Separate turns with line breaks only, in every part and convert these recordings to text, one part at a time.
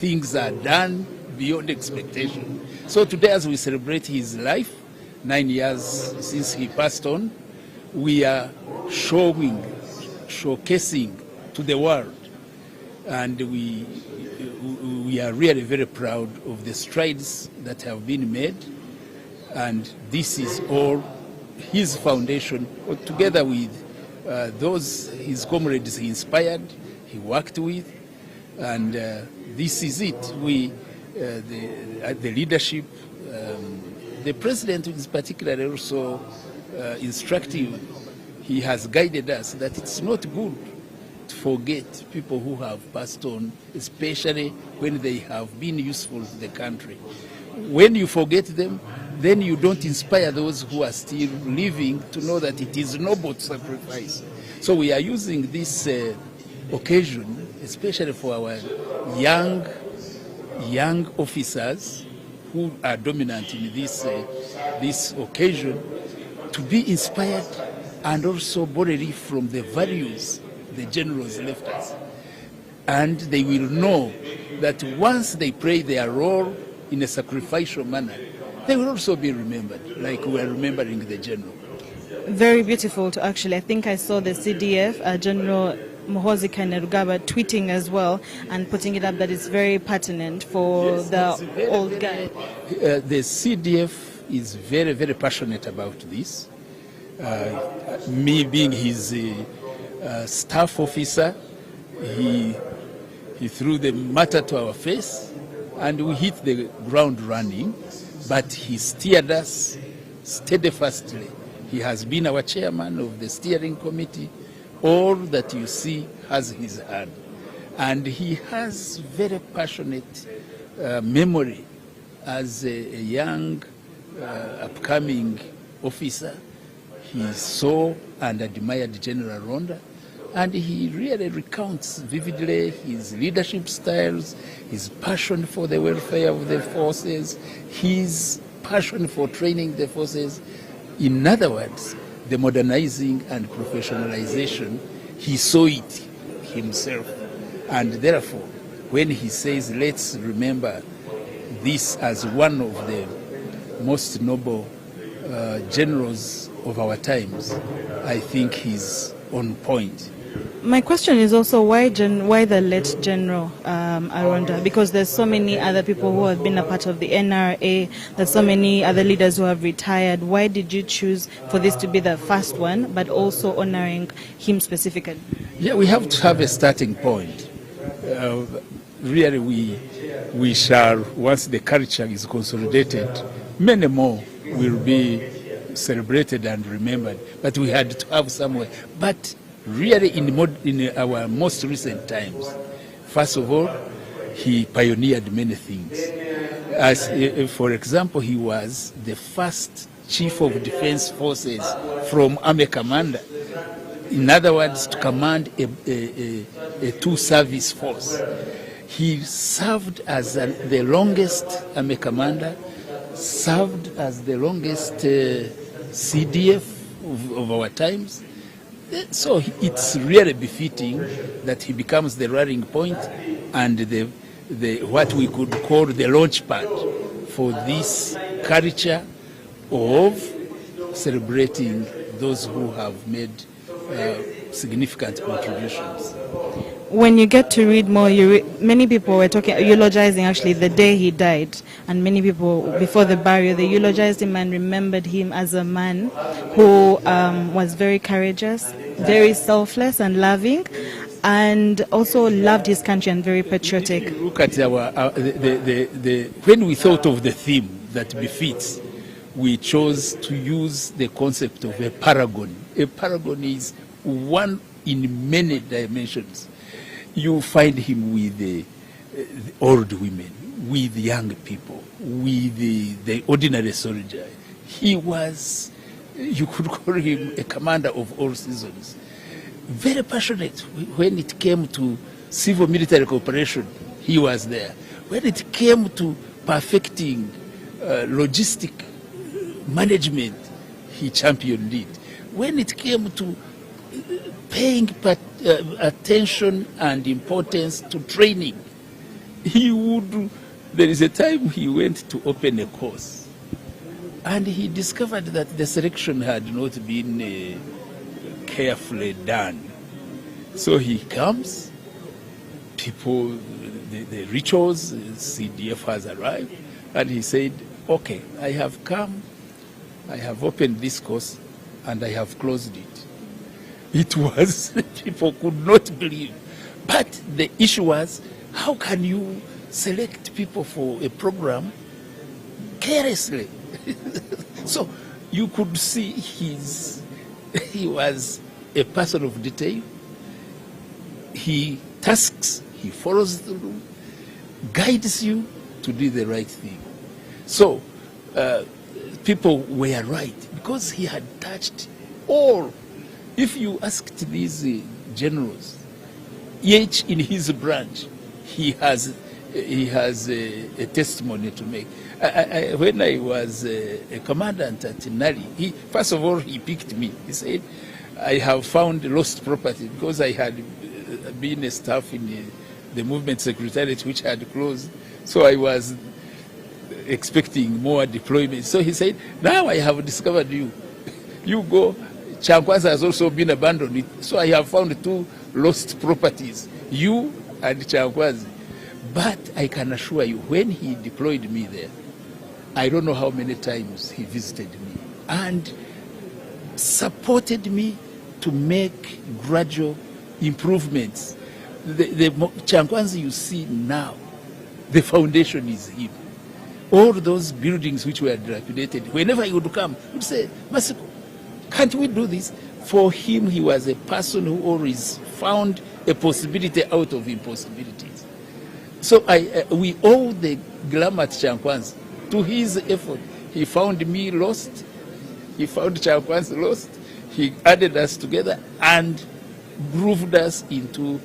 things are done beyond expectation. So today, as we celebrate his life, 9 years since he passed on, we are showcasing to the world, and we are really very proud of the strides that have been made, and this is all his foundation, together with those his comrades he inspired, he worked with, and this is it. We, the leadership, the president is particularly also instructive. He has guided us that it's not good to forget people who have passed on, especially when they have been useful to the country. When you forget them, then you don't inspire those who are still living to know that it is noble to sacrifice. So we are using this occasion, especially for our young officers who are dominant in this occasion, to be inspired and also borrowed from the values the generals left us. And they will know that once they play their role in a sacrificial manner, they will also be remembered, like we are remembering the general.
Very beautiful to actually. I think I saw the CDF, General Muhoozi Kainerugaba, tweeting as well and putting it up that it's very pertinent for the old guy.
The CDF is very, very passionate about this. Me being his staff officer, he threw the matter to our face and we hit the ground running, but he steered us steadfastly. He has been our chairman of the steering committee. All that you see has his hand. And he has very passionate memory as a young, upcoming officer. He saw and admired General Ronda, and he really recounts vividly his leadership styles, his passion for the welfare of the forces, his passion for training the forces. In other words, the modernizing and professionalization, he saw it himself. And therefore, when he says, let's remember this as one of the most noble generals of our times, I think he's on point.
My question is also why the late General Aronda? Because there's so many other people who have been a part of the NRA, there's so many other leaders who have retired. Why did you choose for this to be the first one, but also honoring him specifically?
Yeah, we have to have a starting point. Really, we shall, once the culture is consolidated, many more will be celebrated and remembered. But we had to have somewhere. But really, in our most recent times, first of all, he pioneered many things. As, for example, he was the first chief of defense forces from Army commander. In other words, to command a two-service force. He served as the longest Army commander, served as the longest CDF of our times. So it's really befitting that he becomes the rallying point and the what we could call the launch pad for this culture of celebrating those who have made significant contributions.
When you get to read more, many people were eulogizing actually the day he died, and many people before the burial they eulogized him and remembered him as a man who was very courageous, very selfless and loving, and also loved his country and very patriotic.
Look at when we thought of the theme that befits, we chose to use the concept of a paragon. A paragon is one in many dimensions. You find him with the old women, with young people, with the ordinary soldier. He was, you could call him a commander of all seasons. Very passionate. When it came to civil-military cooperation, he was there. When it came to perfecting logistic management, he championed it. When it came to paying attention and importance to training, there is a time he went to open a course, and he discovered that the selection had not been carefully done. So he comes, people, the rituals, CDF has arrived, and he said, okay, I have come, I have opened this course, and I have closed it. It was, people could not believe. But the issue was, how can you select people for a program carelessly? So you could see he was a person of detail. He tasks, he follows through, guides you to do the right thing. So people were right because he had touched all. If you asked these generals, each in his branch, he has a testimony to make. When I was a commandant at Nali, first of all, he picked me. He said, I have found lost property because I had been a staff in the movement secretariat which had closed. So I was expecting more deployment. So he said, now I have discovered you. You go. Chankwazi has also been abandoned. So I have found 2 lost properties, you and Chankwazi. But I can assure you, when he deployed me there, I don't know how many times he visited me and supported me to make gradual improvements. The Chankwazi you see now, the foundation is him. All those buildings which were dilapidated, whenever he would come, he would say, Masiko, can't we do this? For him, he was a person who always found a possibility out of impossibilities. So we owe the glamour to Chankwazi. To his effort, he found me lost, he found Chankwazi lost, he added us together and grooved us into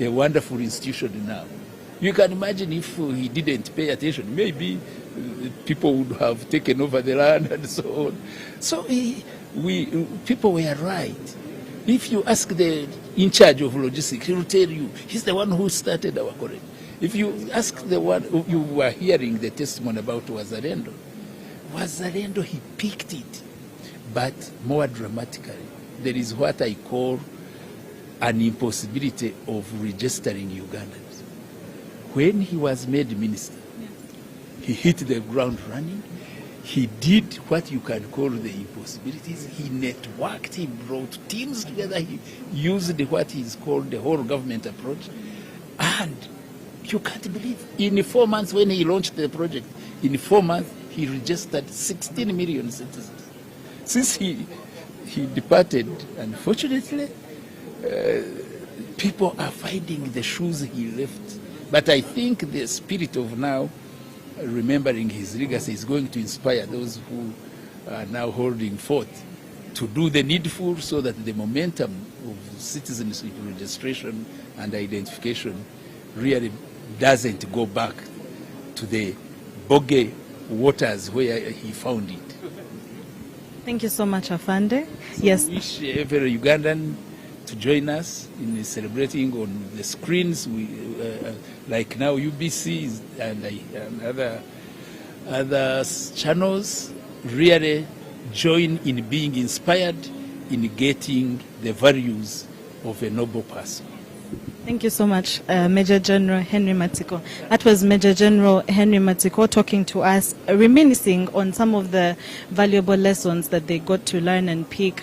a wonderful institution now. You can imagine if he didn't pay attention, maybe people would have taken over the land and so on. So people were right. If you ask the in charge of logistics, he will tell you he's the one who started our college. If you ask the one you were hearing the testimony about Wazalendo, he picked it. But more dramatically, there is what I call an impossibility of registering Ugandans. When he was made minister, he hit the ground running. He did what you can call the impossibilities. He networked, he brought teams together, he used what is called the whole government approach. And you can't believe, in 4 months when he launched the project, in 4 months he registered 16 million citizens. Since he departed, unfortunately, people are finding the shoes he left. But I think the spirit of now, remembering his legacy, is going to inspire those who are now holding forth to do the needful so that the momentum of citizenship registration and identification really doesn't go back to the boggy waters where he found it.
Thank you so much, Afande. So yes.
I wish every Ugandan to join us in celebrating on the screens. Like now UBC and other channels really join in being inspired in getting the values of a noble person.
Thank you so much, Major General Henry Matiko. That was Major General Henry Matiko talking to us, reminiscing on some of the valuable lessons that they got to learn and pick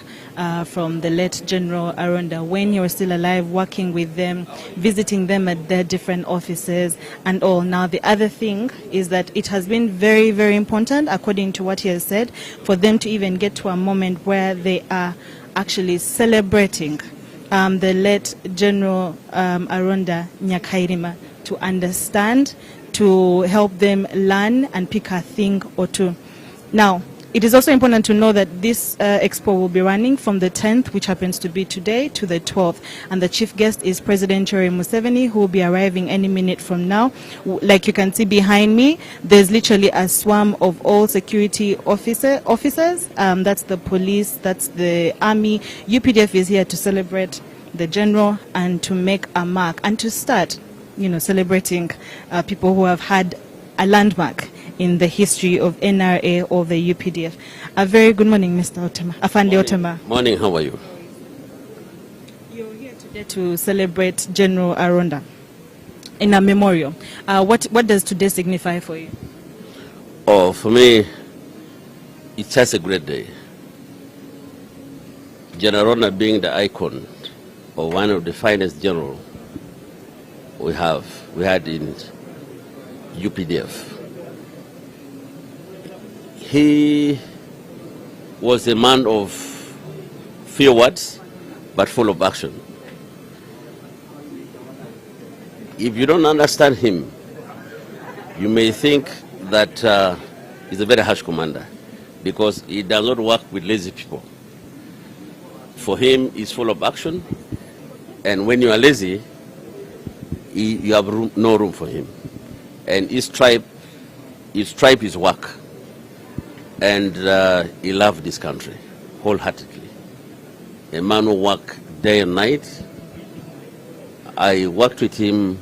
from the late General Aronda when he was still alive, working with them, visiting them at their different offices and all. Now, the other thing is that it has been very, very important, according to what he has said, for them to even get to a moment where they are actually celebrating the late General Aronda Nyakairima, to understand, to help them learn and pick a thing or two. Now, it is also important to know that this expo will be running from the 10th, which happens to be today, to the 12th. And the chief guest is President Museveni, who will be arriving any minute from now. Like you can see behind me, there's literally a swarm of all security officers. That's the police, that's the army. UPDF is here to celebrate the general and to make a mark and to start celebrating people who have had a landmark in the history of NRA or the UPDF. A very good morning, Mr. Otema. Afande Otema.
Morning, how are you?
You're here today to celebrate General Aronda in a memorial. What does today signify for you?
Oh, for me, it's just a great day. General Aronda being the icon of one of the finest generals we had in UPDF. He was a man of few words, but full of action. If you don't understand him, you may think that he's a very harsh commander, because he does not work with lazy people. For him, he's full of action, and when you are lazy, you have no room for him. And his tribe is work. And he loved this country wholeheartedly. A man who worked day and night. I worked with him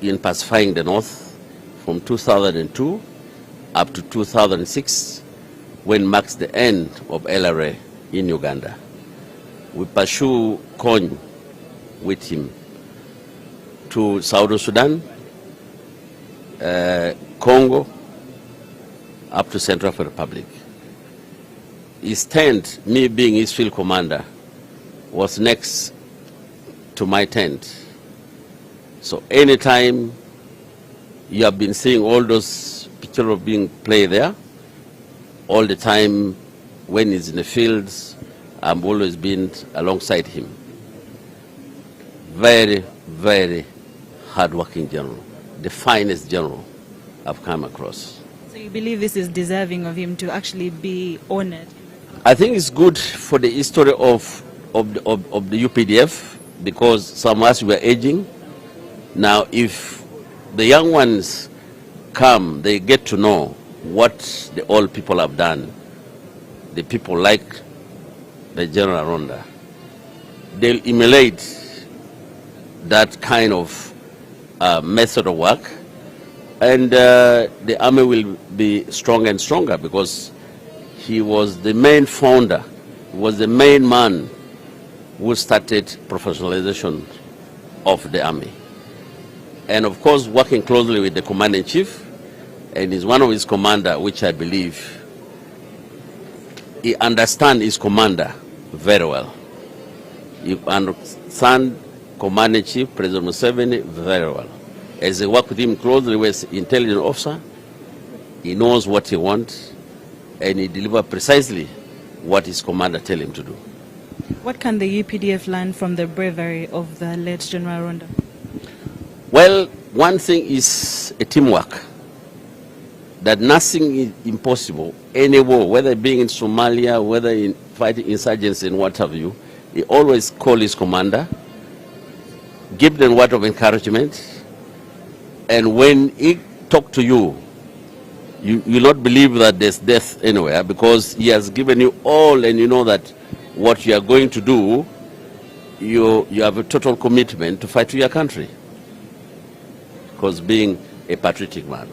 in pacifying the North from 2002 up to 2006, when marks the end of LRA in Uganda. We pursue Kony with him to Southern Sudan, Congo, up to Central African Republic. His tent, me being his field commander, was next to my tent. So anytime you have been seeing all those pictures of being played there, all the time when he's in the fields, I've always been alongside him. Very, very hard-working general, the finest general I've come across.
So you believe this is deserving of him to actually be honored?
I think it's good for the history of the UPDF, because some of us were aging. Now, if the young ones come, they get to know what the old people have done. The people like the General Aronda. They'll emulate that kind of method of work, and the army will be stronger and stronger, because he was the main founder, was the main man who started professionalization of the army. And of course, working closely with the commander-in-chief, and is one of his commander, which I believe he understands his commander very well. He understands commander-in-chief, President Museveni, very well. As I work with him closely with intelligence officer, he knows what he wants, and he delivers precisely what his commander tells him to do.
What can the UPDF learn from the bravery of the late General Aronda?
Well, one thing is a teamwork. That nothing is impossible. Any war, whether being in Somalia, whether in fighting insurgents and what have you, he always call his commander, give them word of encouragement, and when he talk to you, you will not believe that there's death anywhere, because he has given you all, and you know that what you are going to do, you have a total commitment to fight for your country, because being a patriotic man.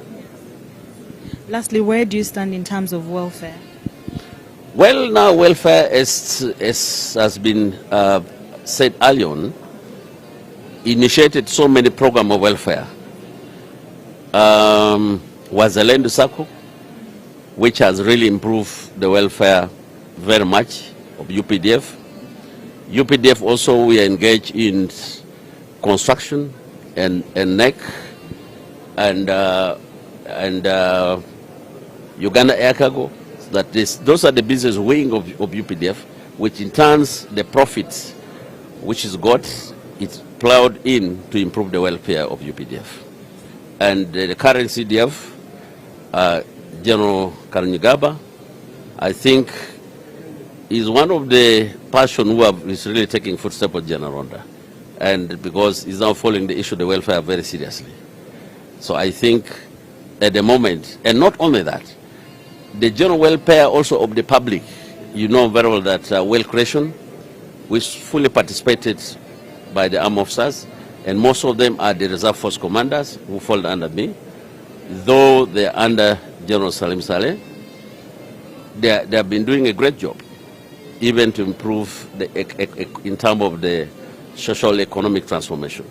Lastly, where do you stand in terms of welfare?
Well, now welfare, has been said early on, initiated so many programs of welfare. Wazalendo Circle, which has really improved the welfare very much of UPDF. UPDF also, we are engaged in construction and NEC and Uganda Air Cargo. Those are the business wing of UPDF, which in turns the profits which is got, it's plowed in to improve the welfare of UPDF. And the current CDF, General Karnyigaba, I think is one of the person who is really taking footsteps of General Aronda, and because he's now following the issue of the welfare very seriously. So I think at the moment, and not only that, the general welfare also of the public, you know very well that Well Creation, which fully participated by the armed officers, and most of them are the reserve force commanders who fall under me. Though they're under General Salim Saleh, they have been doing a great job, even to improve in terms of the social economic transformation.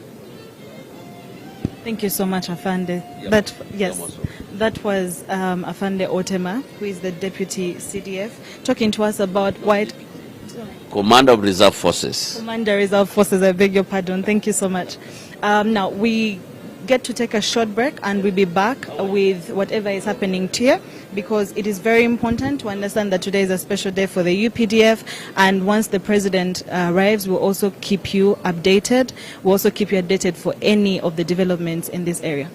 Thank you so much, Afande.
Yep.
That was Afande Otema, who is the Deputy CDF, talking to us about White
Commander of Reserve Forces.
Commander Reserve Forces, I beg your pardon. Thank you so much. Now, we get to take a short break and we'll be back with whatever is happening here, because it is very important to understand that today is a special day for the UPDF, and once the President arrives, we'll also keep you updated. We'll also keep you updated for any of the developments in this area.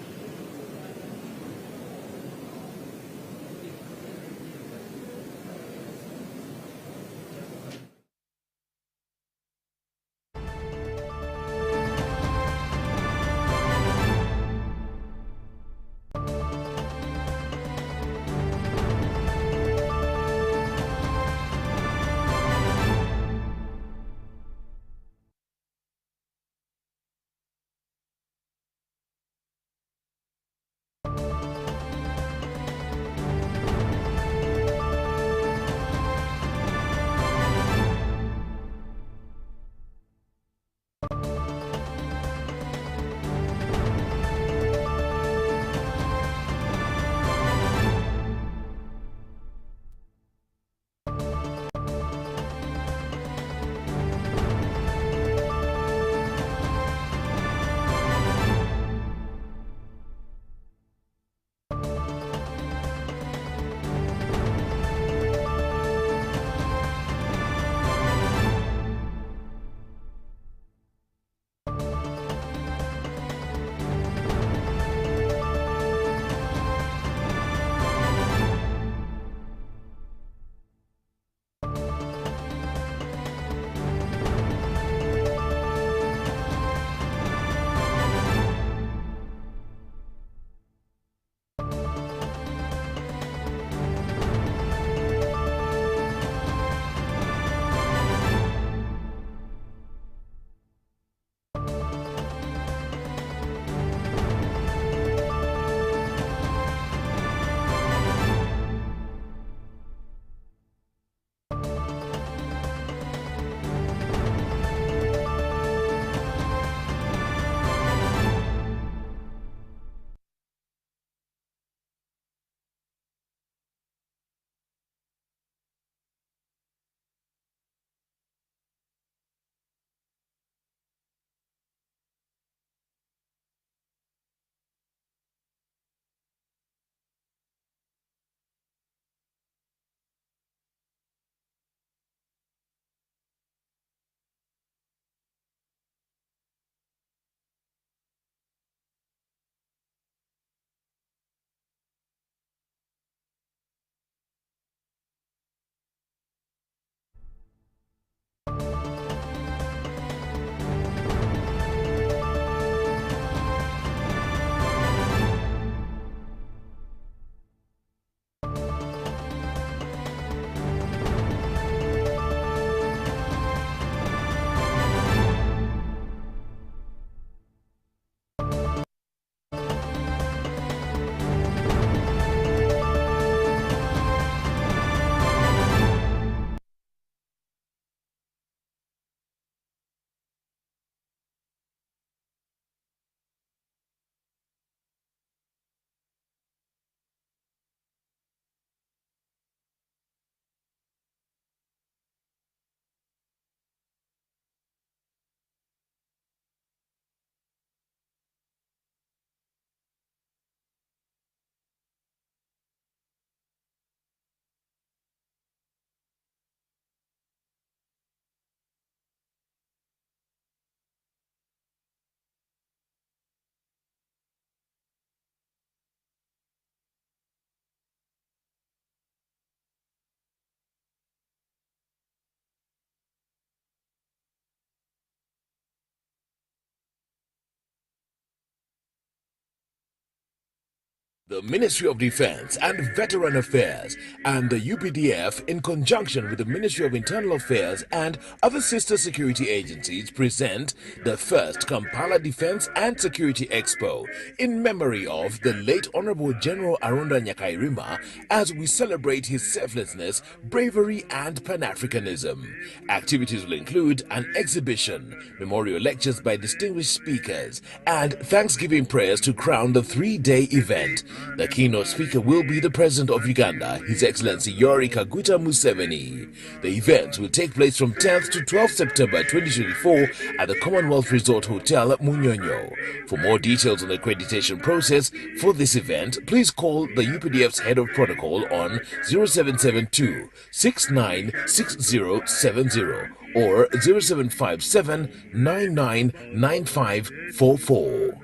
The Ministry of Defense and Veteran Affairs and the UPDF, in conjunction with the Ministry of Internal Affairs and other sister security agencies, present the first Kampala Defense and Security Expo in memory of the late Honorable General Arunda Nyakairima, as we celebrate his selflessness, bravery and Pan-Africanism. Activities will include an exhibition, memorial lectures by distinguished speakers, and Thanksgiving prayers to crown the three-day event. The keynote speaker will be the President of Uganda, His Excellency Yoweri Kaguta Museveni. The event will take place from 10th to 12th September 2024 at the Commonwealth Resort Hotel at Munyonyo. For more details on the accreditation process for this event, please call the UPDF's Head of Protocol on 0772 696070 or 0757 999544.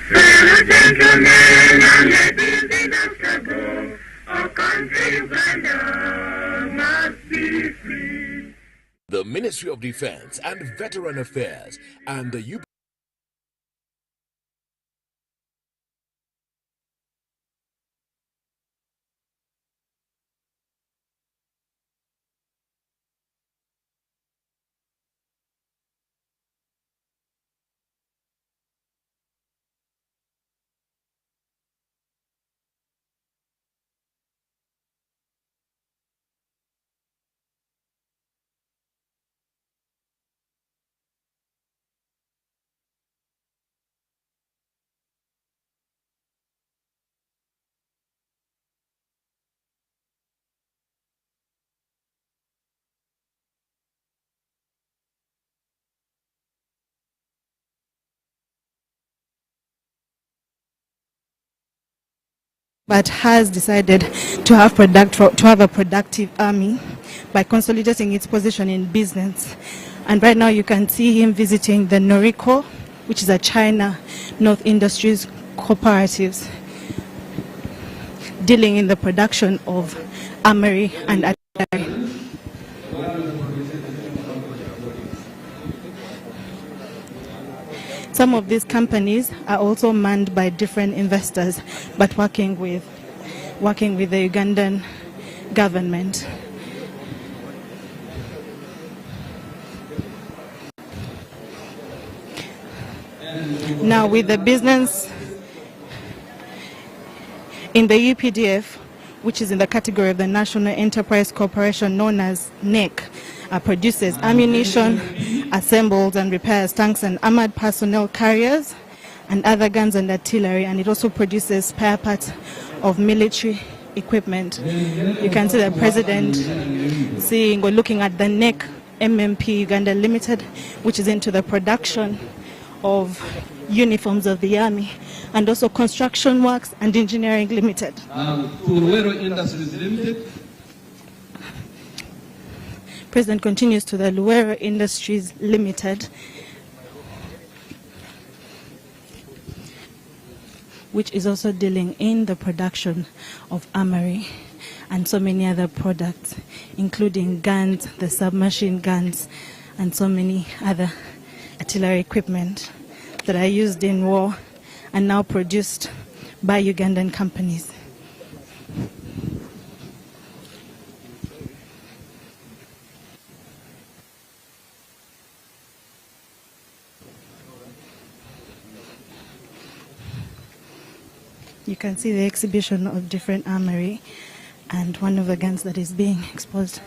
Fellow gentlemen and ladies in the struggle, our country Uganda must be free.
The Ministry of Defense and Veteran Affairs and the
but has decided to have a productive army by consolidating its position in business. And right now you can see him visiting the Noriko, which is a China North Industries cooperatives dealing in the production of armory and artillery. Some of these companies are also manned by different investors, but working with the Ugandan government. Now, with the business in the UPDF, which is in the category of the National Enterprise Corporation known as NEC, produces ammunition, assembles and repairs tanks and armored personnel carriers and other guns and artillery, and it also produces spare parts of military equipment. You can see the president seeing or looking at the NEC MMP Uganda Limited, which is into the production of uniforms of the army, and also Construction Works and Engineering Limited.
Luwero Industries Limited.
President continues to the Luwero Industries Limited, which is also dealing in the production of armory and so many other products, including guns, the submachine guns, and so many other artillery equipment that are used in war and now produced by Ugandan companies. You can see the exhibition of different armory, and one of the guns that is being exposed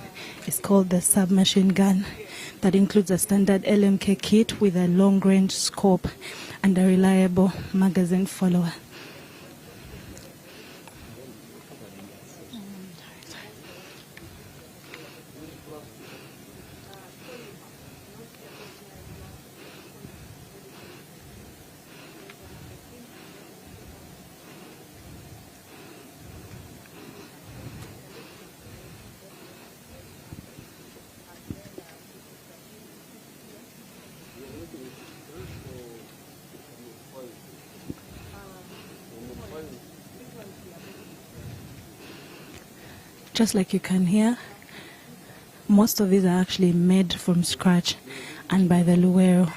is called the submachine gun. That includes a standard LMK kit with a long-range scope and a reliable magazine follower. Just like you can hear, most of these are actually made from scratch and by the Luwero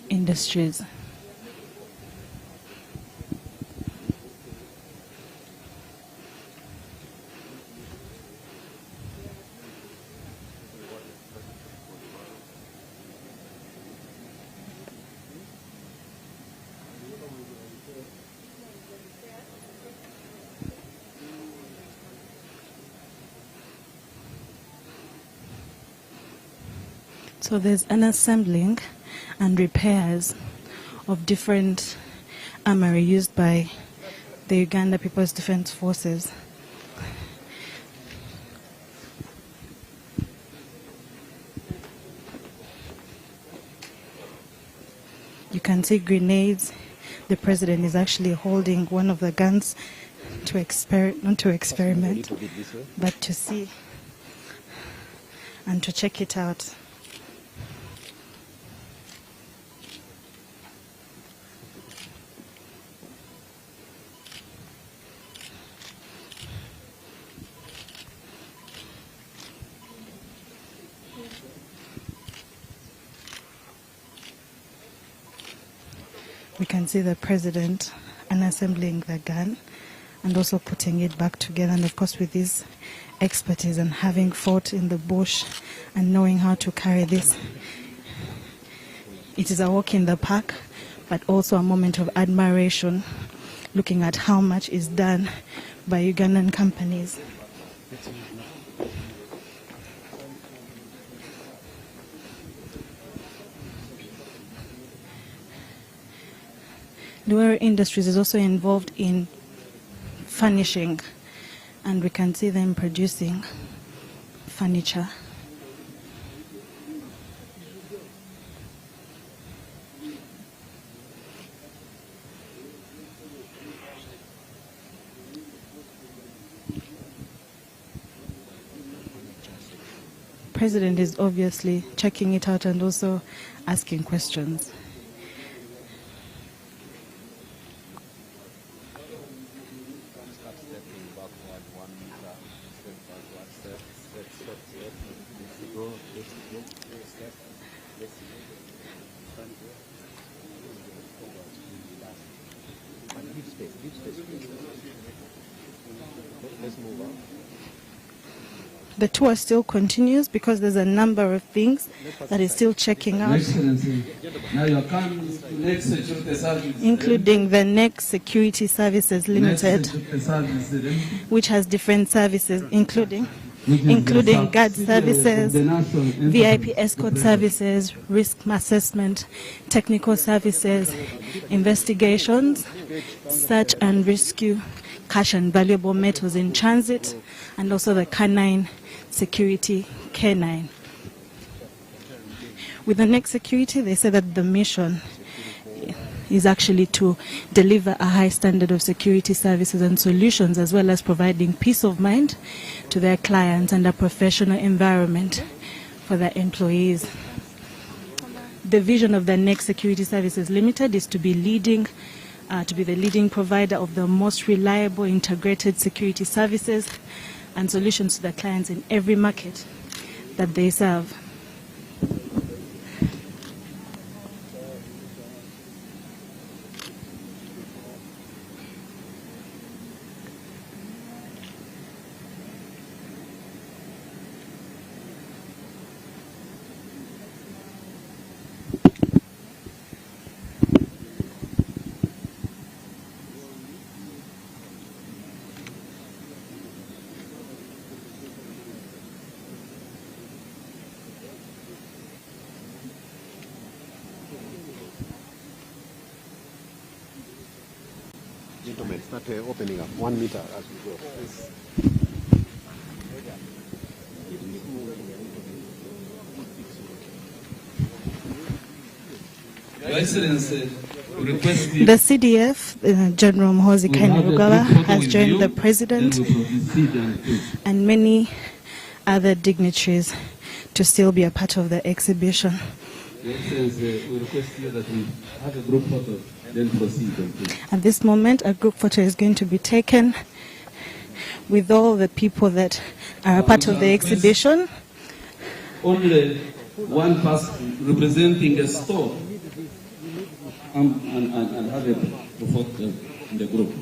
Industries. So there's an assembling and repairs of different armory used by the Uganda People's Defense Forces. You can see grenades. The president is actually holding one of the guns to not to experiment, but to see and to check it out. We can see the president unassembling the gun and also putting it back together, and of course with his expertise and having fought in the bush and knowing how to carry this. It is a walk in the park, but also a moment of admiration, looking at how much is done by Ugandan companies. Luero Industries is also involved in furnishing, and we can see them producing furniture. President is obviously checking it out and also asking questions. The tour still continues because there's a number of things that is still checking out,
Now you come to next security service,
including the Next Security Services Limited, which has different services, including guard services, VIP escort services, risk assessment, technical services, investigations, search and rescue, cash and valuable metals in transit, and also the canine security K9. With the Next Security, they say that the mission is actually to deliver a high standard of security services and solutions, as well as providing peace of mind to their clients and a professional environment for their employees. The vision of the Next Security Services Limited is to be the leading provider of the most reliable integrated security services and solutions to their clients in every market that they serve.
Gentlemen, start opening up 1 meter as we go.
Your Excellency, we request
The CDF, General Muhoozi Kainerugaba, has joined the President and many other dignitaries to still be a part of the exhibition.
Your Excellency, we request you that we have a group photo, then proceed.
At this moment, a group photo is going to be taken with all the people that are a part of the exhibition.
Only one person representing a store and have a photo in the group.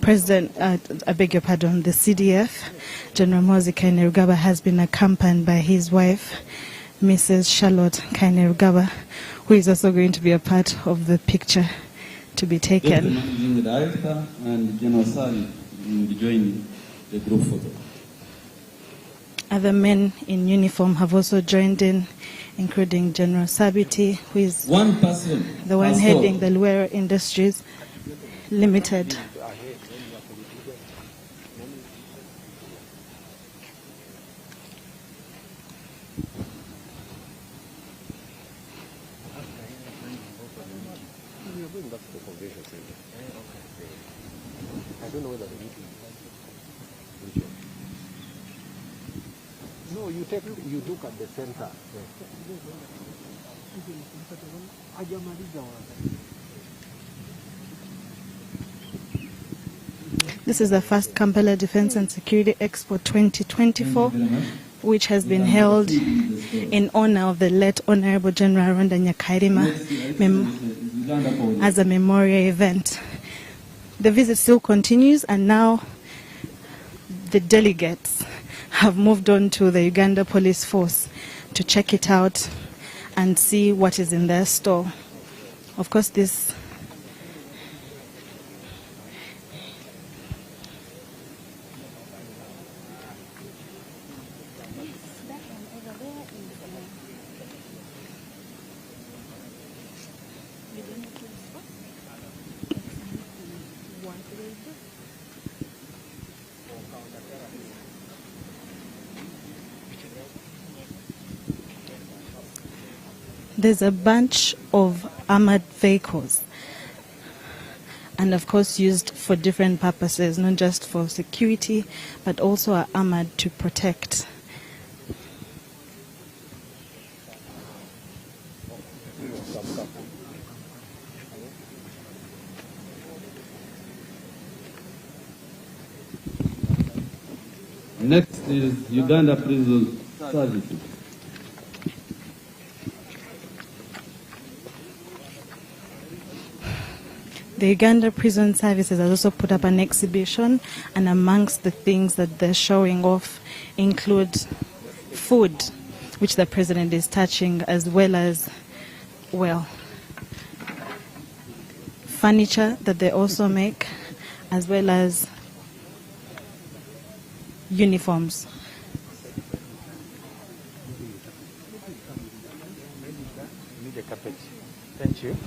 President, I beg your pardon, the CDF, General Muhoozi Kainerugaba, has been accompanied by his wife, Mrs. Charlotte Kainerugaba, who is also going to be a part of the picture to be taken.
The director and General Sali will be joining the group photo.
Other men in uniform have also joined in, including General Sabiti, who is
One person
the one
has
heading
told.
the Luero Industries Limited.
I don't know whether the meeting. No, you look at the center.
This is the first Kampala Defense and Security Expo 2024, which has been held in honor of the late Honorable General Rwanda Nyakairima as a memorial event. The visit still continues, and now the delegates have moved on to the Uganda Police Force to check it out and see what is in their store. Of course, this there's a bunch of armored vehicles, and of course used for different purposes, not just for security, but also are armored to protect.
Next is Uganda Prison Services.
The Uganda Prison Services has also put up an exhibition, and amongst the things that they're showing off include food, which the president is touching, as well as, well, furniture that they also make, as well as uniforms.
Need a carpet. Thank you.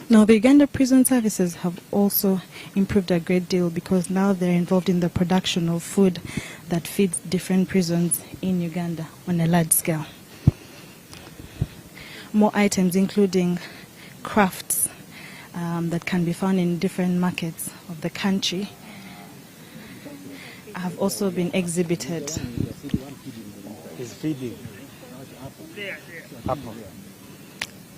Now, the Uganda Prison Services have also improved a great deal, because now they're involved in the production of food that feeds different prisons in Uganda on a large scale. More items, including crafts that can be found in different markets of the country, have also been exhibited.
He's feeding. Apple.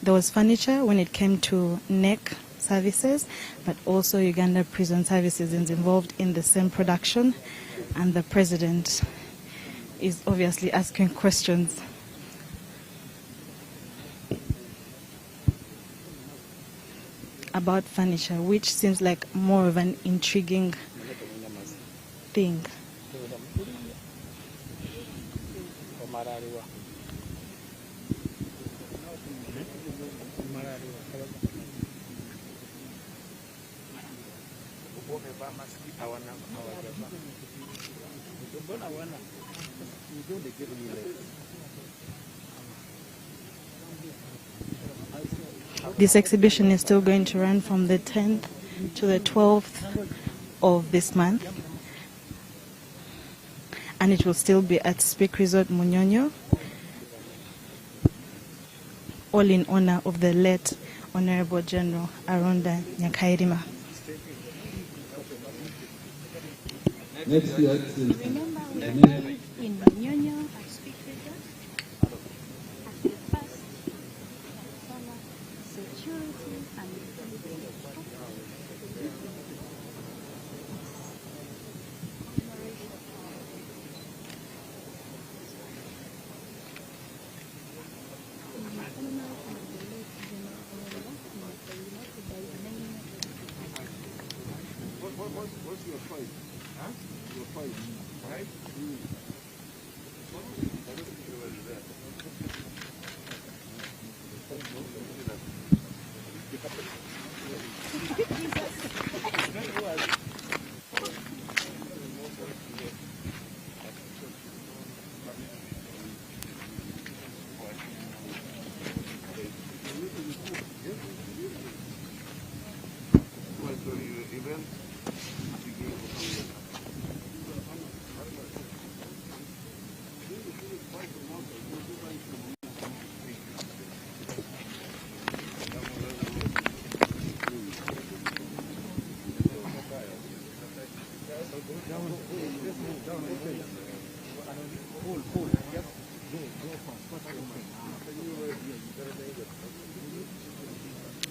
There was furniture when it came to neck services, but also Uganda Prison Services is involved in the same production, and the president is obviously asking questions. About furniture, which seems like more of an intriguing thing. This exhibition is still going to run from the 10th to the 12th of this month, and it will still be at Speak Resort Munyonyo, all in honor of the late Honorable General Rwanda Nyakairima.
Next year,
Remember, we are in Munyonyo at Speak Resort at the first Kampala Security and
What's your price? Huh? Your price? Right?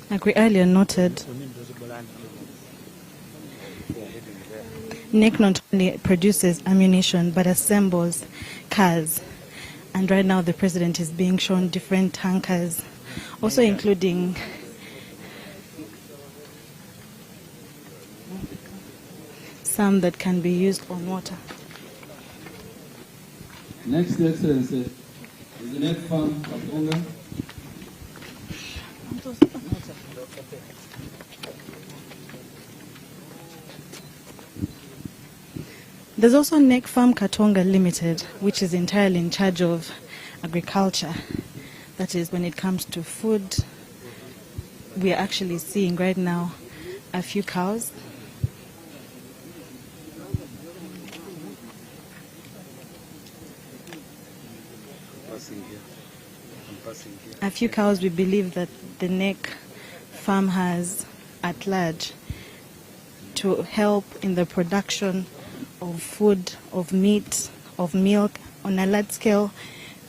Like we earlier noted, NEC not only produces ammunition but assembles cars. And right now the president is being shown different tankers, also including some that can be used on water.
Next, Excellency, is the next farm Katonga.
There's also NEC Farm Katonga Limited, which is entirely in charge of agriculture. That is, when it comes to food, we are actually seeing right now a few cows. A few cows we believe that the NEC farm has at large to help in the production of food, of meat, of milk on a large scale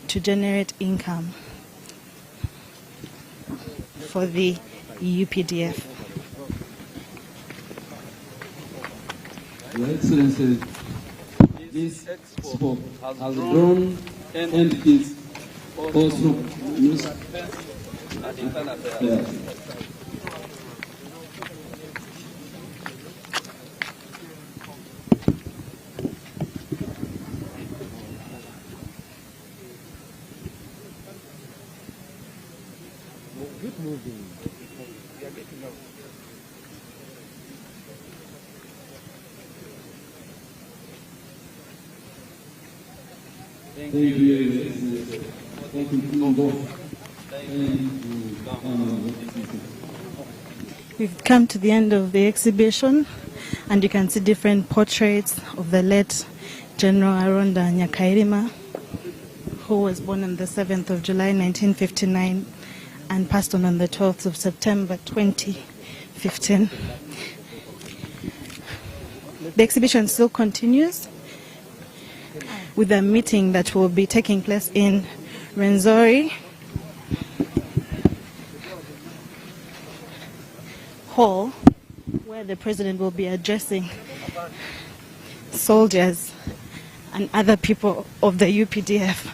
to generate income for the UPDF.
Your Excellency, this Expo has drawn entities also news and internal affairs.
Keep moving. We are getting out.
Thank you, Your Excellency. Thank you.
We've come to the end of the exhibition, and you can see different portraits of the late General Aronda Nyakairima, who was born on the 7th of July 1959 and passed on the 12th of September 2015. The exhibition still continues with a meeting that will be taking place in Rwenzori Hall, where the president will be addressing soldiers and other people of the UPDF.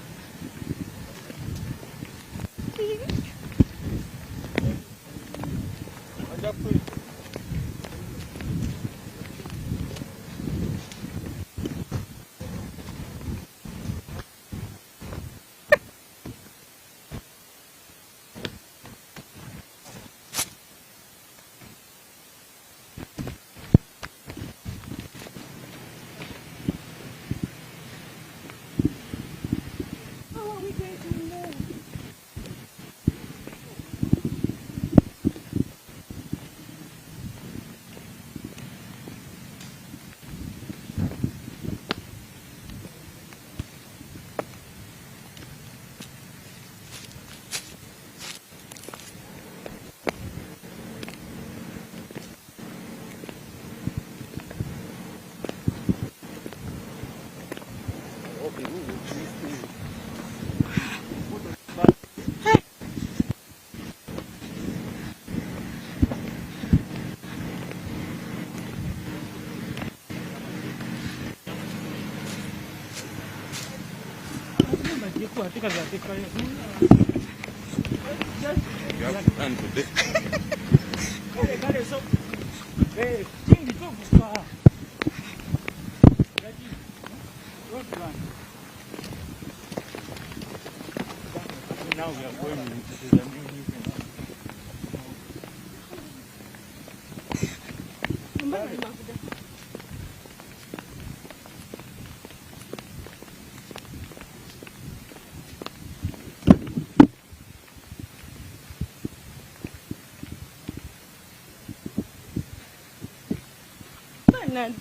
You have to Now we are going into the new
Bernard.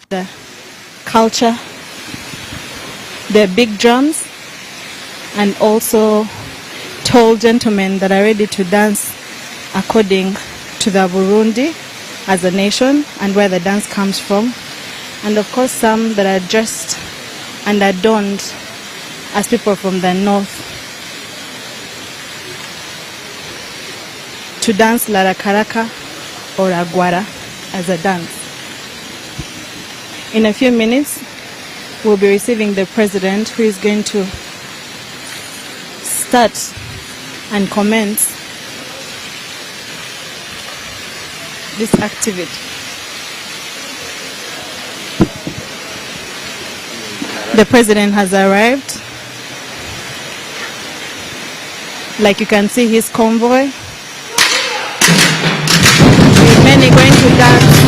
The culture, the big drums, and also tall gentlemen that are ready to dance according to the Burundi as a nation and where the dance comes from. And of course some that are dressed and adorned as people from the north to dance Larakaraka or Agwara as a dance. In a few minutes, we'll be receiving the president, who is going to start and commence this activity. The president has arrived. Like you can see his convoy. With many going to dance.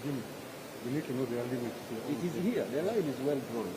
Jimmy, we need to know the limits.
It is here. The line is well drawn.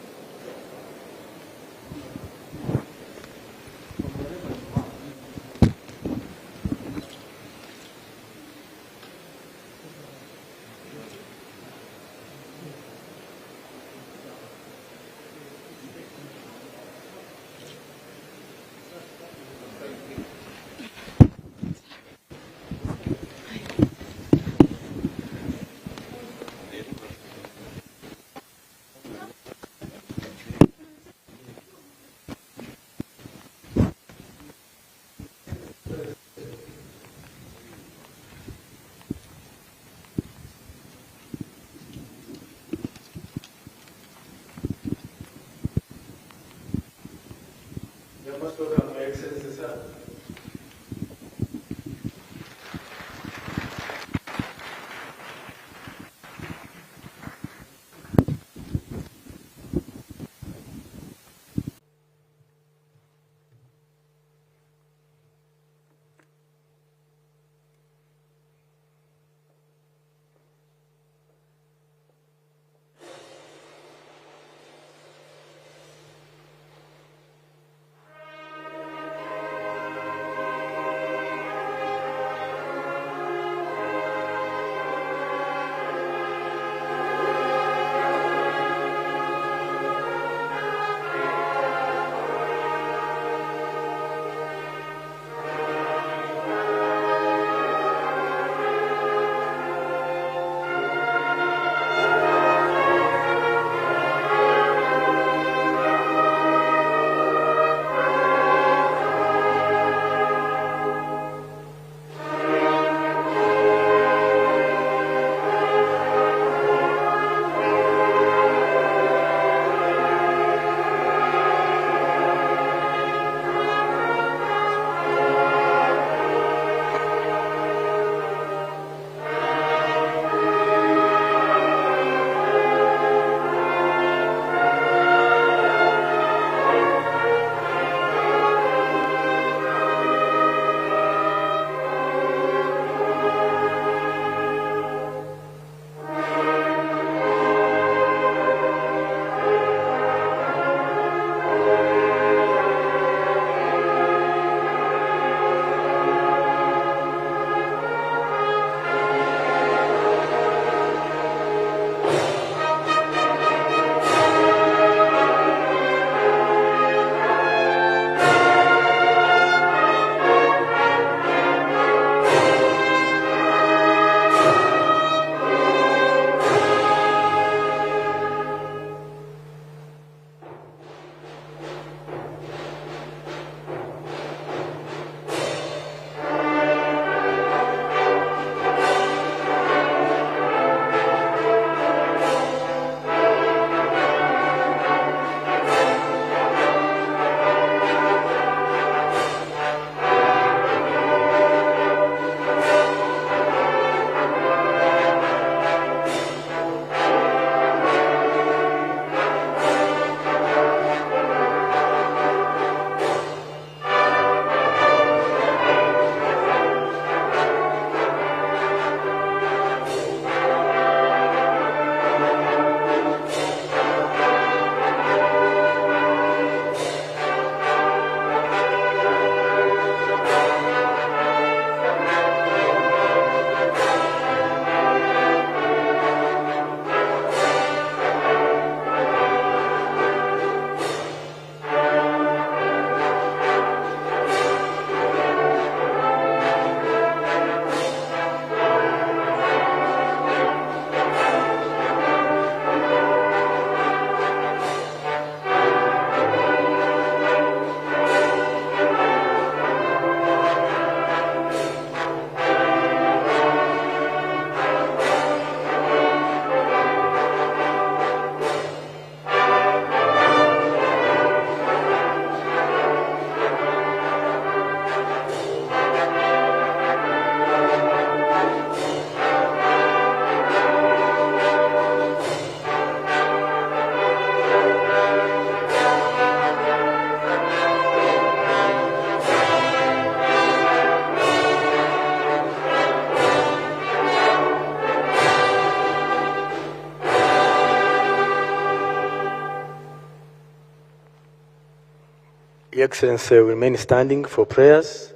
Your Excellency will remain standing for prayers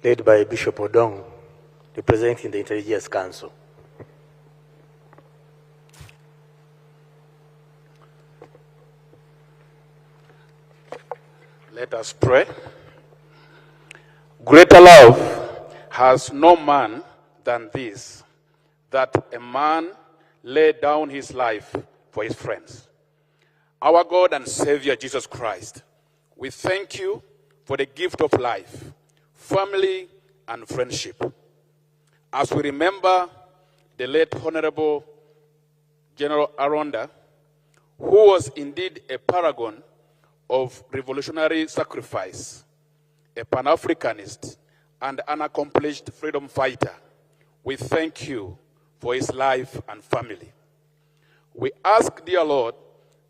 led by Bishop Odong, representing the Intelligence Council.
Let us pray. Greater love has no man than this, that a man lay down his life for his friends. Our God and Savior Jesus Christ, we thank you for the gift of life, family, and friendship. As we remember the late Honorable General Aronda, who was indeed a paragon of revolutionary sacrifice, a Pan-Africanist, and an accomplished freedom fighter, we thank you for his life and family. We ask, dear Lord,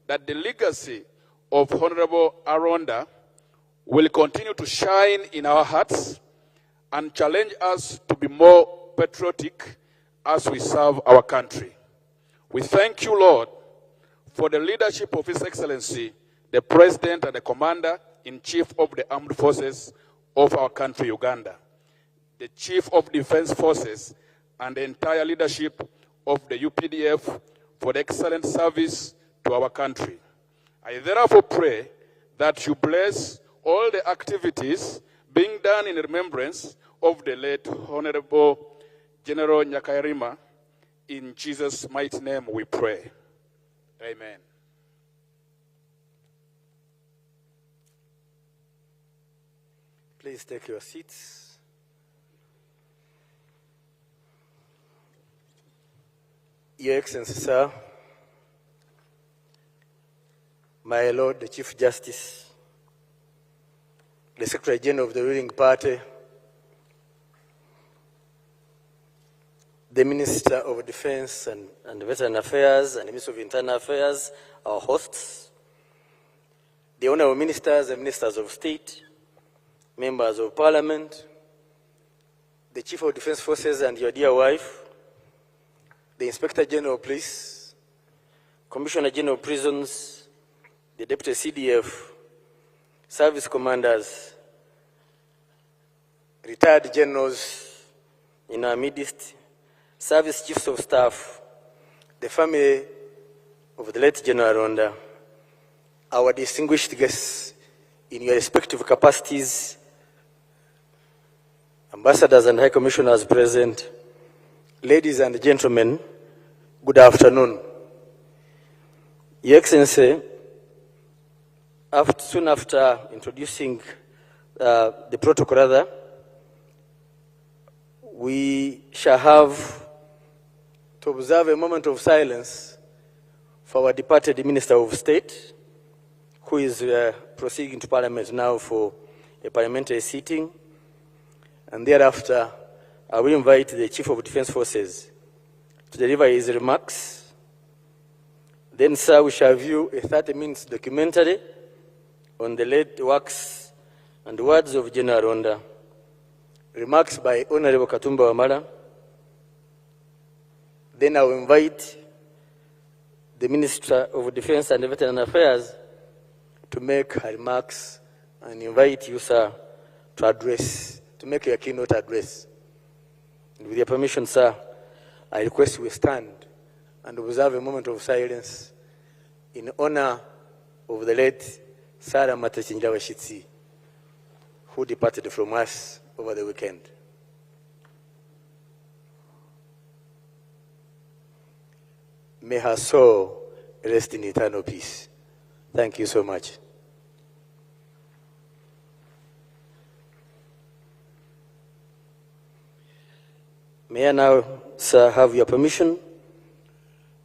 that the legacy of Honorable Aronda will continue to shine in our hearts and challenge us to be more patriotic as we serve our country. We thank you, Lord, for the leadership of His Excellency, the President and the Commander-in-Chief of the Armed Forces of our country, Uganda, the Chief of Defense Forces, and the entire leadership of the UPDF for the excellent service to our country. I therefore pray that you bless all the activities being done in remembrance of the late Honorable General Nyakairima. In Jesus' mighty name we pray. Amen.
Please take your seats. Your Excellency, sir, my Lord, the Chief Justice, the Secretary General of the ruling party, the Minister of Defense and Veteran Affairs, and the Minister of Internal Affairs, our hosts, the Honorable Ministers and Ministers of State, Members of Parliament, the Chief of Defense Forces and your dear wife, the Inspector General of Police, Commissioner General of Prisons, the Deputy CDF, service commanders, retired generals in our midst, service chiefs of staff, the family of the late General Aronda, our distinguished guests in your respective capacities, ambassadors and high commissioners present, ladies and gentlemen, good afternoon. Your Excellency, soon after introducing the protocol, we shall have to observe a moment of silence for our departed Minister of State, who is proceeding to Parliament now for a parliamentary sitting. And thereafter, I will invite the Chief of Defense Forces to deliver his remarks. Then, sir, we shall view a 30-minute documentary on the late works and words of General Aronda, remarks by Honorable Katumba Wamala. Then I will invite the Minister of Defense and Veteran Affairs to make her remarks and invite you, sir, to make your keynote address. And with your permission, sir, I request we stand and observe a moment of silence in honor of the late Sarah Matachinja Washitsi, who departed from us over the weekend. May her soul rest in eternal peace. Thank you so much. May I now, sir, have your permission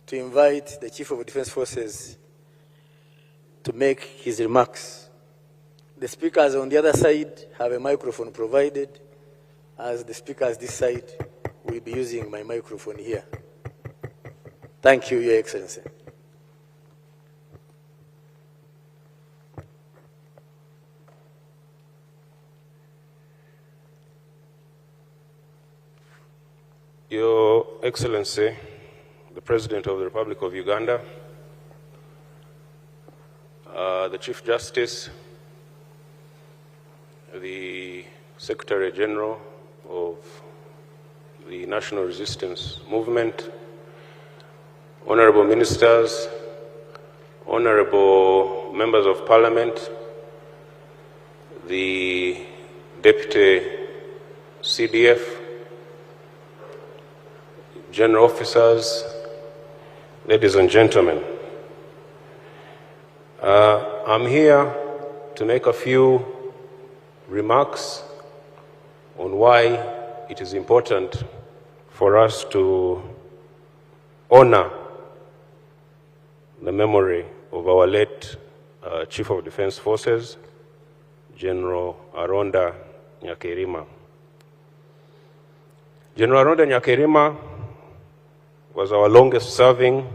to invite the Chief of Defense Forces to make his remarks. The speakers on the other side have a microphone provided, as the speakers this side will be using my microphone here. Thank you, Your Excellency.
Your Excellency, the President of the Republic of Uganda, the Chief Justice, the Secretary General of the National Resistance Movement, honorable ministers, honorable members of parliament, the deputy CDF, general officers, ladies and gentlemen. I'm here to make a few remarks on why it is important for us to honor the memory of our late Chief of Defense Forces, General Aronda Nyakerima. General Aronda Nyakerima was our longest serving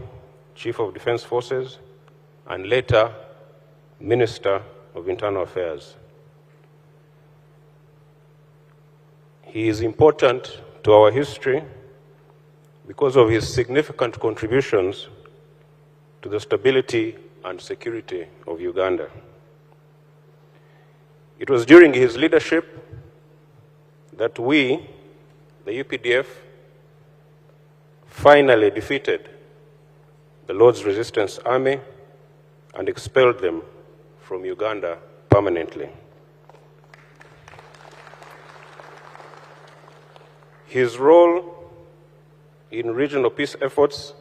Chief of Defense Forces and later Minister of Internal Affairs. He is important to our history because of his significant contributions to the stability and security of Uganda. It was during his leadership that we, the UPDF, finally defeated the Lord's Resistance Army and expelled them from Uganda permanently. His role in regional peace efforts,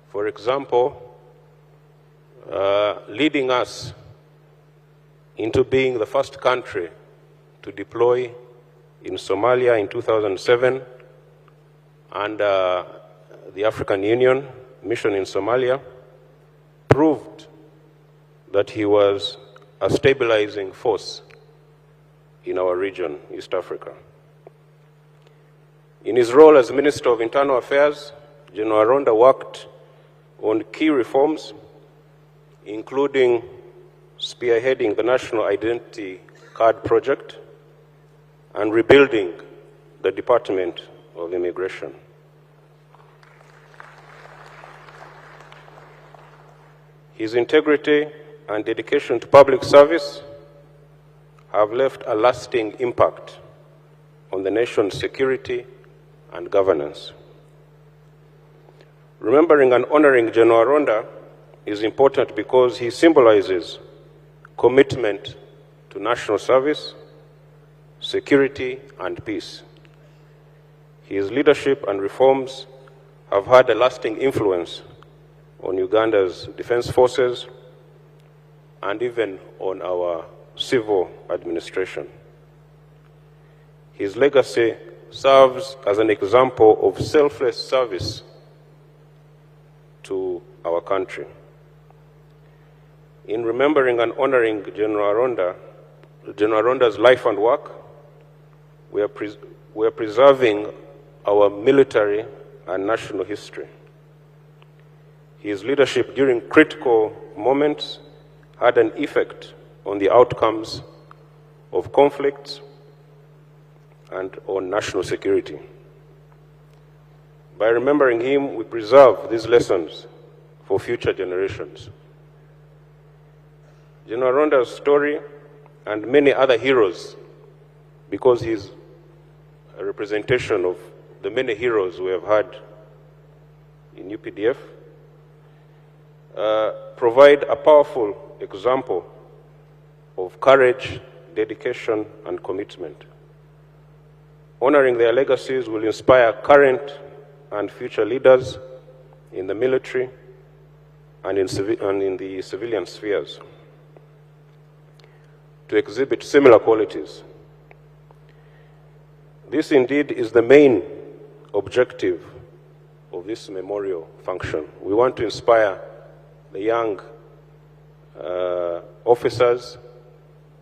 for example, leading us into being the first country to deploy in Somalia in 2007 and the African Union mission in Somalia, proved that he was a stabilizing force in our region, East Africa. In his role as Minister of Internal Affairs, General Aronda worked on key reforms, including spearheading the National Identity Card Project and rebuilding the Department of Immigration. His integrity and dedication to public service have left a lasting impact on the nation's security and governance. Remembering and honoring General Aronda is important because he symbolizes commitment to national service, security, and peace. His leadership and reforms have had a lasting influence on Uganda's defense forces and even on our civil administration. His legacy serves as an example of selfless service to our country. In remembering and honoring General Aronda's life and work, we are preserving our military and national history. His leadership during critical moments had an effect on the outcomes of conflicts and on national security. By remembering him, we preserve these lessons for future generations. General Aronda's story and many other heroes, because he's a representation of the many heroes we have had in UPDF, provide a powerful example of courage, dedication, and commitment. Honoring their legacies will inspire current and future leaders in the military and in the civilian spheres to exhibit similar qualities. This indeed is the main objective of this memorial function. We want to inspire the young officers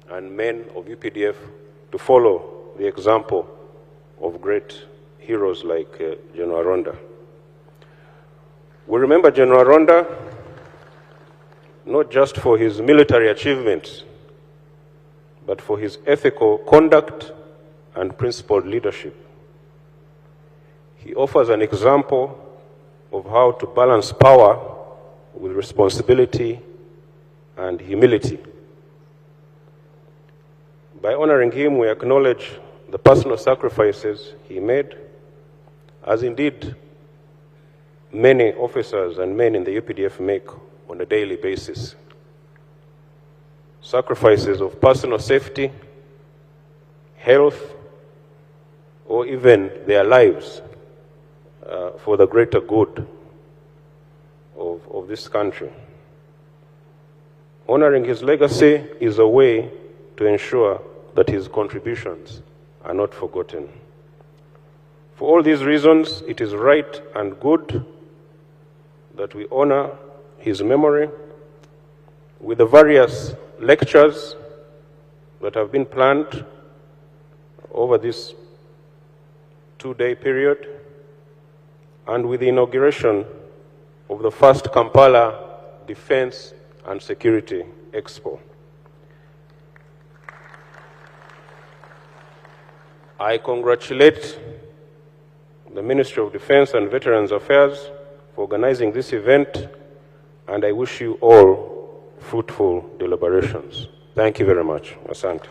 and men of UPDF to follow the example of great heroes like General Aronda. We remember General Aronda not just for his military achievements, but for his ethical conduct and principled leadership. He offers an example of how to balance power with responsibility and humility. By honoring him, we acknowledge the personal sacrifices he made, as indeed many officers and men in the UPDF make on a daily basis. Sacrifices of personal safety, health, or even their lives for the greater good of this country. Honoring his legacy is a way to ensure that his contributions are not forgotten. For all these reasons, it is right and good that we honor his memory with the various lectures that have been planned over this two-day period, and with the inauguration of the first Kampala Defense and Security Expo. I congratulate the Ministry of Defense and Veterans Affairs for organizing this event, and I wish you all fruitful deliberations. Thank you very much. Asante.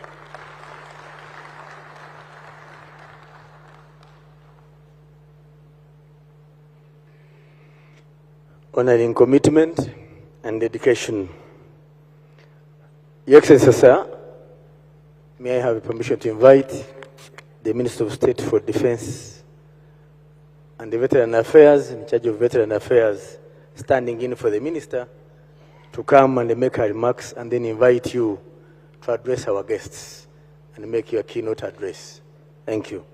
Honoring commitment and dedication. Your Excellency, sir, may I have permission to invite the Minister of State for Defense and the Veteran Affairs, in charge of Veteran Affairs, standing in for the Minister, to come and make her remarks, and then invite you to address our guests and make your keynote address. Thank you.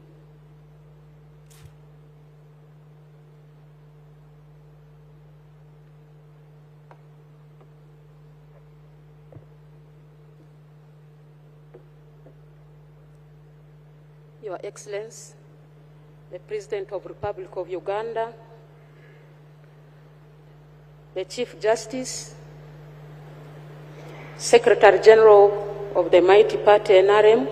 Your Excellency, the President of the Republic of Uganda, the Chief Justice, Secretary General of the mighty party NRM,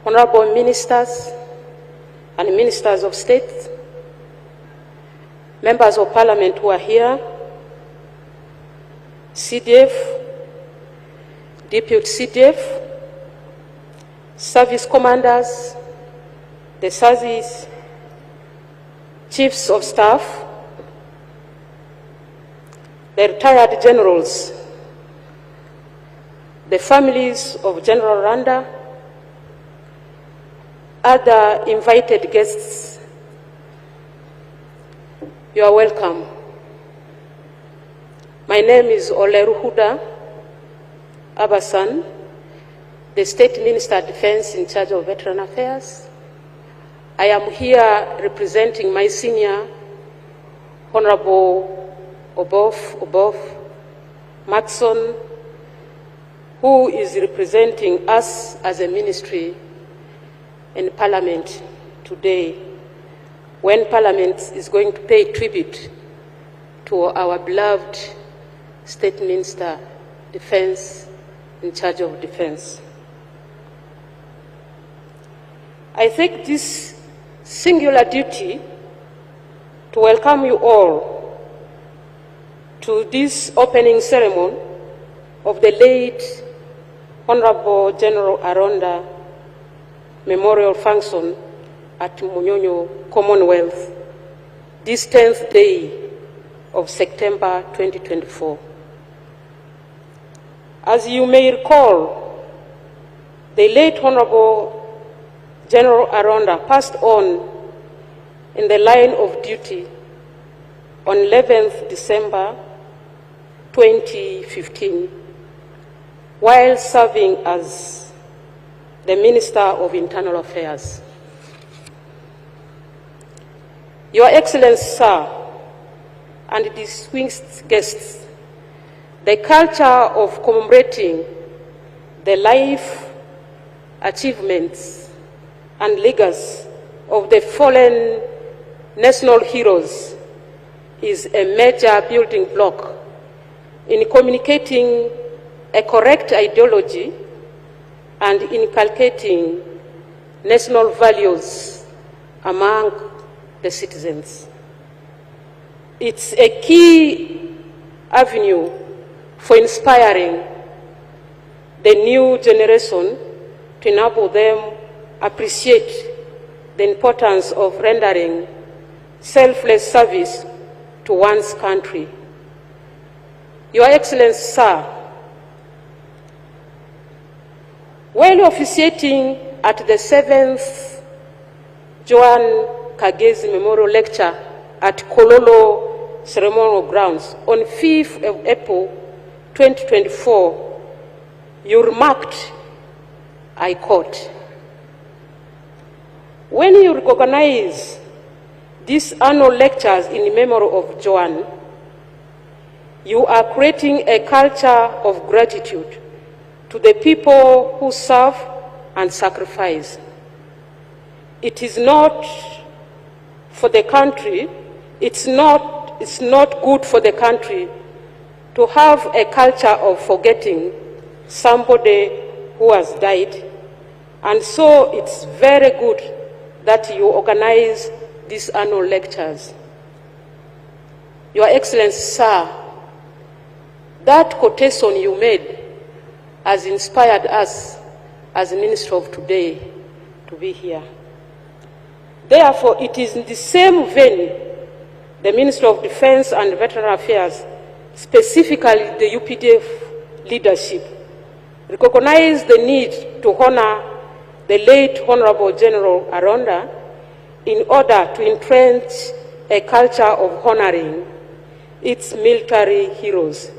Honorable Ministers and Ministers of State, Members of Parliament who are here, CDF, Deputy CDF, Service Commanders, the SAZIs, Chiefs of Staff, the retired generals, the families of General Randa, other invited guests, you are welcome. My name is Oleruhuda Abasan, the State Minister of Defense in charge of Veteran Affairs. I am here representing my senior, Honorable Obof Maxon, who is representing us as a ministry in Parliament today, when Parliament is going to pay tribute to our beloved State Minister of Defense in charge of defense. I take this singular duty to welcome you all to this opening ceremony of the late Honorable General Aronda Memorial Function at Munyonyo Commonwealth, this 10th day of September 2024. As you may recall, the late Honorable General Aronda passed on in the line of duty on 11th December 2015 while serving as the Minister of Internal Affairs. Your Excellency, sir, and distinguished guests, the culture of commemorating the life, achievements, and legacy of the fallen national heroes is a major building block in communicating a correct ideology and inculcating national values among the citizens. It's a key avenue for inspiring the new generation to enable them appreciate the importance of rendering selfless service to one's country. Your Excellency, sir, while officiating at the 7th Joan Kagezi Memorial Lecture at Kololo Ceremonial Grounds on 5th of April 2024, you remarked, I quote, "When you recognize these annual lectures in memory of Joan, you are creating a culture of gratitude to the people who serve and sacrifice. It is not for the country, it's not good for the country to have a culture of forgetting somebody who has died, and so it's very good that you organize these annual lectures." Your Excellency, sir, that quotation you made has inspired us as Minister of today to be here. Therefore, it is in the same vein the Minister of Defense and Veteran Affairs, specifically the UPDF leadership, recognized the need to honor the late Honorable General Aronda in order to entrench a culture of honoring its military heroes.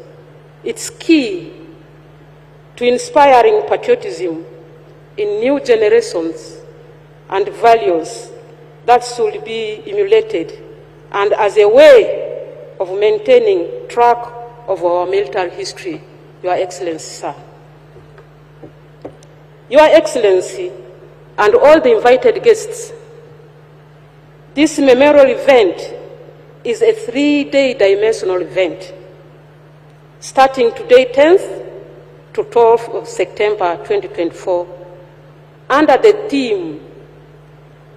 It's key to inspiring patriotism in new generations and values that should be emulated, and as a way of maintaining track of our military history, Your Excellency, sir. Your Excellency and all the invited guests, this memorial event is a 3-day dimensional event, starting today 10th to 12th of September 2024, under the theme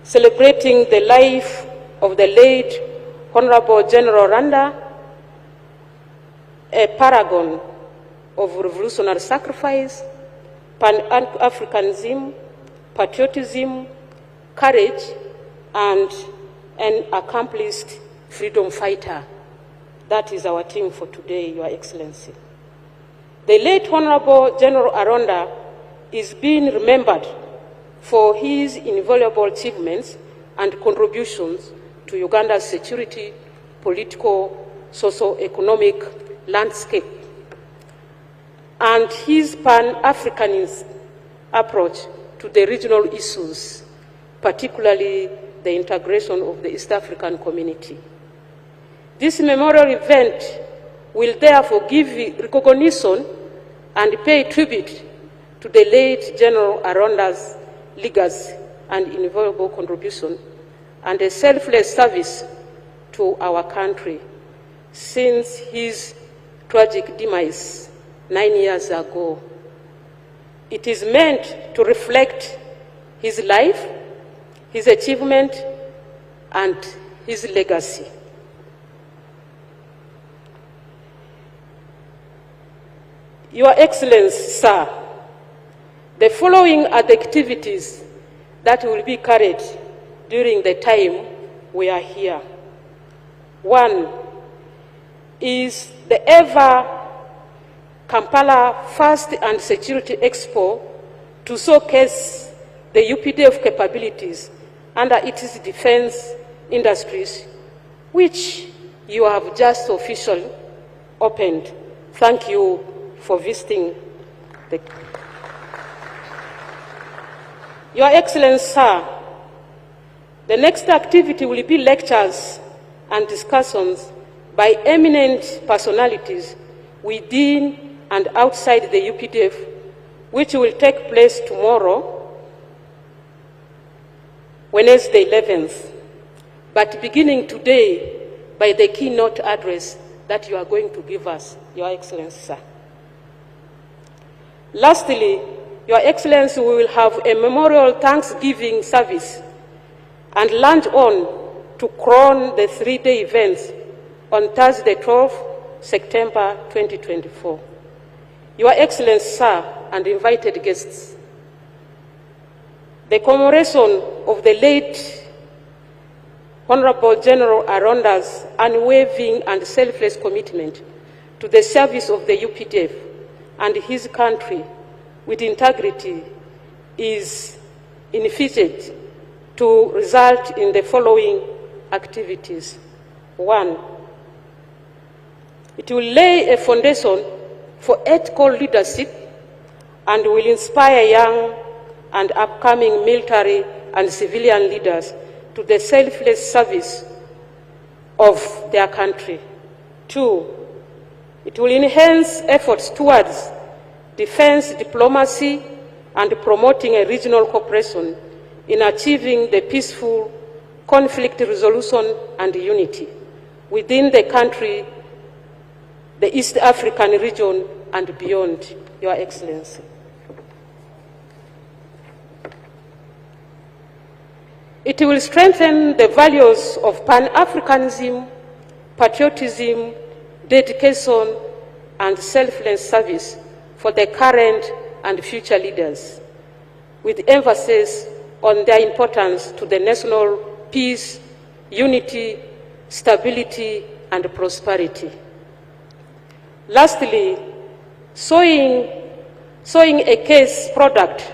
celebrating the life of the late Honorable General Randa, a paragon of revolutionary sacrifice, Pan-Africanism, patriotism, courage, and an accomplished freedom fighter. That is our theme for today, Your Excellency. The late Honorable General Aronda is being remembered for his invaluable achievements and contributions to Uganda's security, political, socio-economic landscape, and his Pan-Africanist approach to the regional issues, particularly the integration of the East African community. This memorial event will therefore give recognition and pay tribute to the late General Aronda's legacy and invaluable contribution and a selfless service to our country since his tragic demise 9 years ago. It is meant to reflect his life, his achievement, and his legacy. Your Excellency, sir, the following are the activities that will be carried during the time we are here. One is the Kampala First and Security Expo to showcase the UPDF capabilities under its defense industries, which you have just officially opened. Thank you for visiting the... Your Excellency, sir, the next activity will be lectures and discussions by eminent personalities within and outside the UPDF, which will take place tomorrow, Wednesday 11th, but beginning today by the keynote address that you are going to give us, Your Excellency, sir. Lastly, Your Excellency, we will have a memorial Thanksgiving service and launch on to crown the 3-day events on Thursday, 12th September 2024. Your Excellency, sir, and invited guests, the commemoration of the late Honorable General Aronda's unwavering and selfless commitment to the service of the UPDF and his country with integrity is invited to result in the following activities. 1, it will lay a foundation for ethical leadership and will inspire young and upcoming military and civilian leaders to the selfless service of their country. 2, it will enhance efforts towards defense diplomacy and promoting a regional cooperation in achieving the peaceful conflict resolution and unity within the country, the East African region, and beyond, Your Excellency. It will strengthen the values of Pan-Africanism, patriotism, dedication, and selfless service for the current and future leaders, with emphasis on their importance to the national peace, unity, stability, and prosperity. Lastly, showing a case product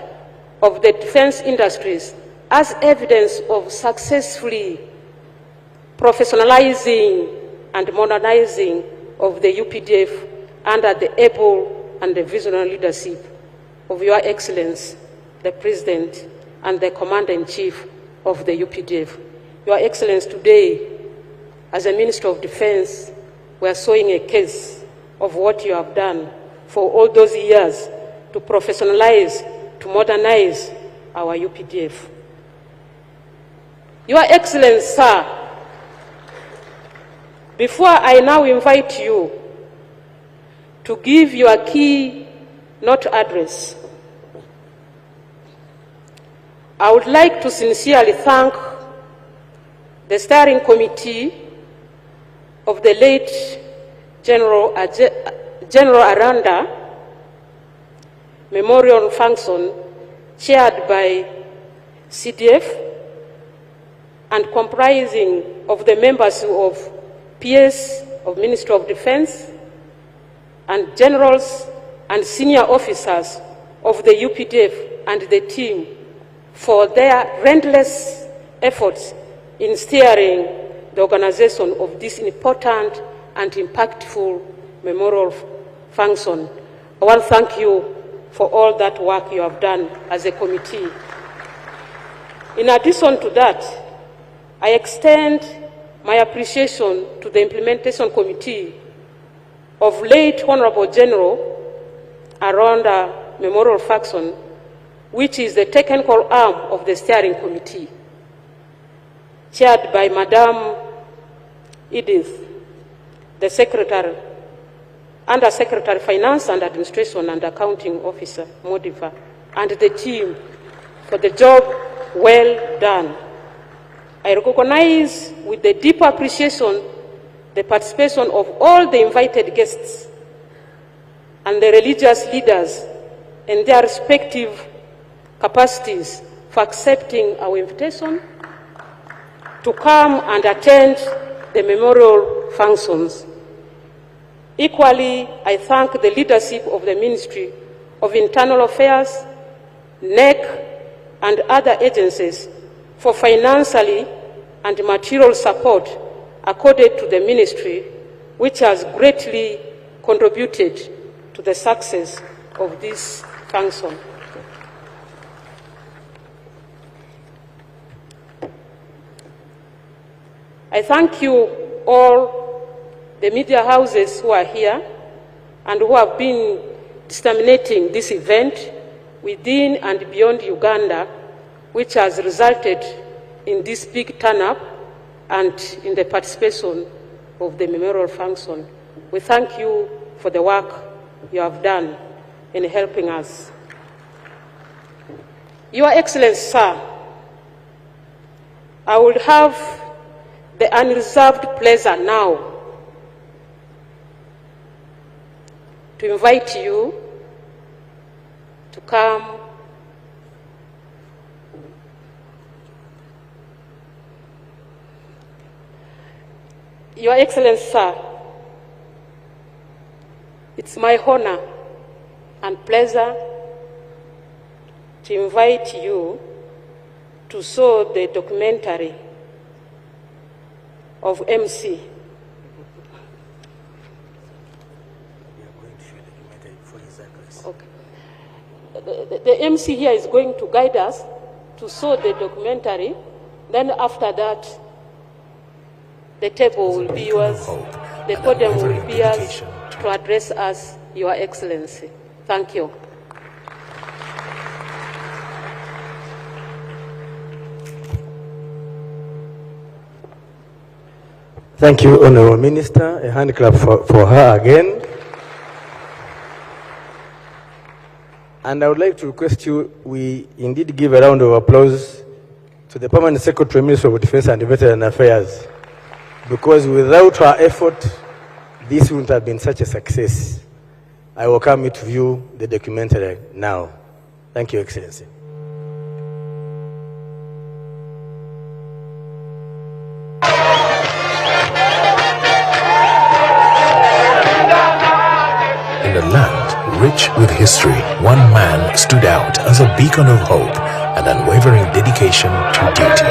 of the defense industries as evidence of successfully professionalizing and modernizing of the UPDF under the able and the visionary leadership of Your Excellency, the President and the Commander-in-Chief of the UPDF. Your Excellency, today, as a Minister of Defense, we are showing a case of what you have done for all those years to professionalize, to modernize our UPDF. Your Excellency, sir, before I now invite you to give your keynote address, I would like to sincerely thank the steering committee of the late General Aranda Memorial Function, chaired by CDF and comprising of the members of PS of Ministry of Defense and generals and senior officers of the UPDF and the team for their relentless efforts in steering the organization of this important and impactful memorial function. I want to thank you for all that work you have done as a committee. In addition to that, I extend my appreciation to the implementation committee of late Honorable General Aranda Memorial Function, which is the technical arm of the steering committee, chaired by Madam Edith, the Secretary, Under Secretary Finance and Administration and Accounting Officer Modiva, and the team for the job well done. I recognize with the deep appreciation the participation of all the invited guests and the religious leaders in their respective capacities for accepting our invitation to come and attend the memorial functions. Equally, I thank the leadership of the Ministry of Internal Affairs, NEC, and other agencies for financially and material support accorded to the ministry, which has greatly contributed to the success of this function. I thank you all, the media houses who are here and who have been disseminating this event within and beyond Uganda, which has resulted in this big turn-up and in the participation of the memorial function. We thank you for the work you have done in helping us. Your Excellency, sir, I would have the unreserved pleasure now to invite you come Your Excellency, sir, it's my honor and pleasure to invite you to show the documentary of MC. Okay. The MC here is going to guide us to show the documentary. Then after that, the table will be yours, the podium will be yours to address us, Your Excellency. Thank you.
Thank you, Honorable Minister. A hand clap for her again. And I would like to request you, we indeed give a round of applause to the Permanent Secretary, Minister of Defense and Veteran Affairs, because without her effort, this wouldn't have been such a success. I welcome you to view the documentary now. Thank you, Excellency.
In a land rich with history, one man stood out as a beacon of hope and unwavering dedication to duty.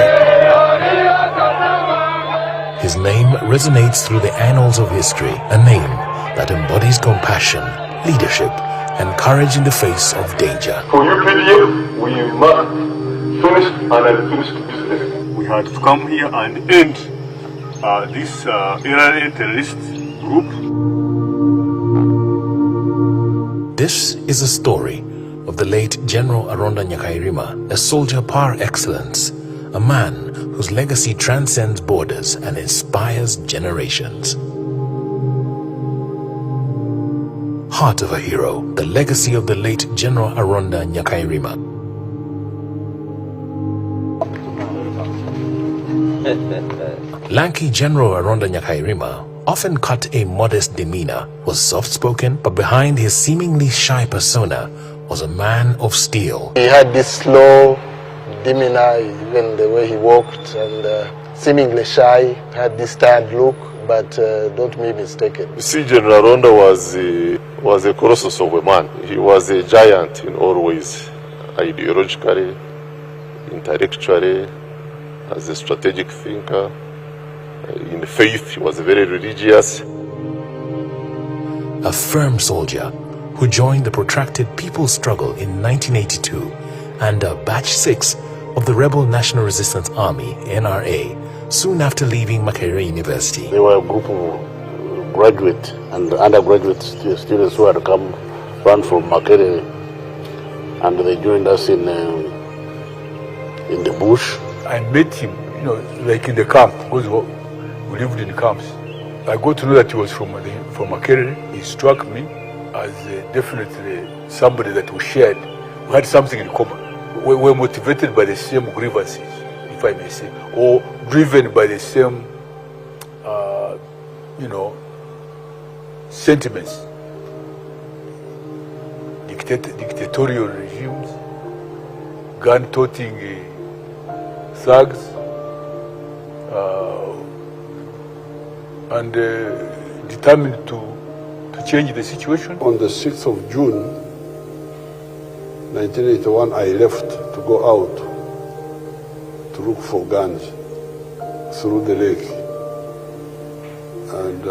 His name resonates through the annals of history, a name that embodies compassion, leadership, and courage in the face of danger.
For UPDF, we must finish an unfinished business. We had to come here and end this Iranian terrorist group.
This is a story of the late General Aronda Nyakairima, a soldier par excellence, a man whose legacy transcends borders and inspires generations. Heart of a Hero, the legacy of the late General Aronda Nyakairima. Lanky General Aronda Nyakairima, often cut a modest demeanor, was soft-spoken, but behind his seemingly shy persona was a man of steel.
He had this slow demeanor, even the way he walked, and seemingly shy, had this tired look, but don't be mistaken.
You see, General Aronda was a colossus of a man. He was a giant in all ways, ideologically, intellectually, as a strategic thinker. In faith, he was very religious.
A firm soldier who joined the protracted people's struggle in 1982 and batch 6 of the Rebel National Resistance Army, NRA, soon after leaving Makerere University.
They were a group of graduate and undergraduate students who had come run from Makerere, and they joined us in the bush.
I met him, like in the camp, because we lived in camps. I got to know that he was from Makerere. He struck me as definitely somebody that we shared. We had something in common. We were motivated by the same grievances, if I may say, or driven by the same, sentiments. Dictatorial regimes, gun-toting thugs, and determined to change the situation.
On the 6th of June, 1981, I left to go out to look for guns through the lake, and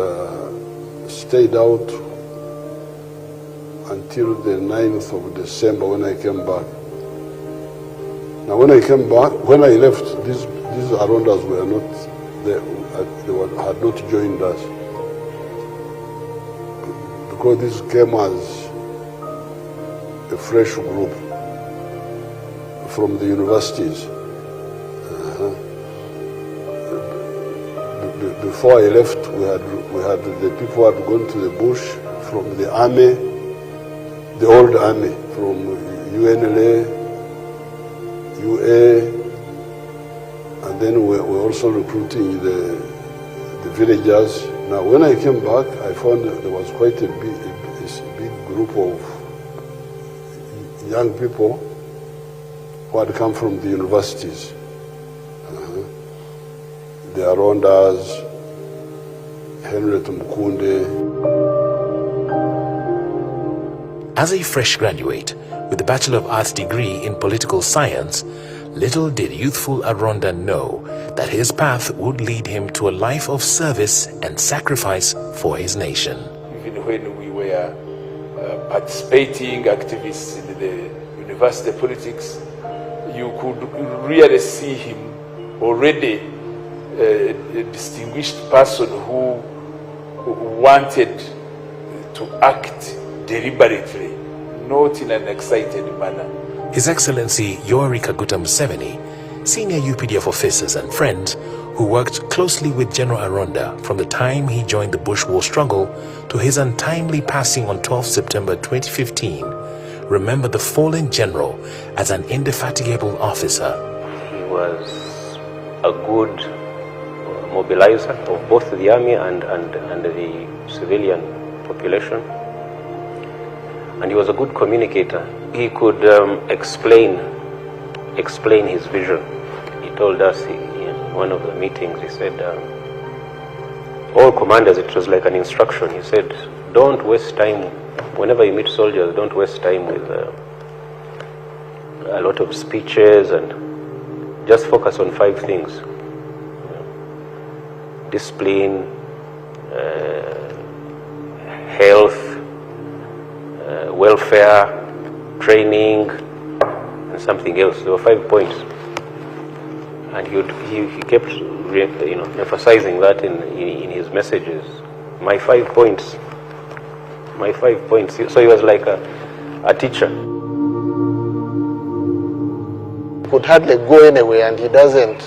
stayed out until the 9th of December when I came back. Now when I came back, when I left, these Arondas were not there, they had not joined us, because this came as a fresh group from the universities. Before I left, we had the people who had gone to the bush from the army, the old army, from UNLA, UA, and then we were also recruiting the villagers. Now, when I came back, I found that there was quite a big group of young people who had come from the universities. They are around us, Henriette Mukunde.
As a fresh graduate with a Bachelor of Arts degree in political science, little did youthful Aronda know that his path would lead him to a life of service and sacrifice for his nation.
Even when we were participating activists in the university politics, you could really see him already a distinguished person who wanted to act deliberately, not in an excited manner.
His Excellency Yoweri Kaguta Museveni, senior UPDF officers and friends who worked closely with General Aronda from the time he joined the Bush War struggle to his untimely passing on 12 September 2015, remember the fallen general as an indefatigable officer.
He was a good mobilizer of both the army and the civilian population. And he was a good communicator. He could explain his vision. He told us in one of the meetings, he said, all commanders, it was like an instruction. He said, don't waste time. Whenever you meet soldiers, don't waste time with a lot of speeches, and just focus on 5 things. Discipline, health, welfare, training, and something else. There were 5 points, and he kept emphasizing that in his messages. My 5 points. My 5 points. So he was like a teacher.
Could hardly go anywhere, and he doesn't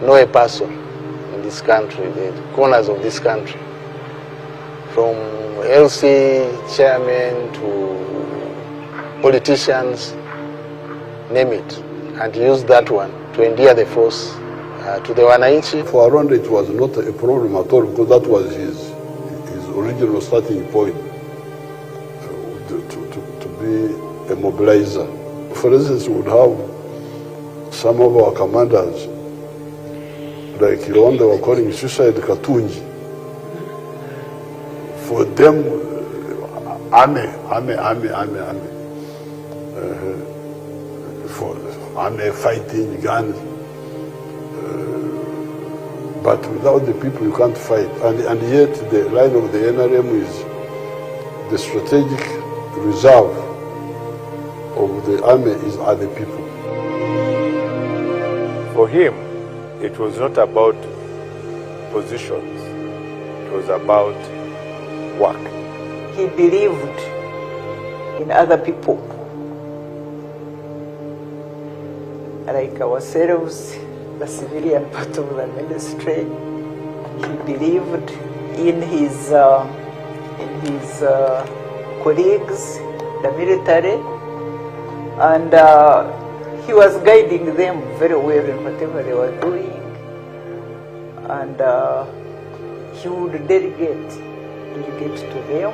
know a person in this country, the corners of this country, from LC chairman to politicians, name it, and use that one to endear the force to the Wananchi.
For Aronda, it was not a problem at all, because that was his original starting point, to be a mobilizer. For instance, we would have some of our commanders, like Rwanda were calling suicide Katunji. For them, army. For army fighting guns. But without the people, you can't fight. And yet, the line of the NRM is the strategic reserve of the army are the people.
For him, it was not about positions. It was about work.
He believed in other people, like ourselves, the civilian part of the ministry. He believed in his colleagues, the military, and he was guiding them very well in whatever they were doing, and he would delegate to them,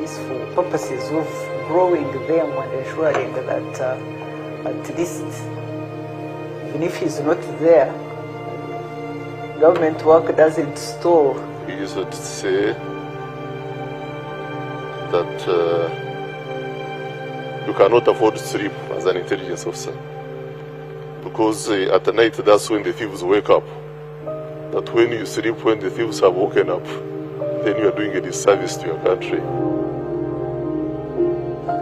this for purposes of growing them and ensuring that at least, even if he's not there, government work doesn't stall.
He used to say that you cannot afford to sleep as an intelligence officer, because at the night that's when the thieves wake up. That when you sleep, when the thieves have woken up, then you are doing a disservice to your country.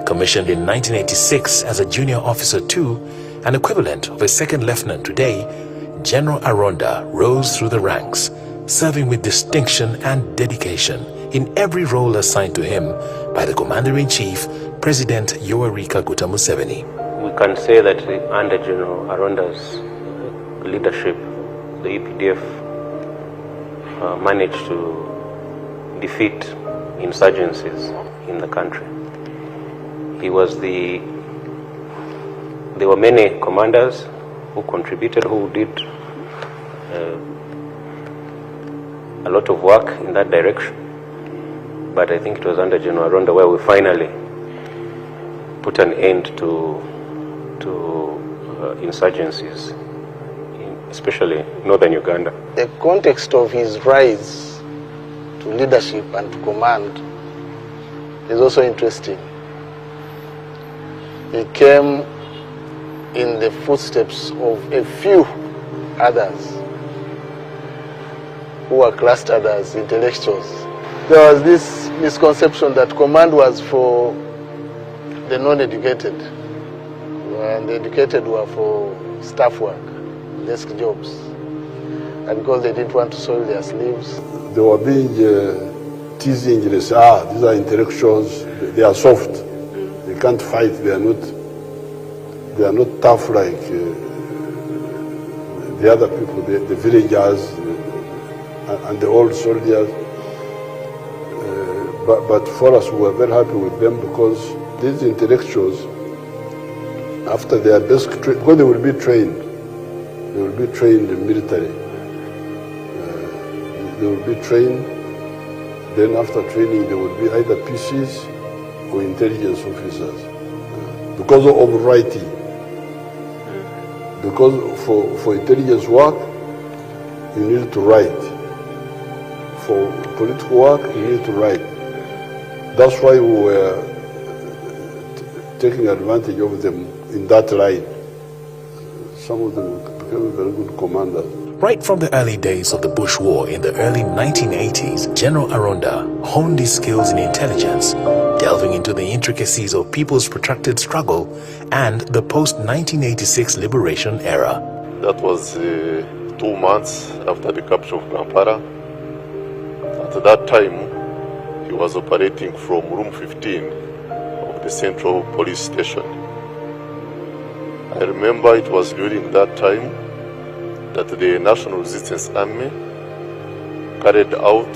Commissioned in 1986 as a junior officer 2, an equivalent of a second lieutenant today, General Aronda rose through the ranks, serving with distinction and dedication in every role assigned to him by the Commander-in-Chief, President Yoweri Kaguta Museveni.
We can say that under General Aronda's leadership, the EPDF managed to defeat insurgencies in the country. There were many commanders who contributed, who did a lot of work in that direction. But I think it was under General Aronda where we finally put an end to insurgencies, especially northern Uganda.
The context of his rise to leadership and to command is also interesting. He came in the footsteps of a few others who were clustered as intellectuals. There was this misconception that command was for the non-educated, and the educated were for staff work, desk jobs. And because they didn't want to soil their sleeves,
they were being teasing, they say, these are intellectuals, they are soft, they can't fight, they are not tough like the other people, the villagers and the old soldiers. But for us, we were very happy with them because these intellectuals, after their desk training, because they will be trained in military. They will be trained, then after training they will be either PCs or intelligence officers. Because of writing. Because for intelligence work, you need to write. For political work, you need to write. That's why we were taking advantage of them in that line. Some of them became very good commanders.
Right from the early days of the Bush War in the early 1980s, General Aronda honed his skills in intelligence, delving into the intricacies of people's protracted struggle and the post-1986 liberation era.
That was 2 months after the capture of Kampala. At that time, he was operating from room 15 of the Central Police Station. I remember it was during that time that the National Resistance Army carried out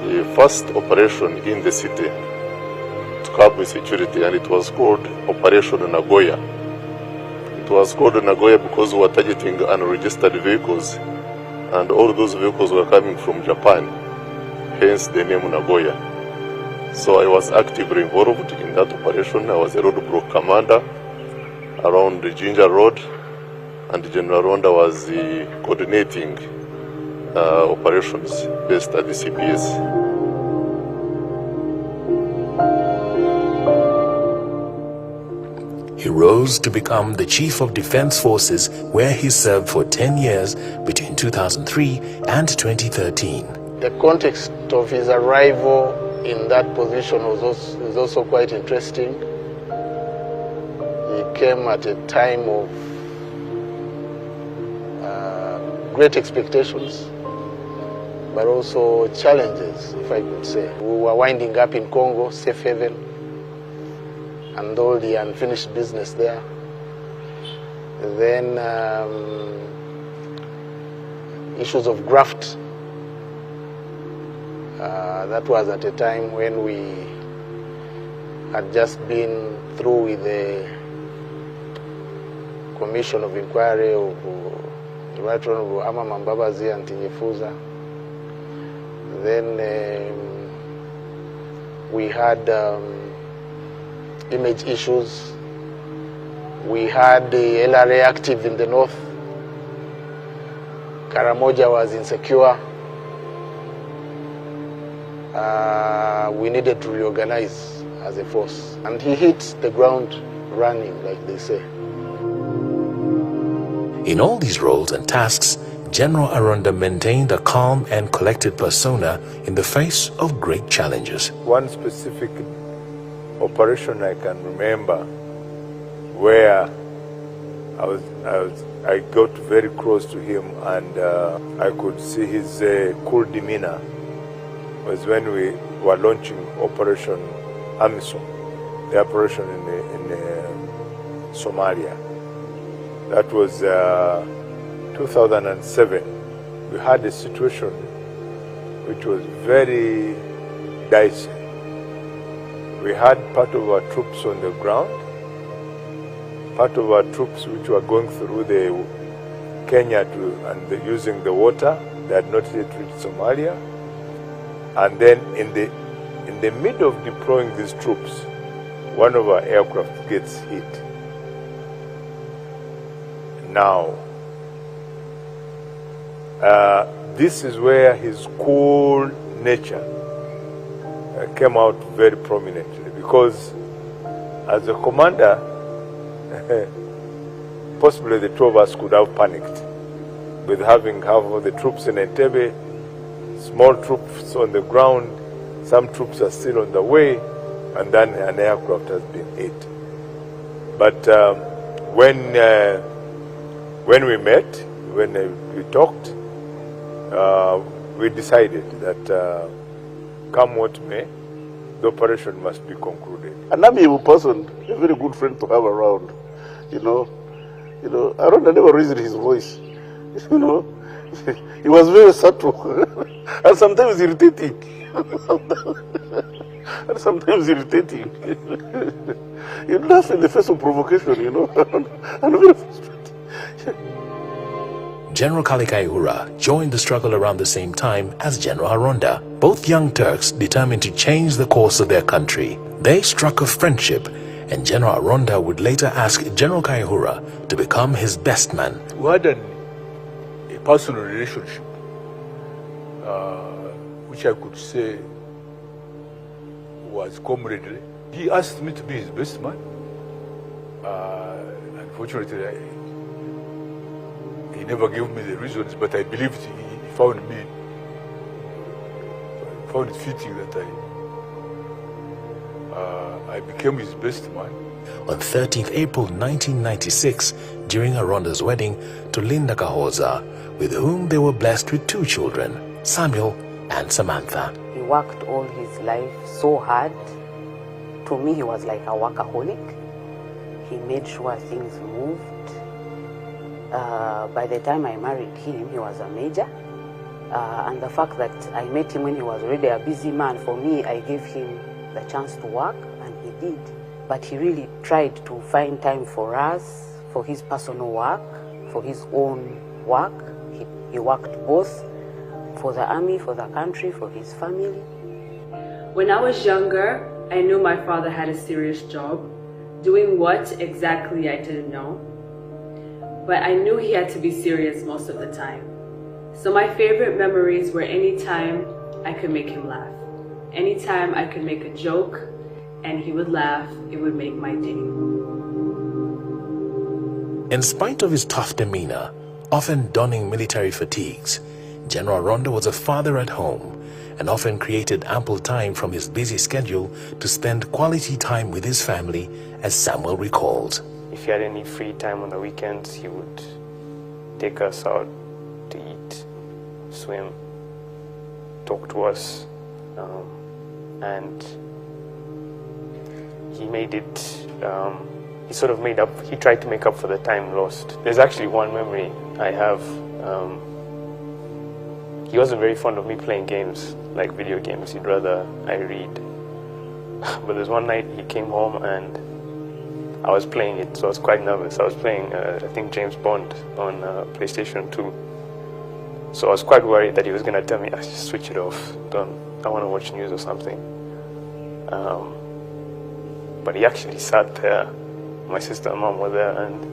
the first operation in the city to curb insecurity, and it was called Operation Nagoya. It was called Nagoya because we were targeting unregistered vehicles, and all those vehicles were coming from Japan, hence the name Nagoya. So I was actively involved in that operation. I was a roadblock commander around the Ginger Road, and General Ronda was coordinating operations based at the CPS.
He rose to become the Chief of Defense Forces, where he served for 10 years between 2003 and 2013.
The context of his arrival in that position was also quite interesting. He came at a time of great expectations, but also challenges, if I could say. We were winding up in Congo, safe haven, and all the unfinished business there. Then issues of graft. That was at a time when we had just been through with the commission of inquiry of the Right Honorable Ama Mambabazi and Tinyefuza. Then we had image issues. We had the LRA active in the north. Karamoja was insecure. We needed to reorganize as a force. And he hit the ground running, like they say.
In all these roles and tasks, General Aronda maintained a calm and collected persona in the face of great challenges.
One specific operation I can remember where I got very close to him and I could see his cool demeanor was when we were launching Operation Amisom, the operation in Somalia. That was 2007. We had a situation which was very dicey. We had part of our troops on the ground, part of our troops which were going through the Kenya and using the water. They had not yet reached Somalia. And then in the middle of deploying these troops, one of our aircraft gets hit. Now, this is where his cool nature came out very prominently, because as a commander, possibly the two of us could have panicked with having half of the troops in Entebbe, small troops on the ground, some troops are still on the way, and then an aircraft has been hit. But when we met, when we talked, we decided that come what may, the operation must be concluded.
An amiable person, a very good friend to have around. Arunda never raised his voice. He was very subtle and sometimes irritating. And sometimes irritating. He'd laugh in the face of provocation, and very frustrating.
General Kalikayihura joined the struggle around the same time as General Arunda, both young Turks determined to change the course of their country. They struck a friendship, and General Arunda would later ask General Kaihura to become his best man.
We had a personal relationship, which I could say was comradely. He asked me to be his best man. Unfortunately, he never gave me the reasons, but I believed he found it fitting that I became his best man.
On 13th April 1996, during Arunda's wedding to Linda Kahoza, with whom they were blessed with 2 children, Samuel and Samantha.
He worked all his life so hard. To me, he was like a workaholic. He made sure things moved. By the time I married him, he was a major. And the fact that I met him when he was already a busy man, for me, I gave him the chance to work, and he did. But he really tried to find time for us, for his personal work, for his own work. He worked both for the army, for the country, for his family.
When I was younger, I knew my father had a serious job. Doing what exactly, I didn't know. But I knew he had to be serious most of the time. So my favorite memories were any time I could make him laugh. Anytime I could make a joke and he would laugh, it would make my day.
In spite of his tough demeanor, often donning military fatigues, General Arunda was a father at home and often created ample time from his busy schedule to spend quality time with his family, as Samuel recalled.
If he had any free time on the weekends, he would take us out to eat, swim, talk to us, and he made it, he tried to make up for the time lost. There's actually one memory I have. He wasn't very fond of me playing games, like video games. He'd rather I read. But there's one night he came home and I was playing it, so I was quite nervous. I was playing, I think, James Bond on PlayStation 2. So I was quite worried that he was going to tell me, just switch it off. I want to watch news or something. But he actually sat there. My sister and mom were there, and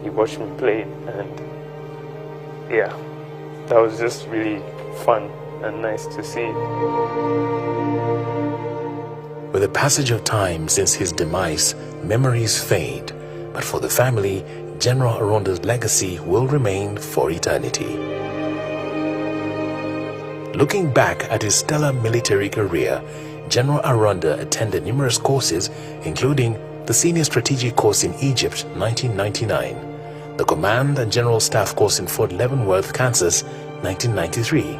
he watched me play. And yeah, that was just really fun and nice to see.
With the passage of time since his demise, memories fade, but for the family, General Arunda's legacy will remain for eternity. Looking back at his stellar military career, General Arunda attended numerous courses, including the Senior Strategic Course in Egypt, 1999, the Command and General Staff Course in Fort Leavenworth, Kansas, 1993,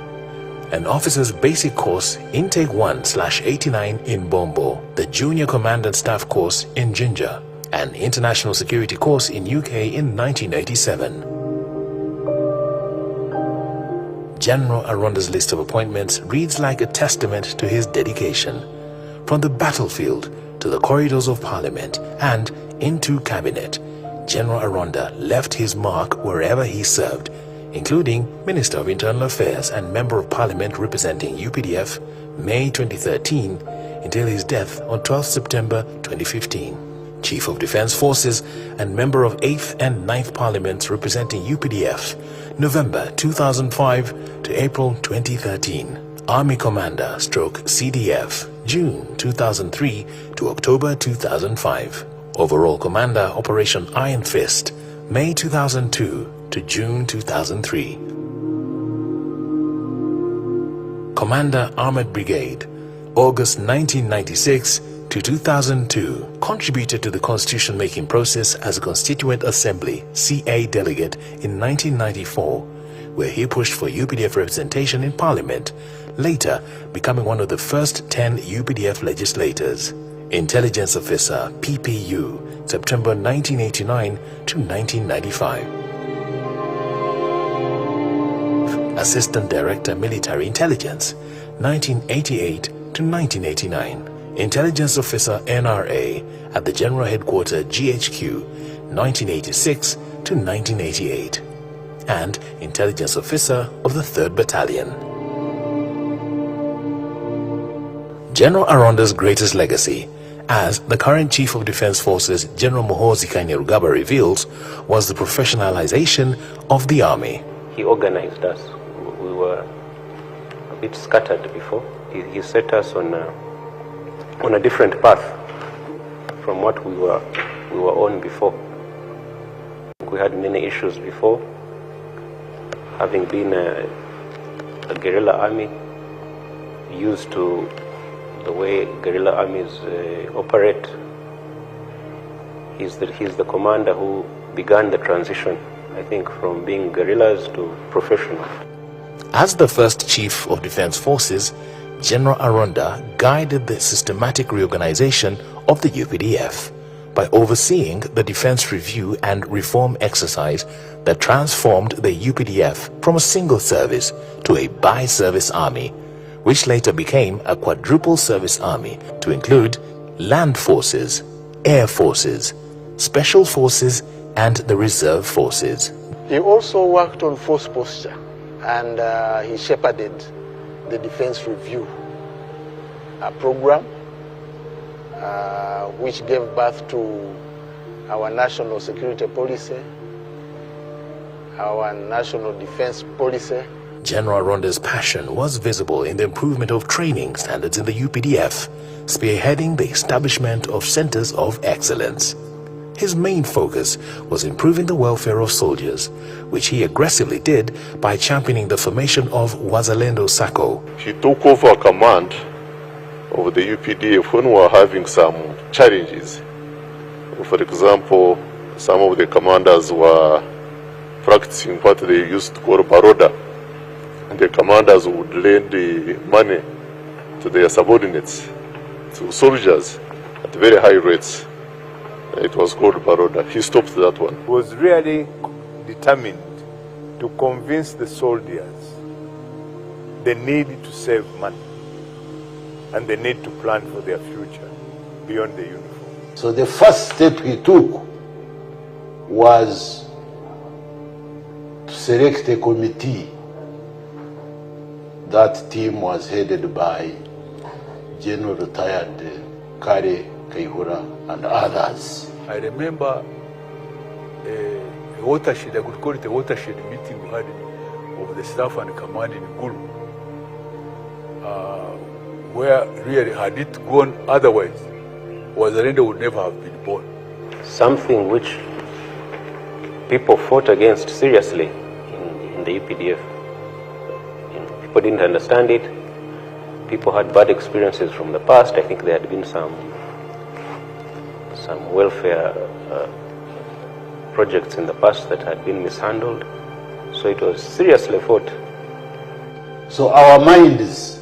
an Officer's Basic Course, Intake 1/89 in Bombo, the Junior Command and Staff Course in Jinja, an International Security Course in UK in 1987. General Arunda's list of appointments reads like a testament to his dedication. From the battlefield to the corridors of Parliament and into Cabinet, General Arunda left his mark wherever he served, including Minister of Internal Affairs and Member of Parliament representing UPDF, May 2013, until his death on 12 September 2015. Chief of Defense Forces and member of 8th and 9th Parliaments representing UPDF, November 2005 to April 2013. Army Commander / CDF, June 2003 to October 2005. Overall Commander Operation Iron Fist, May 2002 to June 2003. Commander Armored Brigade, August 1996 to 2002, contributed to the constitution-making process as a Constituent Assembly CA delegate in 1994, where he pushed for UPDF representation in Parliament, later becoming one of the first 10 UPDF legislators. Intelligence Officer, PPU, September 1989 to 1995. Assistant Director Military Intelligence, 1988 to 1989. Intelligence Officer NRA at the General Headquarters GHQ, 1986 to 1988. And Intelligence Officer of the 3rd Battalion. General Aronda's greatest legacy, as the current Chief of Defense Forces General Muhoozi Kainerugaba reveals, was the professionalization of the Army.
He organized us. We were a bit scattered before. He set us on a different path from what we were on before. We had many issues before. Having been a guerrilla army, used to the way guerrilla armies operate. He's the commander who began the transition, I think, from being guerrillas to professional.
As the first Chief of Defense Forces, General Aronda guided the systematic reorganization of the UPDF by overseeing the Defense Review and Reform exercise that transformed the UPDF from a single service to a bi-service army, which later became a quadruple service army to include land forces, air forces, special forces, and the reserve forces.
He also worked on force posture, and he shepherded the Defense Review, a program which gave birth to our national security policy, our national defense policy.
General Aronda's passion was visible in the improvement of training standards in the UPDF, spearheading the establishment of centers of excellence. His main focus was improving the welfare of soldiers, which he aggressively did by championing the formation of Wazalendo Sacco.
He took over command of the UPDF when we were having some challenges. For example, some of the commanders were practicing what they used to call baroda. And the commanders would lend the money to their subordinates, to soldiers, at very high rates. It was called baroda. He stopped that one.
He was really determined to convince the soldiers the need to save money and the need to plan for their future beyond the uniform.
So the first step he took was to select a committee. That team was headed by General retired Kare Kaihura and others.
I remember a watershed, I could call it a watershed meeting we had of the staff and command in Gulu, where really had it gone otherwise, Wazalendo would never have been born.
Something which people fought against seriously in the UPDF. People didn't understand it. People had bad experiences from the past. I think there had been some welfare projects in the past that had been mishandled. So it was seriously fought.
So our minds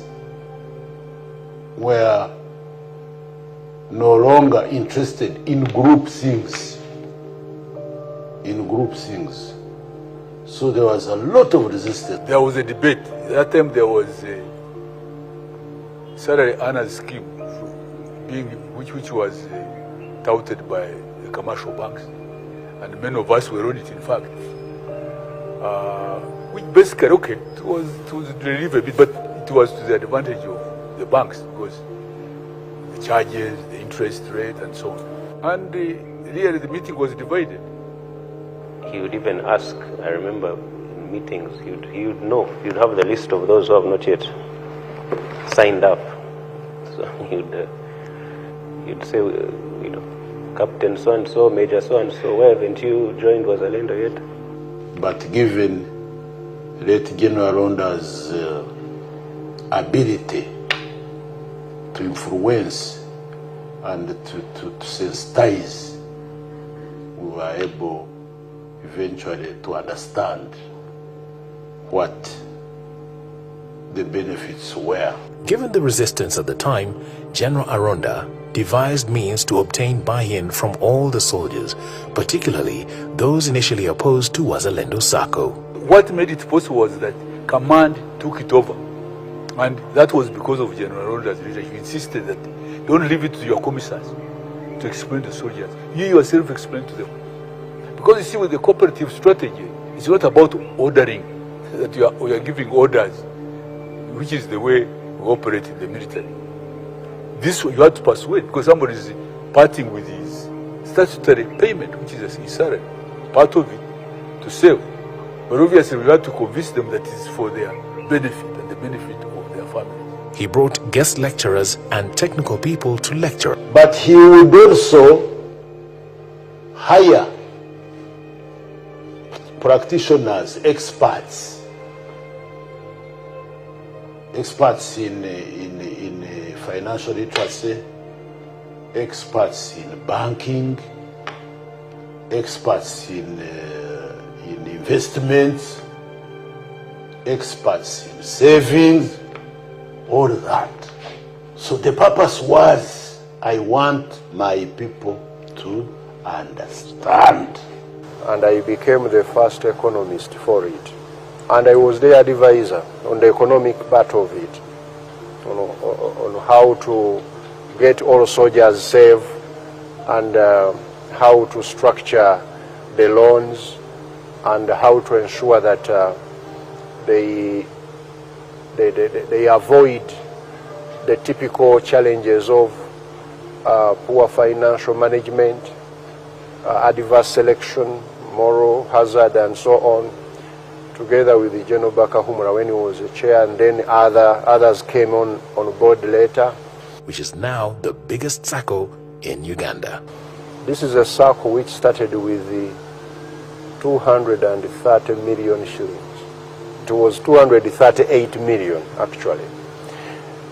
were no longer interested in group things. So there was a lot of resistance.
There was a debate. That time there was a salary earners scheme which was touted by the commercial banks, and many of us were on it, in fact. Which basically, okay, it was to relieve a bit, but it was to the advantage of the banks, because charges, the interest rate, and so on. And really, the meeting was divided.
He would even ask, I remember in meetings, he would know, he would have the list of those who have not yet signed up. So he'd say, you know, Captain so-and-so, Major so-and-so, where haven't you joined Wazalendo yet?
But given late General Ronda's ability to influence and to sensitize, we were able eventually to understand what the benefits were.
Given the resistance at the time, General Aronda devised means to obtain buy-in from all the soldiers, particularly those initially opposed to Wazalendo Sacco.
What made it possible was that command took it over. And that was because of General Aronda's leadership. He insisted that don't leave it to your commissars to explain to soldiers. You yourself explain to them. Because you see, with the cooperative strategy, it's not about ordering, that we are giving orders, which is the way we operate in the military. This you have to persuade, because somebody is parting with his statutory payment, which is his salary, part of it, to save. But obviously we have to convince them that it's for their benefit and the benefit of their family.
He brought guest lecturers and technical people to lecture.
But he would also hire practitioners, experts in financial literacy, experts in banking, experts in investments, experts in savings, all that. So the purpose was, I want my people to understand.
And I became the first economist for it. And I was their advisor on the economic part of it, on how to get all soldiers safe and how to structure the loans and how to ensure that they avoid the typical challenges of poor financial management, adverse selection, moral hazard, and so on, together with the General Bakahumura when he was a chair, and then others came on board later.
Which is now the biggest SACCO in Uganda.
This is a SACCO which started with the 230 million shillings. It was 238 million actually.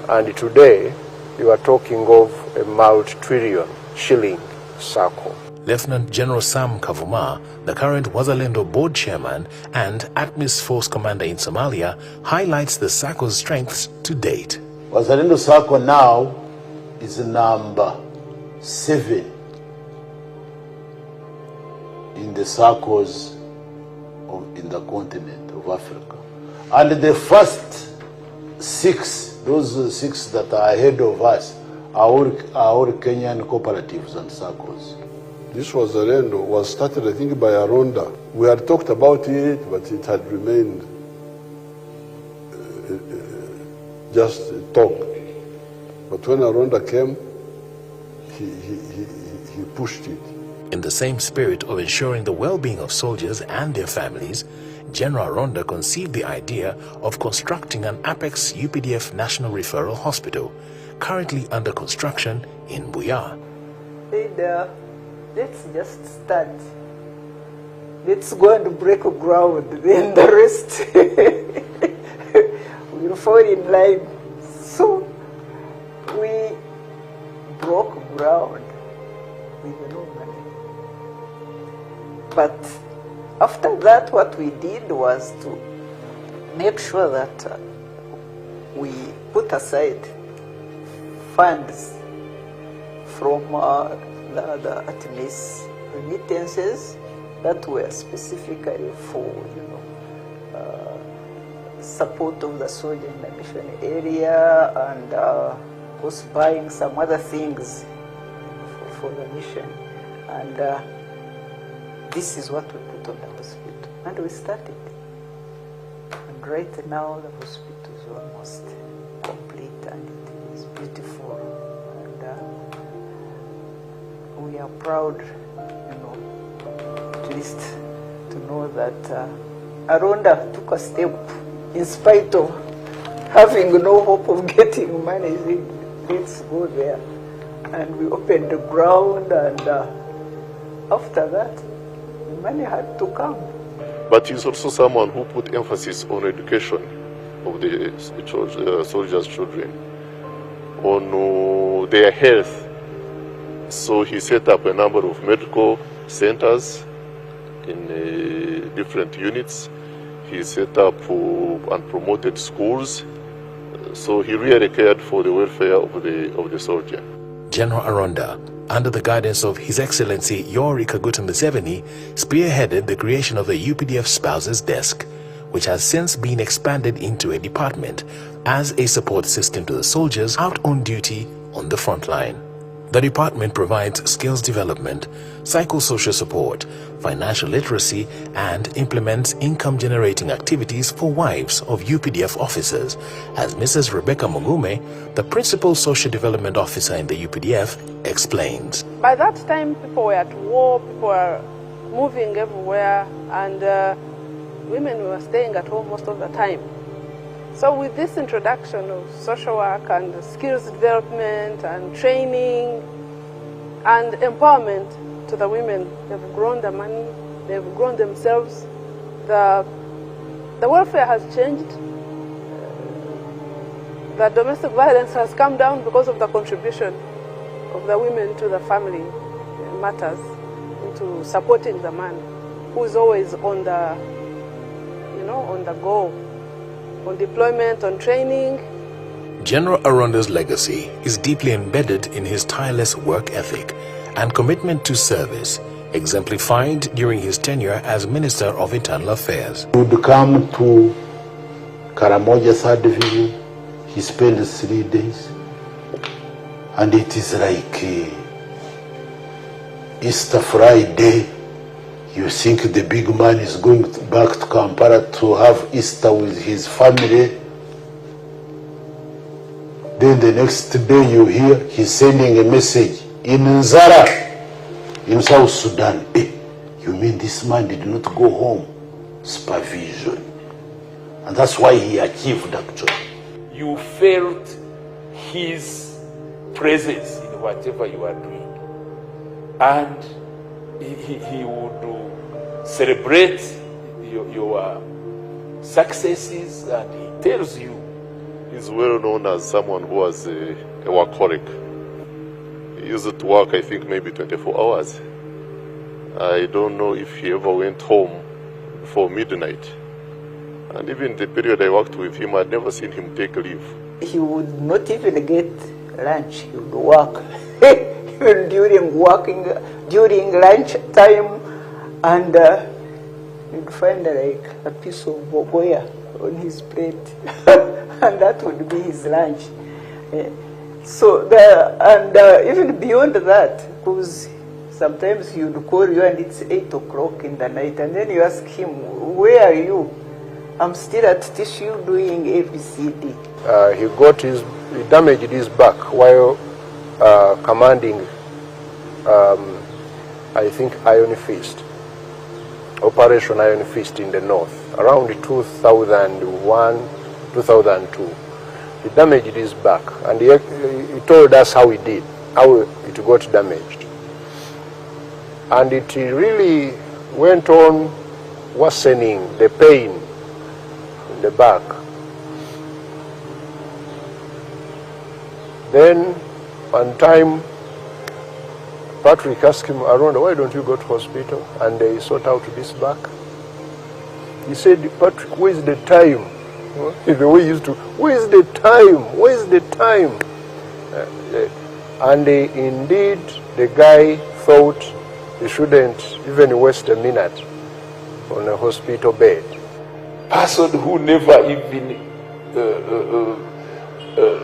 And today you are talking of a multi-trillion shilling SACCO.
Lieutenant General Sam Kavuma, the current Wazalendo board chairman and ATMIS force commander in Somalia, highlights the SACCO's strengths to date.
Wazalendo SACCO now is number 7 in the SACCOs in the continent of Africa. And the first 6, those 6 that are ahead of us, are all Kenyan cooperatives and SACCOs. This Wazalendo was started, I think, by Aronda. We had talked about it, but it had remained just talk. But when Aronda came, he pushed it.
In the same spirit of ensuring the well-being of soldiers and their families, General Aronda conceived the idea of constructing an Apex UPDF National Referral Hospital, currently under construction in Buya.
Let's just start. Let's go and break ground, then the rest will fall in line. So we broke ground with no money. But after that, what we did was to make sure that we put aside funds from the ATMIS remittances that were specifically for, support of the soldier in the mission area, and of course buying some other things for the mission. And this is what we put on the hospital, and we started. And right now the hospital is almost complete, and it is beautiful. And we are proud, at least to know that Aronda took a step in spite of having no hope of getting money. He said, let's go there. And we opened the ground, and after that, the money had to come.
But he's also someone who put emphasis on education of the soldiers' children, on their health. So he set up a number of medical centers in different units. He set up and promoted schools. So he really cared for the welfare of the soldier.
General Aronda, under the guidance of His Excellency Yoweri Kaguta Museveni, spearheaded the creation of the UPDF Spouses Desk, which has since been expanded into a department as a support system to the soldiers out on duty on the front line. The department provides skills development, psychosocial support, financial literacy, and implements income-generating activities for wives of UPDF officers, as Mrs. Rebecca Mugume, the Principal Social Development Officer in the UPDF, explains.
By that time, people were at war, people were moving everywhere, and women were staying at home most of the time. So with this introduction of social work and skills development and training and empowerment to the women, they've grown the money, they've grown themselves. The welfare has changed. The domestic violence has come down because of the contribution of the women to the family matters, into supporting the man who is always on the, on the go. On deployment, on training.
General Aronda's legacy is deeply embedded in his tireless work ethic and commitment to service, exemplified during his tenure as Minister of Internal Affairs.
He would come to Karamoja 3rd Division, he spent 3 days, and it is like Easter Friday. You think the big man is going back to Kampala to have Easter with his family. Then the next day you hear he's sending a message in Nzara, in South Sudan. You mean this man did not go home? Supervision. And that's why he achieved actually.
You felt his presence in whatever you are doing. And he would celebrate your successes, and he tells you.
He's well known as someone who was a workaholic. He used to work, I think, maybe 24 hours. I don't know if he ever went home before midnight. And even the period I worked with him, I'd never seen him take leave.
He would not even get lunch. He would work. Even during lunch time, and you'd find like a piece of boboya on his plate, and that would be his lunch. Even beyond that, because sometimes he would call you and it's 8 o'clock in the night, and then you ask him, "Where are you?" "I'm still at tissue doing ABCD."
He damaged his back while commanding, I think, Iron Fist, Operation Iron Fist in the north, around 2001, 2002. He damaged his back, and he told us how it got damaged. And it really went on worsening the pain in the back. Then, one time, Patrick asked him, "Aronda, why don't you go to hospital and they sort out this back?" He said, "Patrick, where is the time?" The way he used to, "Where is the time? Where is the time?" And indeed, the guy thought he shouldn't even waste a minute on a hospital bed.
Person who never even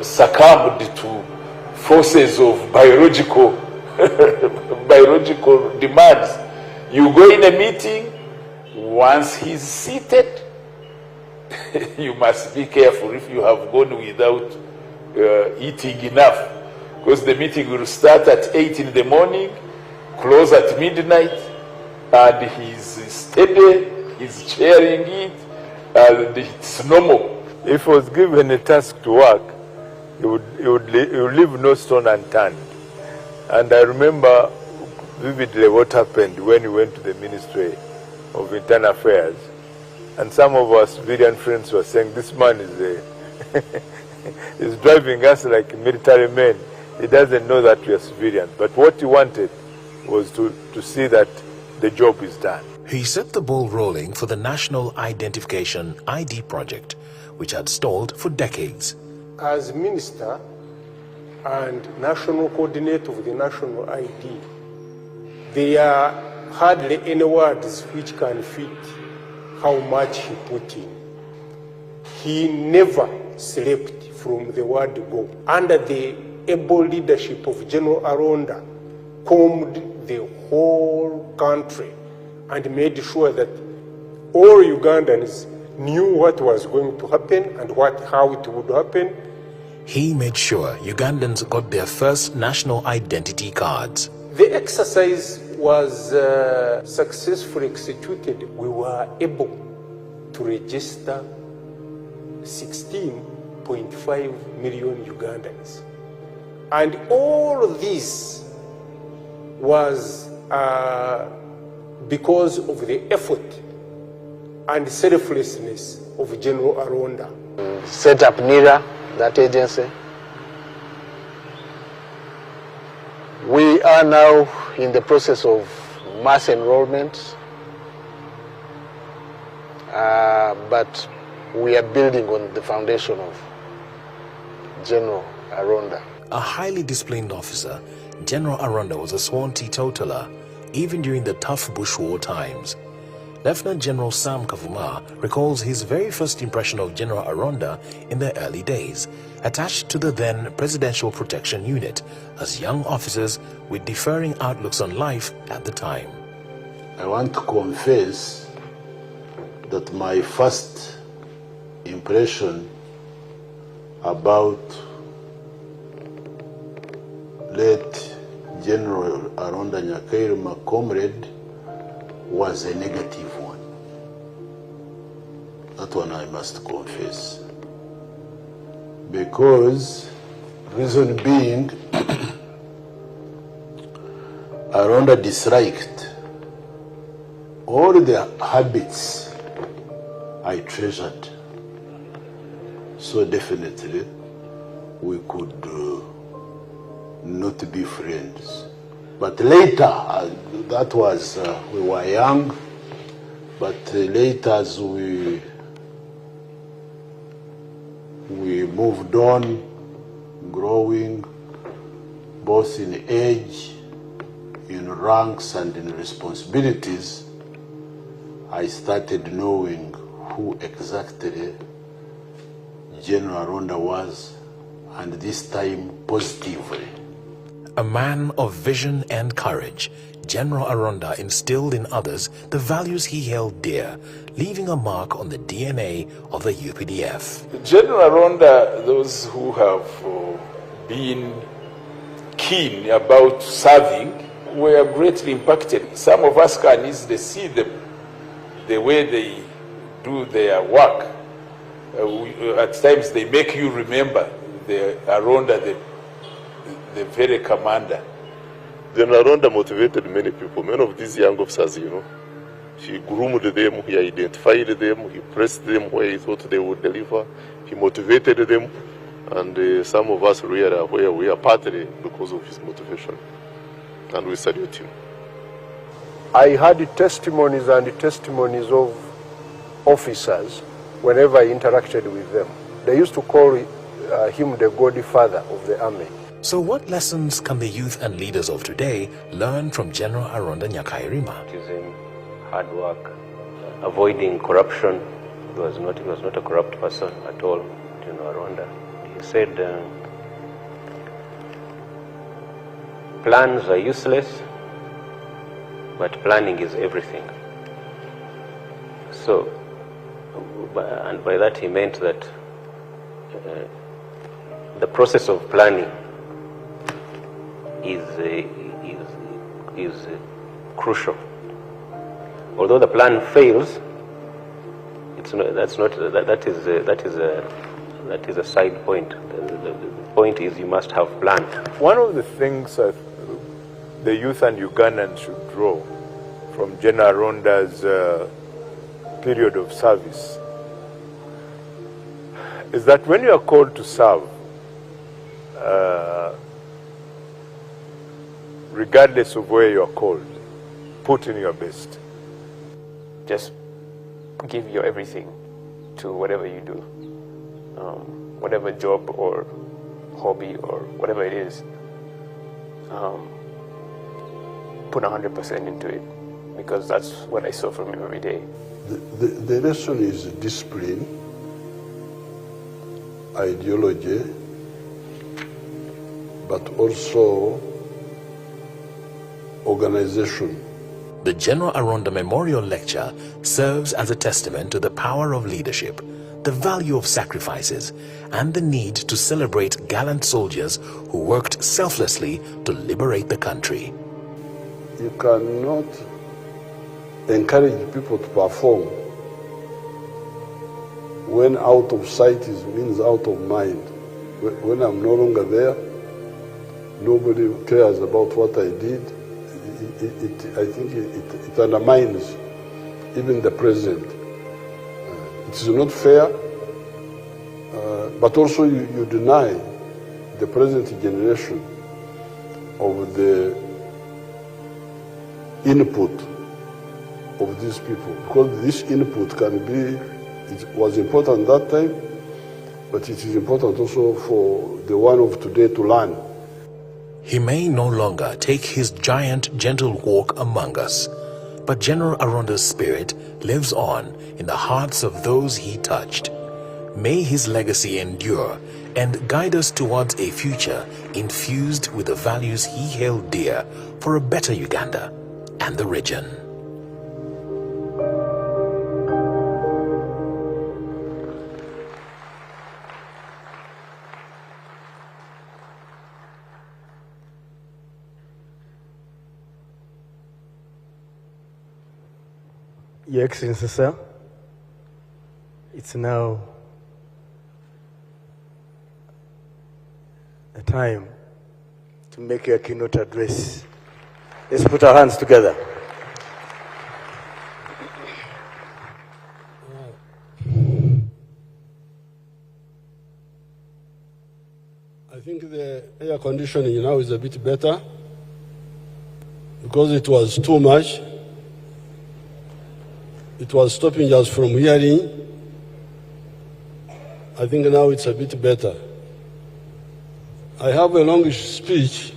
succumbed to forces of biological demands. You go in a meeting, once he's seated, you must be careful if you have gone without eating enough.
because the meeting will start at 8 in the morning, close at midnight, and he's steady, he's chairing it, and it's normal.
If he was given a task to work, he would leave no stone unturned. And I remember vividly what happened when he went to the Ministry of Internal Affairs. And some of our civilian friends were saying, this man is driving us like military men. He doesn't know that we are civilians. But what he wanted was to see that the job is done.
He set the ball rolling for the National Identification ID project, which had stalled for decades.
As minister and national coordinator of the national ID, there are hardly any words which can fit how much he put in. He never slept from the word go. Under the able leadership of General Aronda, combed the whole country and made sure that all Ugandans knew what was going to happen and how it would happen.
He made sure Ugandans got their first national identity cards.
The exercise was successfully executed. We were able to register 16.5 million Ugandans. And all this was because of the effort and selflessness of General Aronda.
Set up NIRA, that agency. We are now in the process of mass enrollment, but we are building on the foundation of General Aronda.
A highly disciplined officer, General Aronda was a sworn teetotaler, even during the tough Bush War times. Lieutenant General Sam Kavuma recalls his very first impression of General Aronda in the early days, attached to the then Presidential Protection Unit, as young officers with differing outlooks on life at the time.
I want to confess that my first impression about late General Aronda Nyakairima, comrade, was a negative one. That one I must confess. Because, reason being, Aronda disliked all the habits I treasured. So definitely we could not be friends. But later, that was, we were young, but later as we moved on, growing, both in age, in ranks and in responsibilities, I started knowing who exactly General Aronda was, and this time positively.
A man of vision and courage, General Aronda instilled in others the values he held dear, leaving a mark on the DNA of the UPDF.
General Aronda, those who have been keen about serving, were greatly impacted. Some of us can easily see them, the way they do their work. At times they make you remember the Aronda, the very commander.
Then Aronda motivated many people, many of these young officers, you know. He groomed them, he identified them, he pressed them where he thought they would deliver, he motivated them, and some of us really are where we are partly because of his motivation. And we salute him.
I had testimonies and testimonies of officers whenever I interacted with them. They used to call him the godfather of the army.
So what lessons can the youth and leaders of today learn from General Aronda Nyakairima?
Using hard work, avoiding corruption. He was not a corrupt person at all, General Aronda. He said, plans are useless, but planning is everything. So, and by that he meant that the process of planning is crucial. Although the plan fails, that is a side point. The point is you must have plan.
One of the things that the youth and Ugandans should draw from General Ronda's period of service is that when you are called to serve, regardless of where you are called, put in your best.
Just give your everything to whatever you do, whatever job or hobby or whatever it is. Put 100% into it, because that's what I saw from him every day.
The lesson is discipline, ideology, but also organization.
The General Aronda Memorial Lecture serves as a testament to the power of leadership, the value of sacrifices, and the need to celebrate gallant soldiers who worked selflessly to liberate the country.
You cannot encourage people to perform when out of sight means out of mind. When I'm no longer there, nobody cares about what I did. I think it undermines even the president. It is not fair, but also you deny the present generation of the input of these people, because this input can be, it was important that time, but it is important also for the one of today to learn.
He may no longer take his giant gentle walk among us, but General Aronda's spirit lives on in the hearts of those he touched. May his legacy endure and guide us towards a future infused with the values he held dear for a better Uganda and the region.
Your Excellency, sir, it's now the time to make your keynote address. Let's put our hands together.
I think the air conditioning now is a bit better because it was too much. It was stopping us from hearing. I think now it's a bit better. I have a longish speech.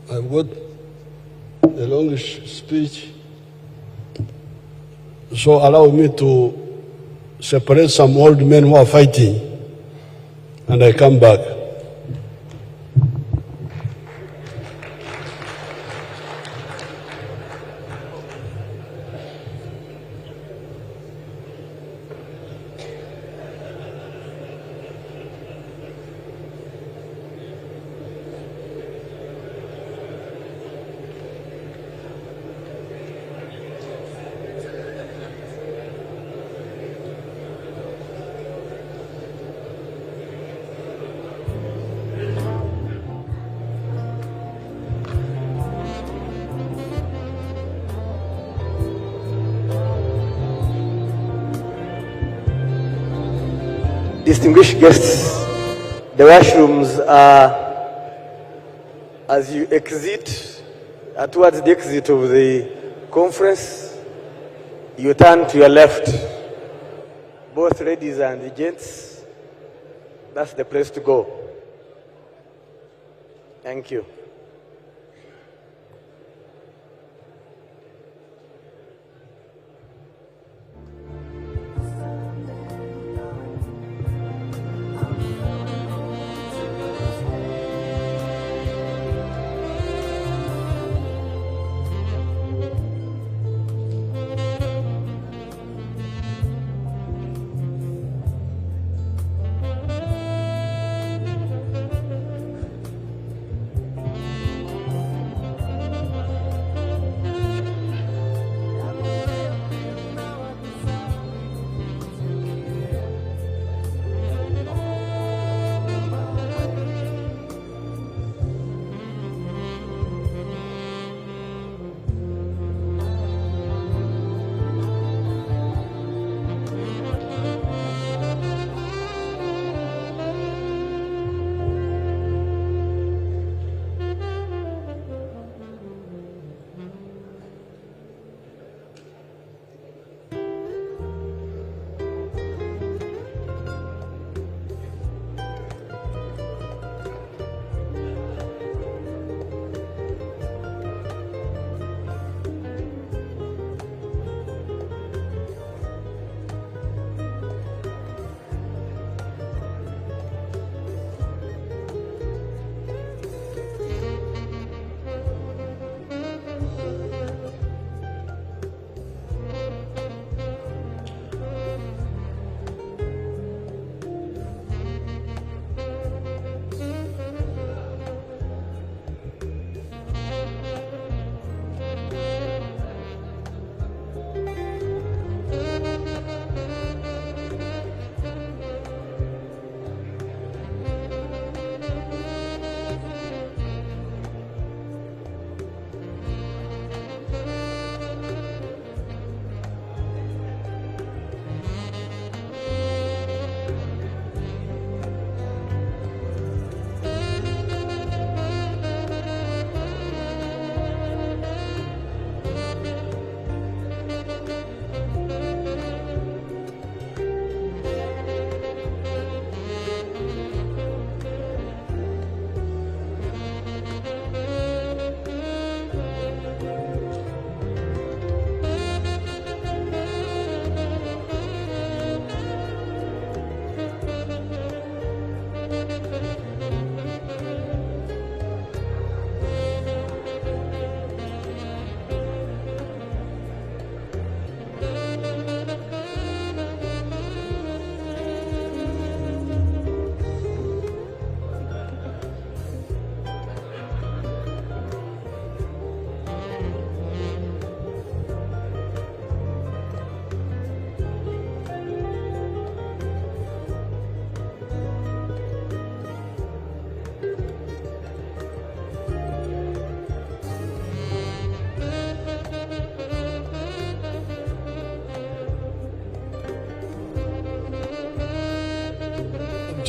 I've got a longish speech. So allow me to separate some old men who are fighting, and I come back.
Distinguished guests, the washrooms are, as you exit, towards the exit of the conference, you turn to your left, both ladies and the gents. That's the place to go. Thank you.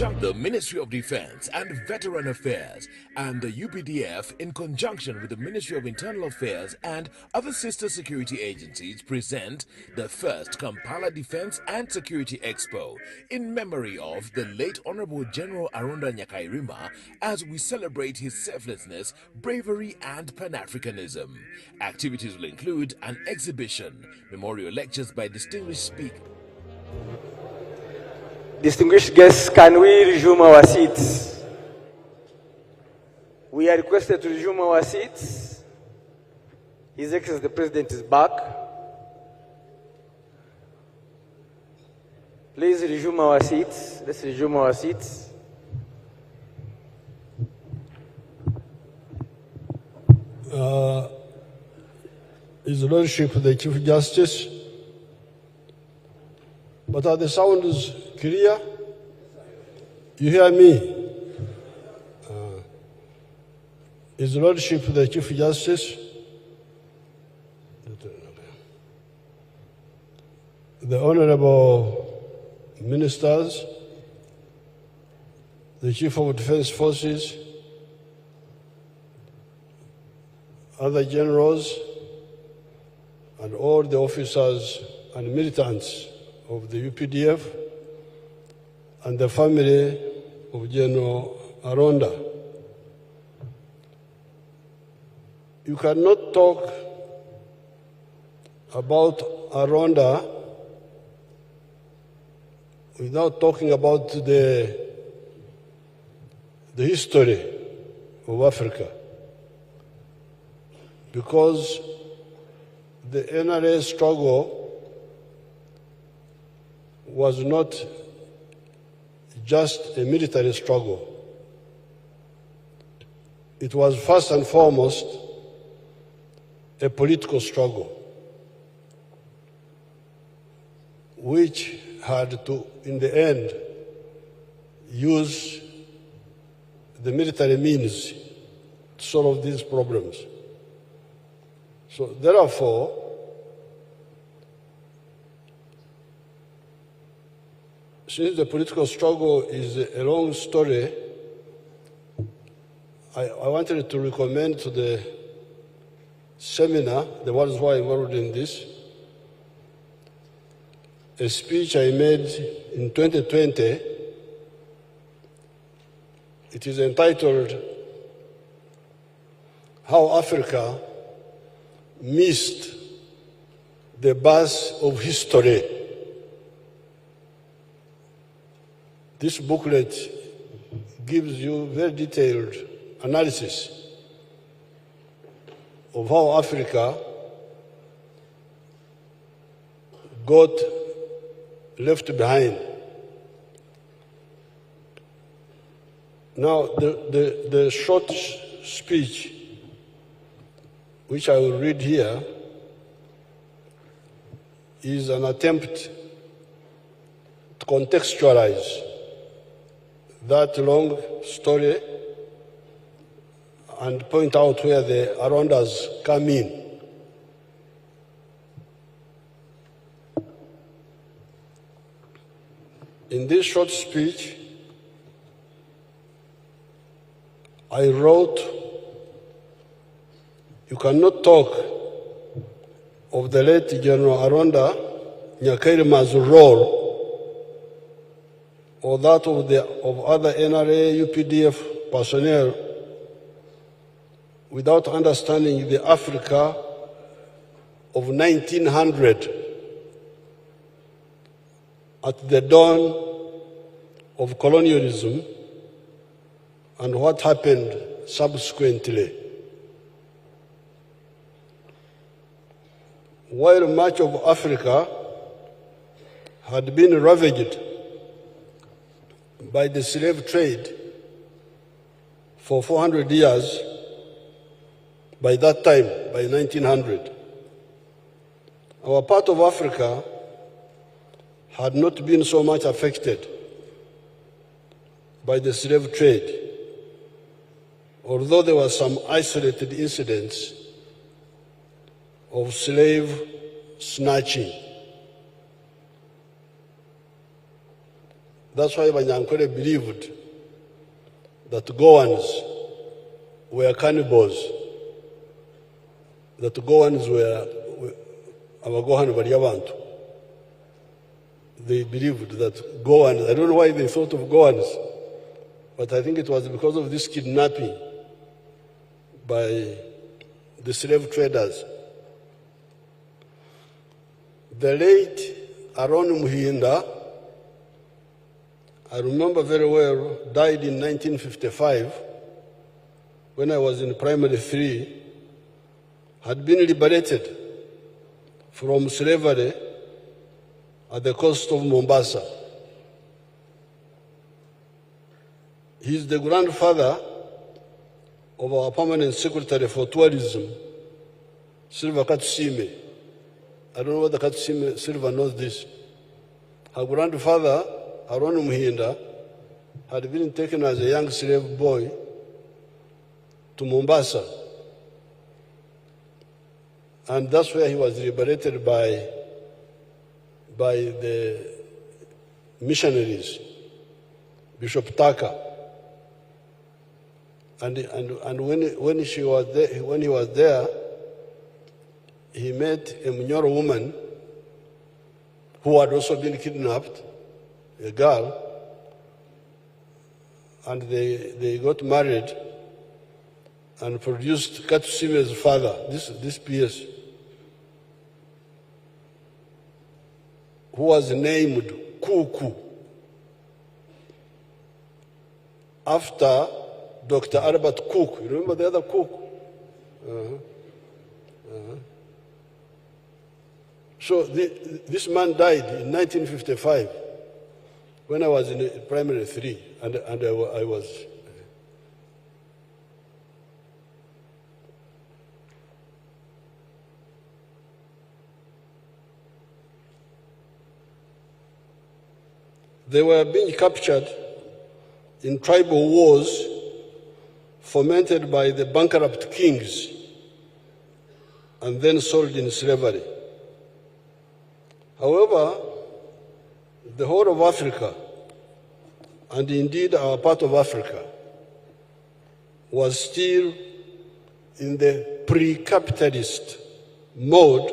the Ministry of Defense and Veteran Affairs and the UPDF, in conjunction with the Ministry of Internal Affairs and other sister security agencies, present the first Kampala Defense and Security Expo in memory of the late Honorable General Arunda Nyakairima, as we celebrate his selflessness, bravery and Pan-Africanism. Activities will include an exhibition, memorial lectures by distinguished speakers.
Distinguished guests, can we resume our seats? We are requested to resume our seats. His Excellency the President is back. Please resume our seats. Let's resume our seats.
His Lordship the Chief Justice, but are the sounds clear? You hear me? His Lordship the Chief Justice, the Honorable Ministers, the Chief of Defense Forces, other generals, and all the officers and militants of the UPDF, and the family of General Arunda. You cannot talk about Arunda without talking about the history of Africa, because the NRA struggle was not just a military struggle. It was first and foremost a political struggle, which had to, in the end, use the military means to solve these problems. So therefore, since the political struggle is a long story, I wanted to recommend to the seminar, the ones who are involved in this, a speech I made in 2020. It is entitled, How Africa Missed the Bus of History. This booklet gives you very detailed analysis of how Africa got left behind. Now, the short speech, which I will read here, is an attempt to contextualize that long story and point out where the Arundas come in. In this short speech, I wrote, you cannot talk of the late General Arunda Nyakairima's role or that of other NRA, UPDF personnel without understanding the Africa of 1900 at the dawn of colonialism and what happened subsequently. While much of Africa had been ravaged by the slave trade for 400 years, by that time, by 1900, our part of Africa had not been so much affected by the slave trade, although there were some isolated incidents of slave snatching. That's why Banyankole believed that Goans were cannibals, that Goans were Abagohan Bariabantu. They believed that Goans, I don't know why they thought of Goans, but I think it was because of this kidnapping by the slave traders. The late Aaron Muhinda, I remember very well, died in 1955 when I was in primary 3, had been liberated from slavery at the coast of Mombasa. He's the grandfather of our permanent secretary for tourism, Silva Katusime. I don't know whether Katusime Silva knows this. Her grandfather, Aaron Muhinda, had been taken as a young slave boy to Mombasa. And that's where he was liberated by the missionaries, Bishop Taka. And when he was there, he met a Munyonyo woman who had also been kidnapped, a girl, and they got married and produced Katusime's father, this PS, who was named Kuku after Dr. Albert Cook. You remember the other Cook? So this man died in 1955 when I was in primary 3, and I was. They were being captured in tribal wars fomented by the bankrupt kings and then sold in slavery. However, the whole of Africa, and indeed our part of Africa, was still in the pre-capitalist mode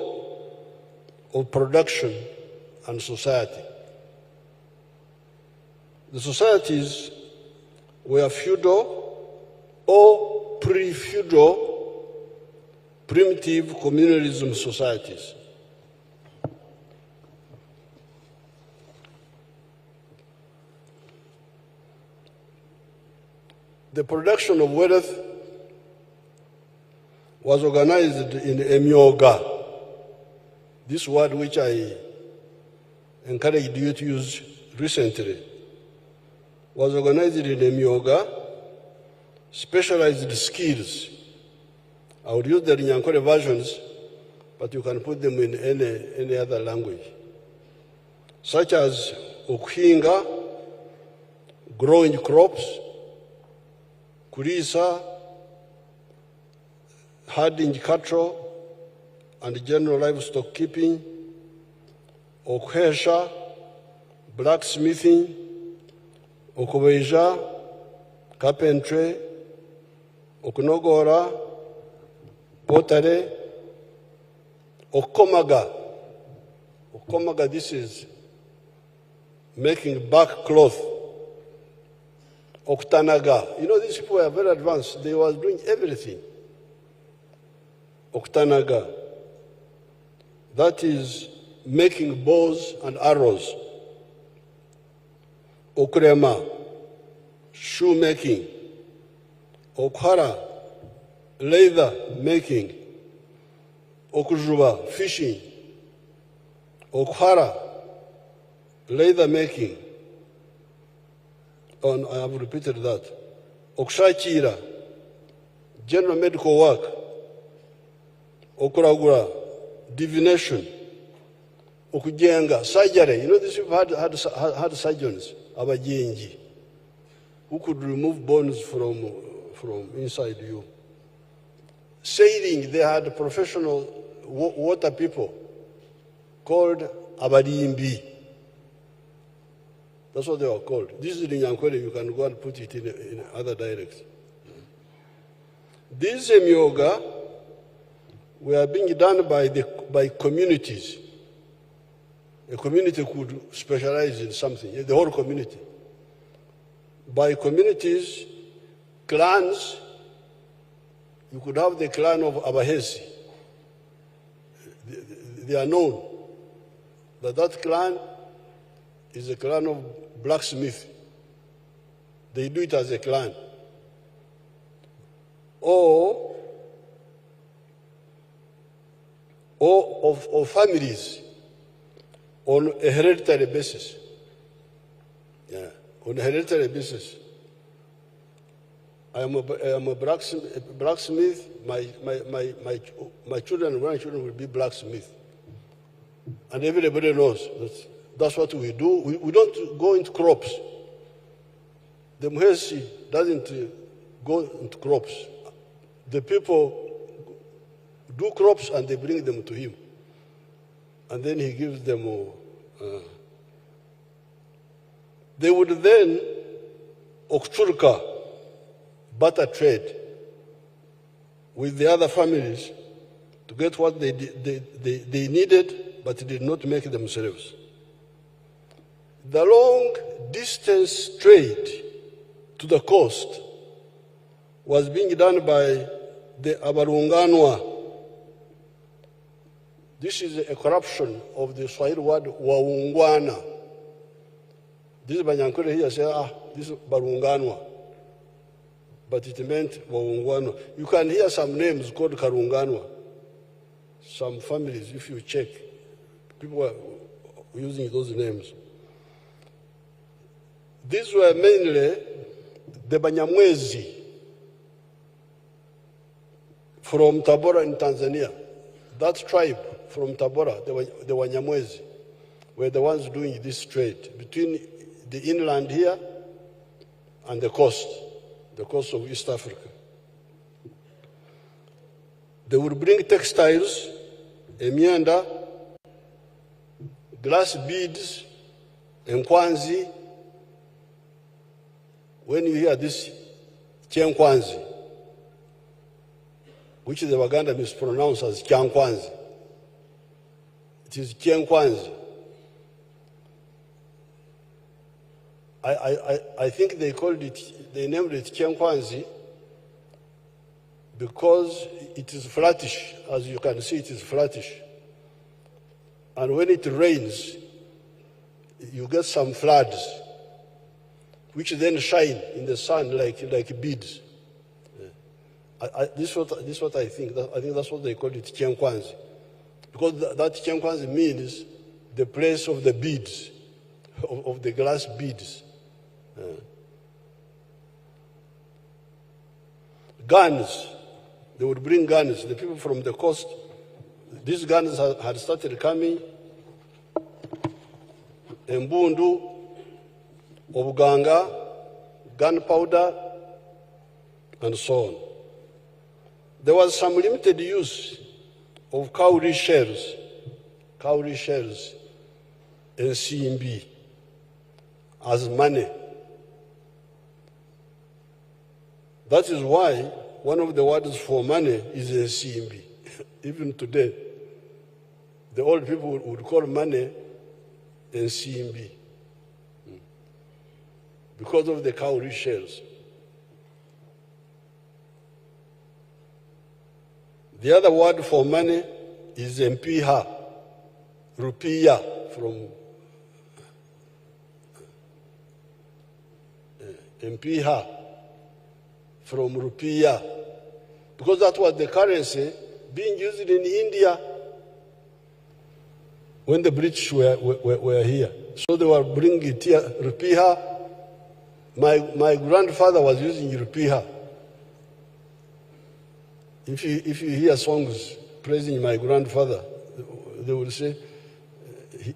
of production and society. The societies were feudal or pre-feudal primitive communalism societies. The production of wealth was organized in emyoga, this word which I encouraged you to use recently, was organized in emyoga, specialized skills. I would use the Nyankore versions, but you can put them in any other language, such as okuhinga, growing crops, kulisa, herding cattle, and general livestock keeping, okuhesha, blacksmithing, okubeja, carpentry, okunogora, pottery, okomaga. Okomaga, this is making back cloth. Oktanaga. You know, these people were very advanced. They were doing everything. Oktanaga. That is making bows and arrows. Okurema. Shoemaking. Okhara. Leather making. Okujuba. Fishing. Okhara. Leather making. Oh, I have repeated that. Okshachira, general medical work. Okuragura, divination. Okujenga, surgery. You know, these people had surgeons, abajenji, who could remove bones from inside you. Sailing, they had professional water people called abarimbi. That's what they were called. This is the Nyankwele, you can go and put it in other dialects. These Myoga were being done by communities. A community could specialize in something, the whole community. By communities, clans, you could have the clan of Abahesi. They are known that clan is a clan of blacksmith. They do it as a clan. Or of families on a hereditary basis. Yeah, on a hereditary basis. I am a blacksmith. My children and grandchildren will be blacksmiths. And everybody knows that's what we do. We don't go into crops. The Muhesi doesn't go into crops. The people do crops and they bring them to him. And then he gives them, they would then okturka, butter trade with the other families to get what they needed, but did not make themselves. The long distance trade to the coast was being done by the Abarunganwa. This is a corruption of the Swahili word waungwana. This Banyankole here says, this is Barunganwa. But it meant waungwana. You can hear some names called Karunganwa. Some families, if you check, people are using those names. These were mainly the Banyamwezi from Tabora in Tanzania. That tribe from Tabora, the Wanyamwezi, were the ones doing this trade between the inland here and the coast of East Africa. They would bring textiles, emyenda, glass beads, enkwanzi. When you hear this chenkwanzi, which the Waganda mispronounce as kyankwanzi, it is chenkwanzi. I think they named it chenkwanzi because it is flattish. As you can see, it is flattish. And when it rains, you get some floods, which then shine in the sun like beads. This is what I think. I think that's what they call it, chenkwanzi. Because that chenkwanzi means the place of the beads, of the glass beads. Guns, they would bring guns. The people from the coast, these guns had started coming. Embundu, Obuganga, gunpowder, and so on. There was some limited use of cowrie shells, and CMB as money. That is why one of the words for money is a CMB. Even today, the old people would call money a CMB because of the cowrie shells. The other word for money is mpiha, rupiah from mpiha from rupiah, because that was the currency being used in India when the British were here. So they were bringing it here, rupiah. My grandfather was using rupiah. If you hear songs praising my grandfather, they will say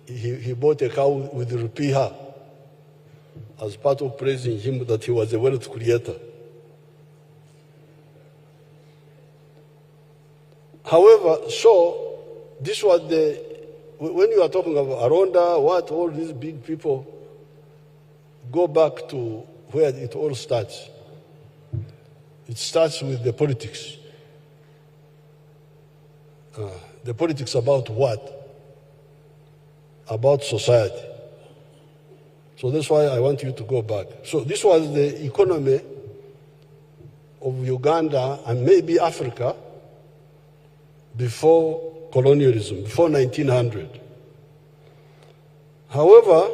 he bought a cow with rupiah as part of praising him that he was a wealth creator. However, so this was when you are talking about Aronda, all these big people, go back to where it all starts. It starts with the politics. The politics about what? About society. So that's why I want you to go back. So this was the economy of Uganda and maybe Africa before colonialism, before 1900. However,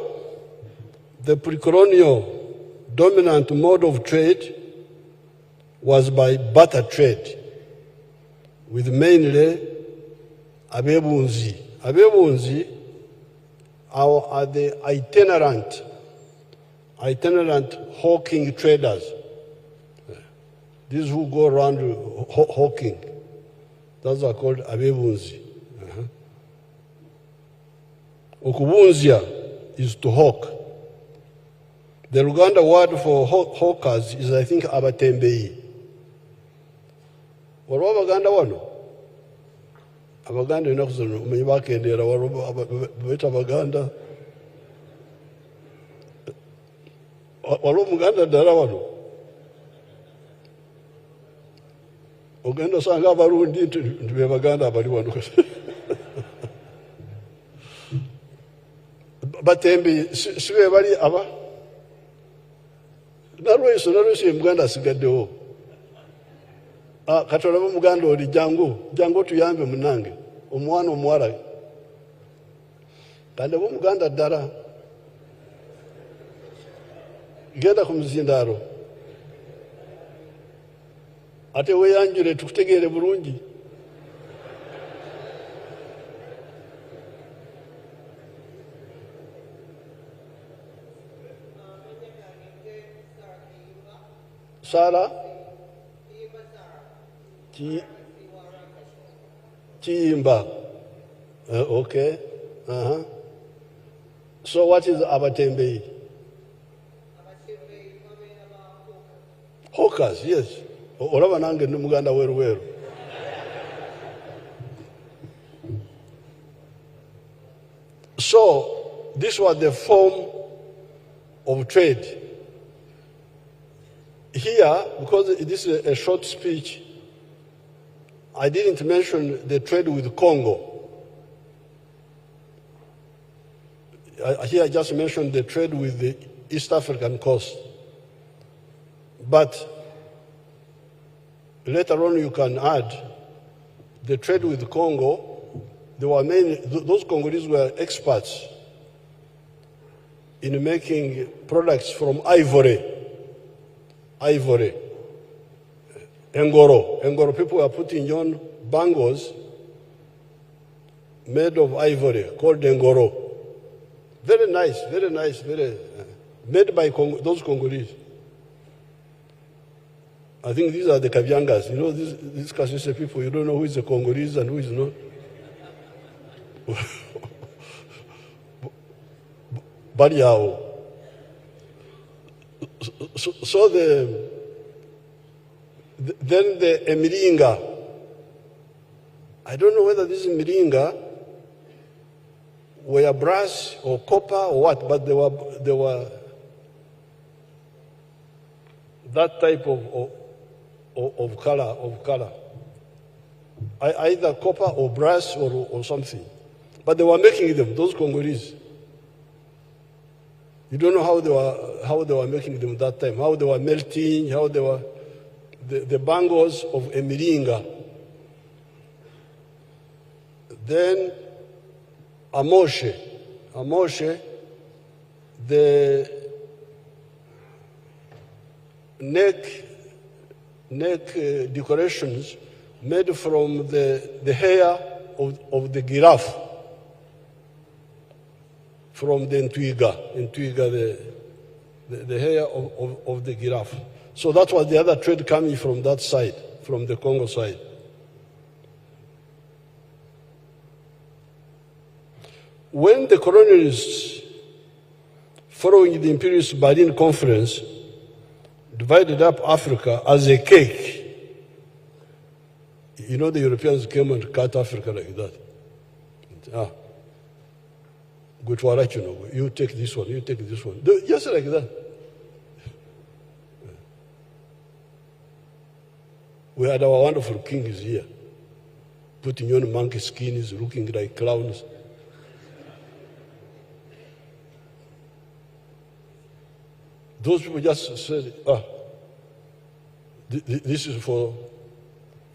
the pre-colonial dominant mode of trade was by barter trade, with mainly abebunzi. Abebunzi are the itinerant hawking traders. These who go around hawking. Those are called abebunzi. Okubunzia is to hawk. The Luganda word for hawkers is, I think, abatembei. Waliwo Abaganda wano? Abaganda ennaku zino omanyi bakendeera beta Abaganda. Waliwo Omuganda ddala wano? Ogenda osanga Abarundi nti be Baganda abali wano. Batembi si be bali aba? Nalweso Muganda asigaddewo. Kati olaba Muganda oli jangu tuyambe munange omwana omuwala. Kandi bo Muganda ddala. Genda ku muzindaalo. Ate weeyanjule tukutegeere bulungi. Sara? Chiyimba. Okay. So what is abatembei? Hawkers, yes. Olaba nange ndi Muganda weru. So this was the form of trade. Here, because this is a short speech, I didn't mention the trade with Congo. Here I just mentioned the trade with the East African coast. But later on you can add the trade with Congo. There were those Congolese were experts in making products from ivory. Engoro. People were putting on bangles made of ivory called Engoro. Very nice, made by those Congolese. I think these are the Kabyangas. You know, these Kasese people, you don't know who is a Congolese and who is not. Bariao. So then the Miringa. I don't know whether this Miringa were brass or copper or what, but they were that type of color. Either copper or brass or something. But they were making them, those Congolese. You don't know how they were making them that time, how they were melting, how they were the bangles of a Miringa. Then Amoshe, the neck decorations made from the hair of the giraffe, from the Ntwiga, the hair of the giraffe. So that was the other trade coming from that side, from the Congo side. When the colonialists, following the imperialist Berlin Conference, divided up Africa as a cake, you know, the Europeans came and cut Africa like that. You take this one, you take this one. Just like that. We had our wonderful kings here, putting on monkey skins, looking like clowns. Those people just said, this is for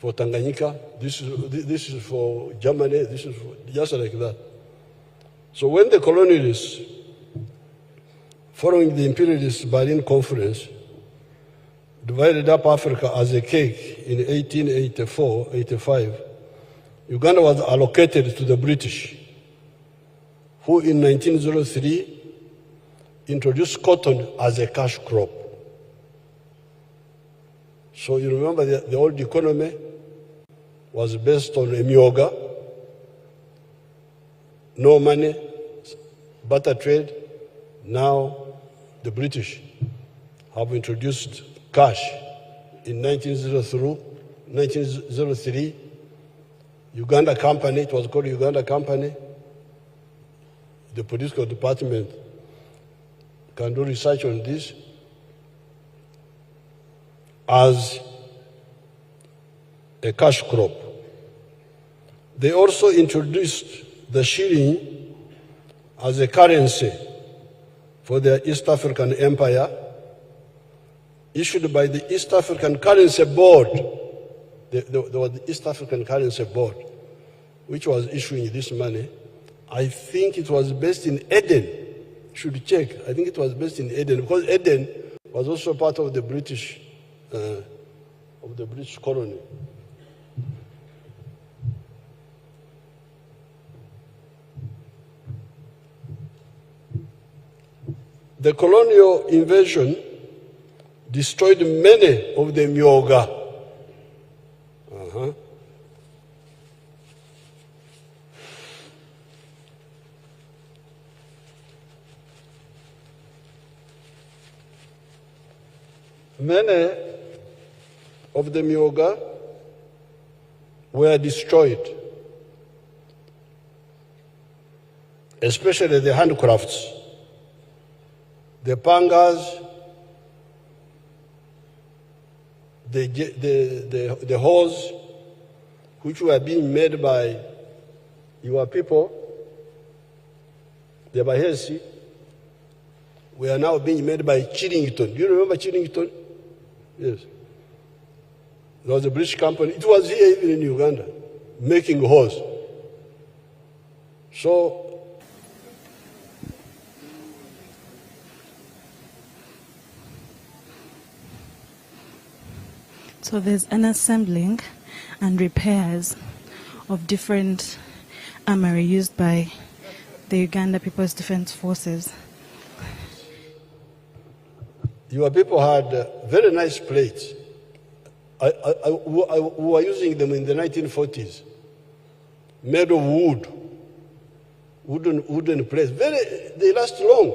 Tanganyika, this is for Germany, this is for, just like that. So when the colonialists, following the imperialist Berlin Conference, divided up Africa as a cake in 1884-85, Uganda was allocated to the British, who in 1903 introduced cotton as a cash crop. So you remember the old economy was based on emyoga, no money, barter trade. Now the British have introduced cash. In 1903, Uganda Company, it was called Uganda Company, the political department can do research on this, as a cash crop. They also introduced the shilling as a currency for the East African Empire, issued by the East African Currency Board. There was the East African Currency Board, which was issuing this money. I think it was based in Eden. Should check. I think it was based in Eden, because Eden was also part of the British colony. The colonial invasion destroyed many of the myoga. Many of the myoga were destroyed, especially the handcrafts, the pangas, the hoes, which were being made by your people, the Bahesi, were now being made by Chillington. Do you remember Chillington? Yes. There was a British company. It was here even in Uganda, making hoes. So
there's an assembling and repairs of different armory used by the Uganda People's Defense Forces.
Your people had very nice plates. We were using them in the 1940s, made of wood, wooden plates. They last long.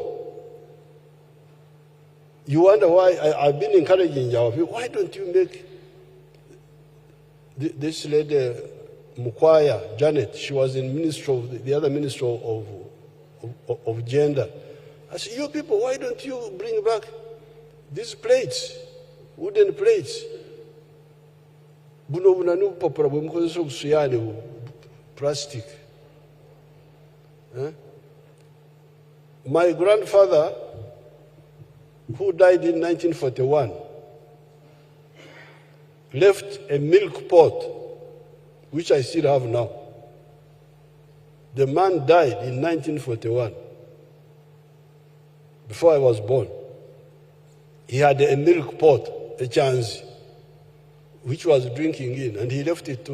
You wonder why I've been encouraging our people. Why don't you make this lady Mukwaya, Janet? She was in ministry of the other minister of gender. I said, you people, why don't you bring back these plates, wooden plates? Plastic. My grandfather, who died in 1941, left a milk pot, which I still have now. The man died in 1941, before I was born. He had a milk pot, a chance, which was drinking in, and he left it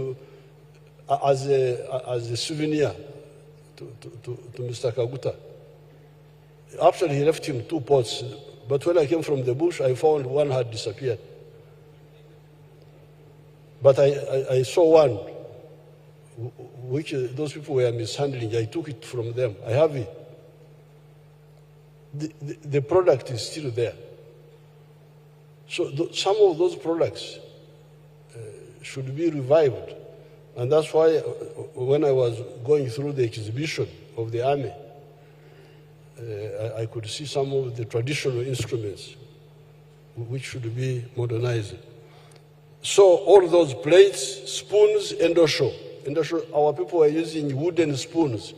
as a souvenir to Mr. Kaguta. Actually, he left him 2 pots, but when I came from the bush, I found one had disappeared. But I saw one, which those people were mishandling. I took it from them. I have it. The product is still there. So some of those products should be revived. And that's why when I was going through the exhibition of the army, I could see some of the traditional instruments which should be modernized. So all those plates, spoons, endosho. Our people were using wooden spoons,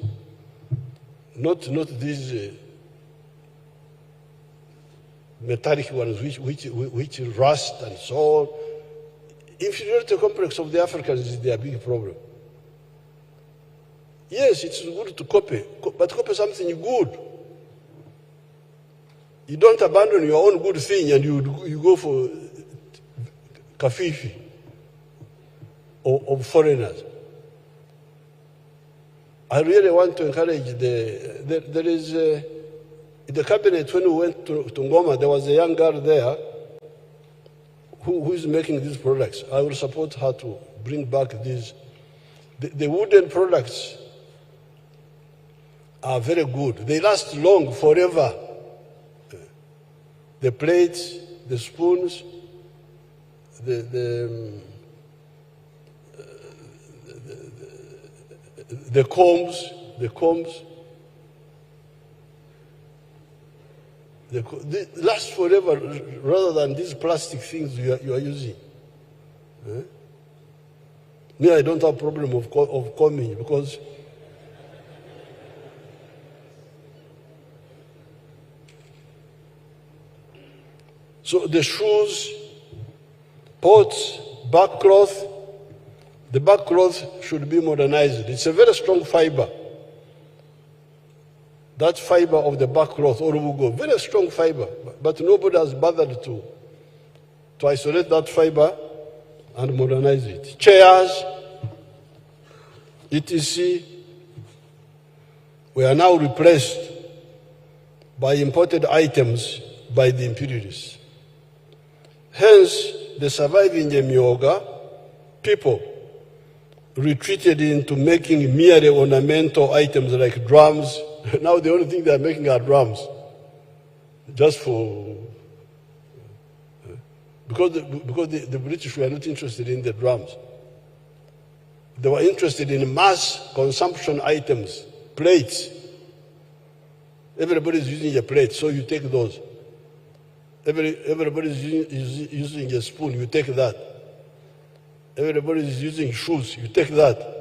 not these metallic ones which rust and so on. Inferiority complex of the Africans is their big problem. Yes, it's good to copy, but copy something good. You don't abandon your own good thing and you go for kafifi of foreigners. I really want to encourage there is in the cabinet when we went to Ngoma, there was a young girl there who is making these products. I will support her to bring back these. The wooden products are very good. They last long, forever. The plates, the spoons, the combs, they last forever rather than these plastic things you are using. Me, I don't have problem of combing because so the shoes, pots, back cloth, the back cloth should be modernized. It's a very strong fiber. That fiber of the back cloth, Orubugo, very strong fiber, but nobody has bothered to isolate that fiber and modernize it. Chairs, etc., were now replaced by imported items by the imperialists. Hence, the surviving Myoga people retreated into making merely ornamental items like drums. Now the only thing they are making are drums, just for because the British were not interested in the drums. They were interested in mass consumption items, plates. Everybody is using a plate, so you take those. Everybody is using a spoon, you take that. Everybody is using shoes, you take that.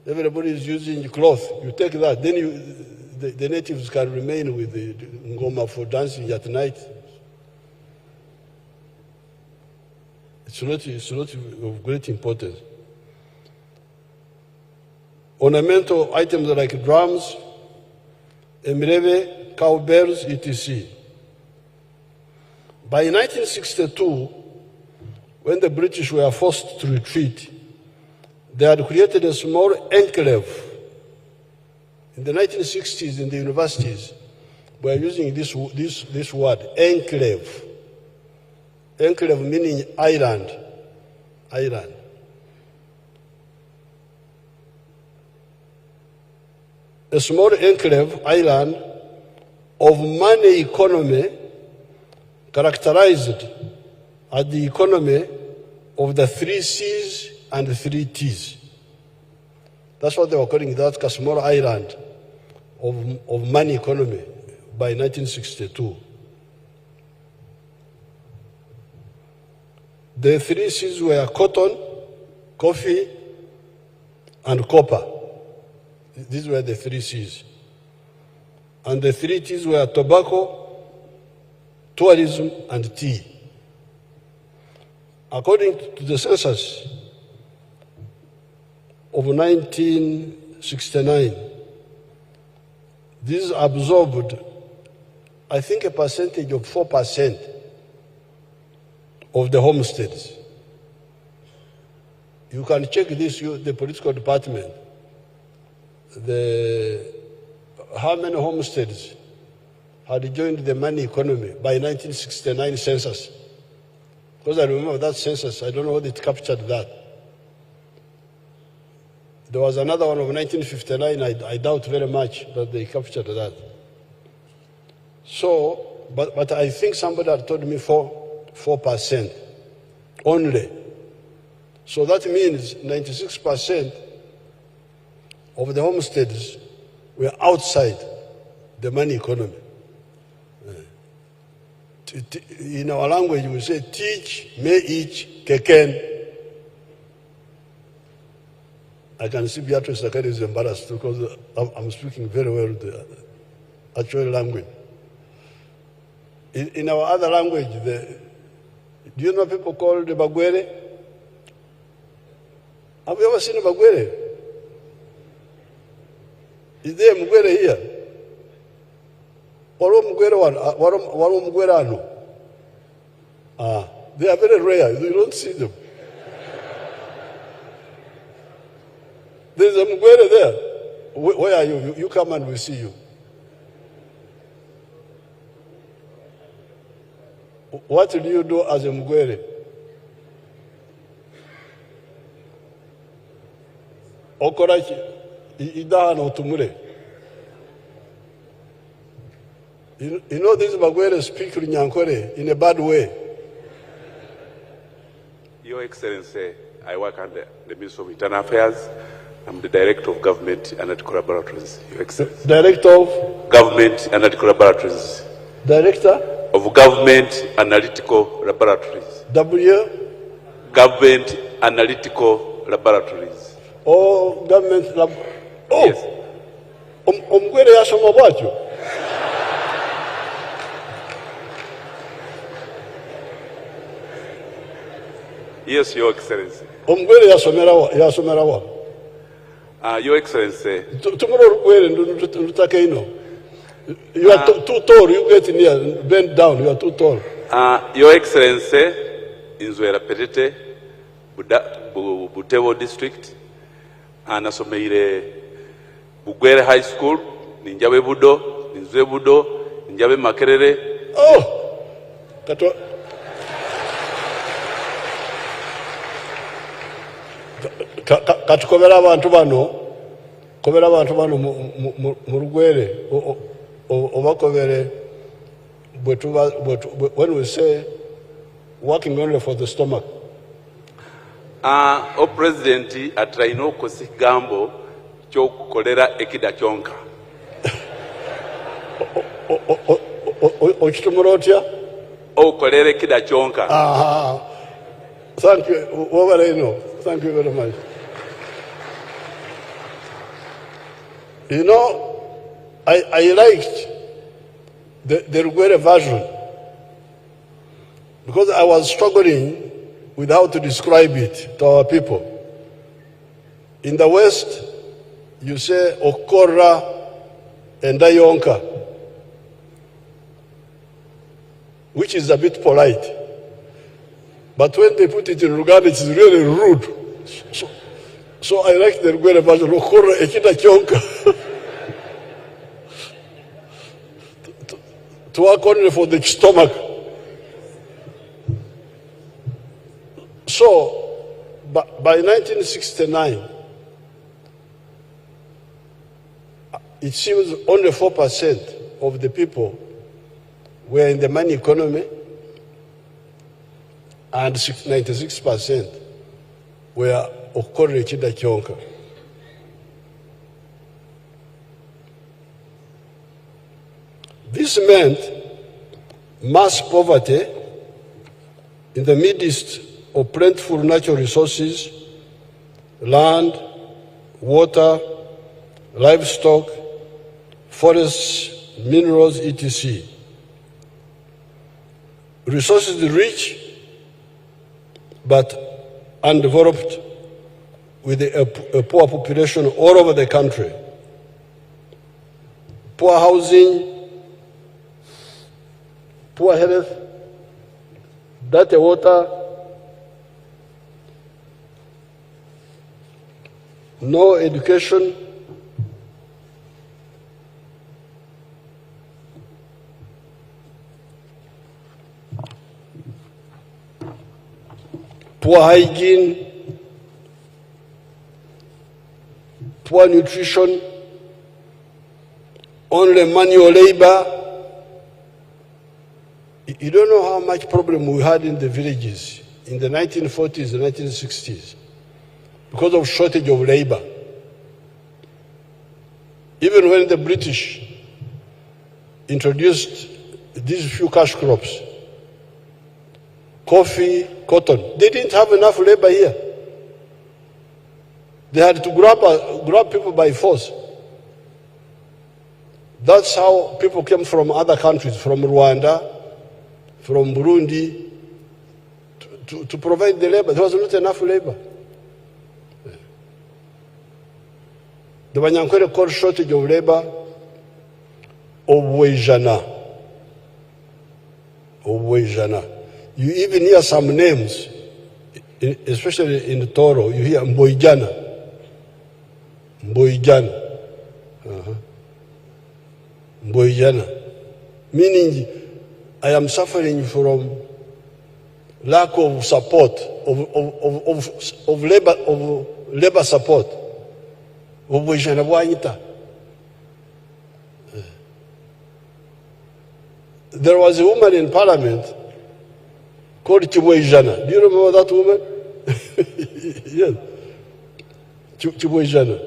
Everybody is using cloth, you take that. Then the natives can remain with the ngoma for dancing at night. It's not of great importance. Ornamental items like drums, emirebe, cowbells, etc. By 1962, when the British were forced to retreat, they had created a small enclave. In the 1960s, in the universities, we are using this word, enclave. Enclave meaning island. Island. A small enclave, island, of money economy, characterized as the economy of the 3 C's and 3 T's. That's what they were calling that, a small island of money economy by 1962. The 3 C's were cotton, coffee, and copper. These were the 3 C's. And the 3 T's were tobacco, tourism, and tea. According to the census of 1969, these absorbed, I think, a percentage of 4% of the homesteads. You can check this, the political department. How many homesteads had joined the money economy by 1969 census? Because I remember that census, I don't know whether it captured that. There was another one of 1959, I doubt very much that they captured that. So, but I think somebody had told me 4% only. So that means 96% of the homesteads were outside the money economy. In our language, we say teach, me each, keken. I can see Beatrice Sakari is embarrassed because I'm speaking very well the actual language. In our other language, do you know people called the Bagwere? Have you ever seen a Bagwere? Is there a Mugwere here? They are very rare. You don't see them. There's a Mugwere there. Where are you? You come and we'll see you. What do you do as a Mugwere? Okorachi, idahano tumure. You know these Bagwere speak Nyankore in a bad way.
Your Excellency, I work under the Ministry of Internal Affairs. I'm the Director of Government Analytical Laboratories, Your Excellency.
Director of?
Government Analytical Laboratories.
Director?
Of Government Analytical Laboratories.
W?
Government Analytical Laboratories.
Oh, government lab. Oh!
Yes.
Omgwere yasoma bwatyo.
Yes, Your Excellency.
Omgwere yasomera wa.
Your Excellency.
Tomorrow Omgwere ndutake ino. You are too tall. You get near, bend down. You are too tall.
Your Excellency, in Zwera Petete, Butevo District, anasomeire Bugwere High School, Ninjabe Budo, Ninzwe Budo, Ninjabe Makerere.
Oh! Katukobera abantu bano mu Lugwere obakobere when we say working only for the stomach.
O President atraina okusigambo ky'okukolera ekida kyonka.
Okitumula otya?
Okukolera ekida kyonka.
Thank you. Thank you very much. You know, I liked the Rugwere version because I was struggling with how to describe it to our people. In the West, you say Okora and Dayonka, which is a bit polite. But when they put it in Luganda, it's really rude. So I like the Rugwere version, Okora Ekita Kyonka. To work only for the stomach. So, by 1969, it seems only 4% of the people were in the money economy, and 96% were Okore Chida Kyonka. This meant mass poverty in the midst of plentiful natural resources, land, water, livestock, forests, minerals, etc. Resources rich but undeveloped with a poor population all over the country. Poor housing, poor health, dirty water, no education, poor hygiene, poor nutrition, only manual labor. You don't know how much problem we had in the villages in the 1940s and 1960s because of shortage of labor. Even when the British introduced these few cash crops, coffee, cotton. They didn't have enough labor here. They had to grab people by force. That's how people came from other countries, from Rwanda, from Burundi, to provide the labor. There was not enough labor. The Banyankwere called shortage of labor Obwejana. Obwejana. You even hear some names, especially in Toro, you hear Mboijana. Mboijana. Mboijana. Meaning, I am suffering from lack of support, of labor support. Obwejana bwanyita. There was a woman in parliament called Chibwejana. Do you remember that woman? Yes. Chibwejana.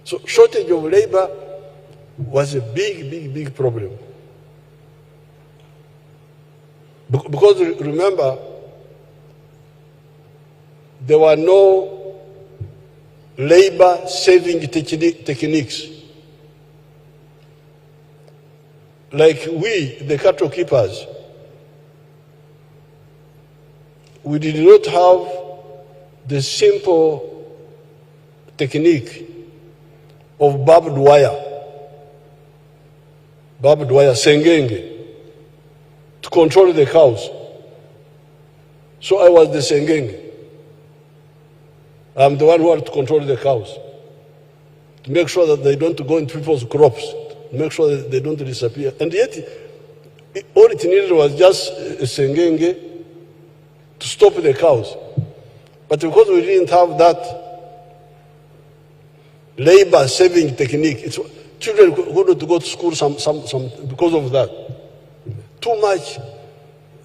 So shortage of labor was a big problem. Because remember, there were no labor saving techniques. Like we, the cattle keepers, we did not have the simple technique of barbed wire, sengenge, to control the cows. So I was the sengenge. I'm the one who had to control the cows, to make sure that they don't go into people's crops, to make sure that they don't disappear. And yet, all it needed was just a sengenge to stop the cows. But because we didn't have that labor saving technique, children couldn't go to school because of that. Too much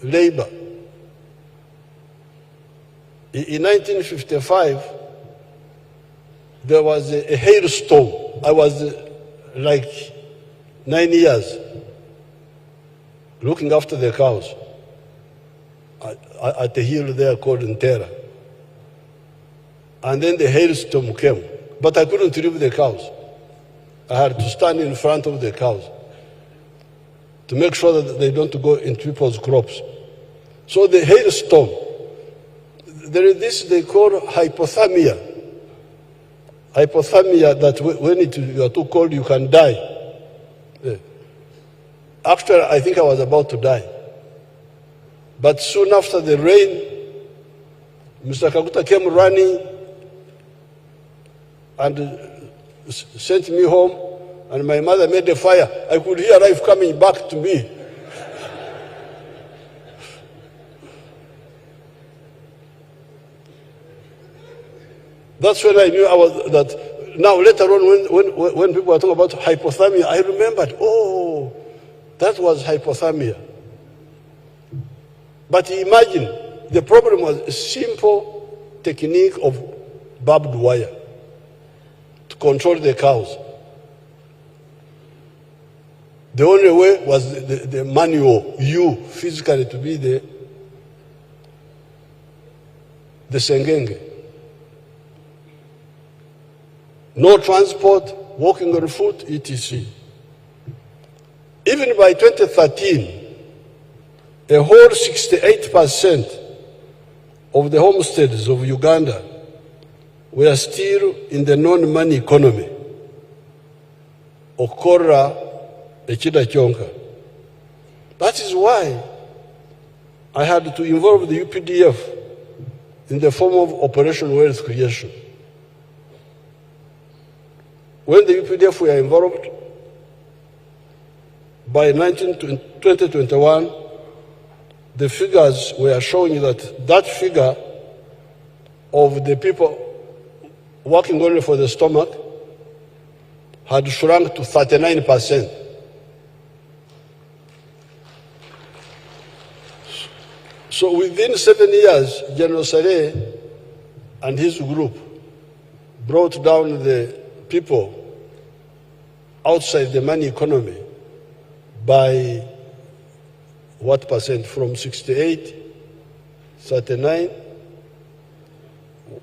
labor. In 1955, there was a hailstorm. I was like 9 years looking after the cows at the hill there called Ntera. And then the hailstorm came, but I couldn't leave the cows. I had to stand in front of the cows to make sure that they don't go into people's crops. So the hailstorm, there is this they call hypothermia. Hypothermia, that when you are too cold, you can die. After, I think I was about to die. But soon after the rain, Mr. Kaguta came running and sent me home, and my mother made a fire. I could hear life coming back to me. That's when I knew that. Now, later on, when people were talking about hypothermia, I remembered, oh, that was hypothermia. But imagine, the problem was a simple technique of barbed wire to control the cows. The only way was the manual, you physically to be the sengenge. No transport, walking on foot, etc. Even by 2013, a whole 68% of the homesteads of Uganda were still in the non-money economy. Okora echida chonka. That is why I had to involve the UPDF in the form of Operation Wealth Creation. When the UPDF were involved, by 2021, the figures were showing that figure of the people working only for the stomach had shrunk to 39%. So within 7 years, General Saleh and his group brought down the people outside the money economy by what percent? From 68, 39,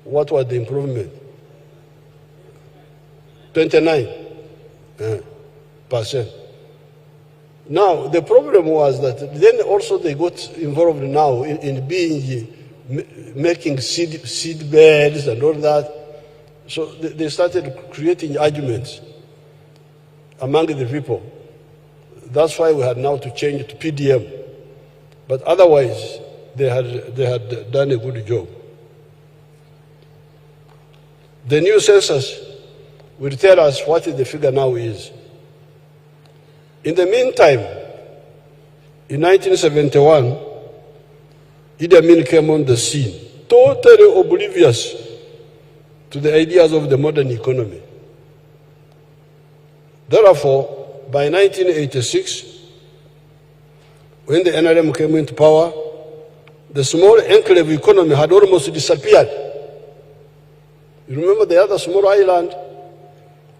what was the improvement? 29%. Now, the problem was that then also they got involved now in making seed beds and all that. So they started creating arguments among the people. That's why we had now to change to PDM. But otherwise, they had done a good job. The new census will tell us what the figure now is. In the meantime, in 1971, Idi Amin came on the scene, totally oblivious to the ideas of the modern economy. Therefore, by 1986, when the NRM came into power, the small enclave economy had almost disappeared. You remember the other small island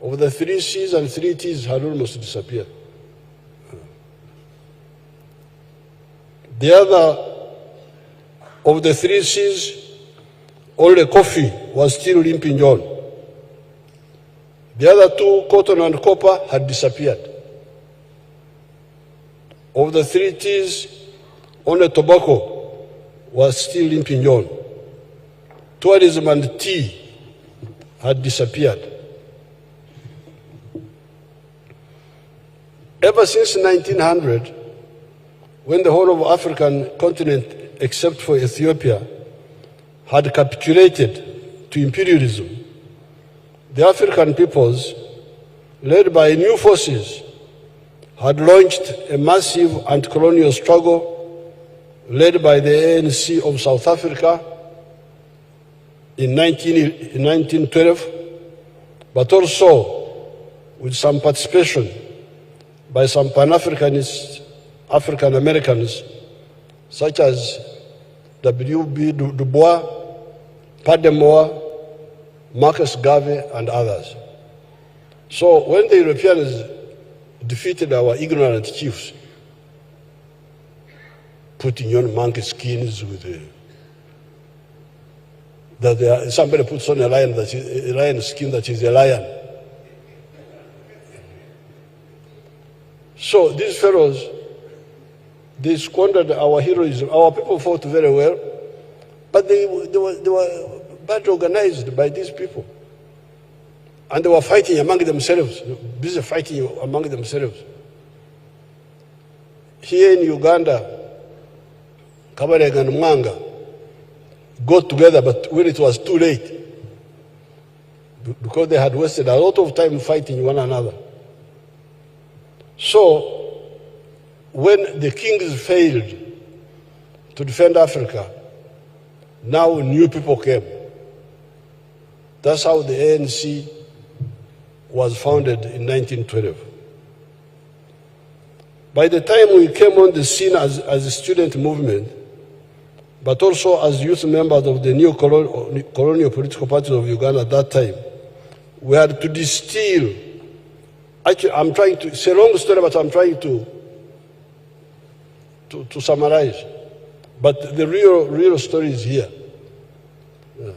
of the 3 Cs and 3 Ts had almost disappeared. The other of the 3 Cs, only coffee was still limping on. The other 2, cotton and copper, had disappeared. Of the 3 Ts, only tobacco was still limping on. Tourism and tea had disappeared. Ever since 1900, when the whole of the African continent, except for Ethiopia, had capitulated to imperialism, the African peoples, led by new forces, had launched a massive anti-colonial struggle led by the ANC of South Africa in 1912, but also with some participation by some Pan-Africanist African Americans, such as W.B. Du Bois, Pademore, Marcus Garvey, and others. So when the Europeans defeated our ignorant chiefs, putting on monkey skins with somebody puts on a lion skin that is a lion. So these fellows, they squandered our heroism. Our people fought very well, but they were badly organized by these people. And they were fighting among themselves, busy fighting among themselves. Here in Uganda, Kabarega and Mwanga got together, but when it was too late, because they had wasted a lot of time fighting one another. So, when the kings failed to defend Africa, now new people came. That's how the ANC was founded in 1912. By the time we came on the scene as a student movement, but also as youth members of the new colonial political parties of Uganda at that time, we had to distill. Actually, it's a long story, but I'm trying to summarize. But the real story is here. Yeah.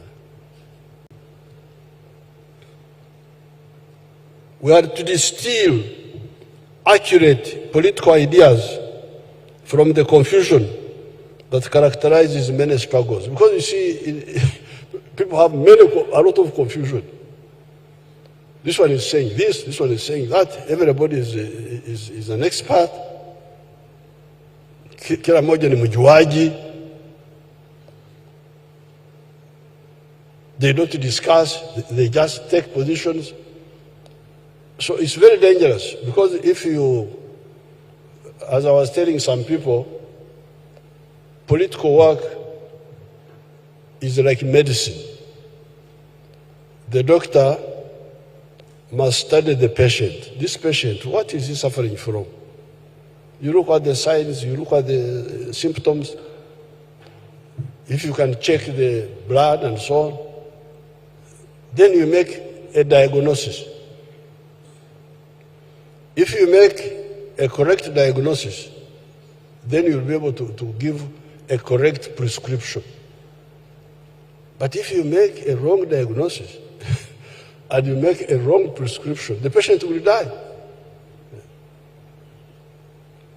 We had to distill accurate political ideas from the confusion that characterizes many struggles. Because you see, people have a lot of confusion. This one is saying this one is saying that. Everybody is an expert. Kila moja ni mjuaji. They don't discuss, they just take positions. So it's very dangerous, because if you, as I was telling some people, political work is like medicine. The doctor must study the patient. This patient, what is he suffering from? You look at the signs, you look at the symptoms. If you can check the blood and so on, then you make a diagnosis. If you make a correct diagnosis, then you'll be able to give a correct prescription. But if you make a wrong diagnosis and you make a wrong prescription, the patient will die.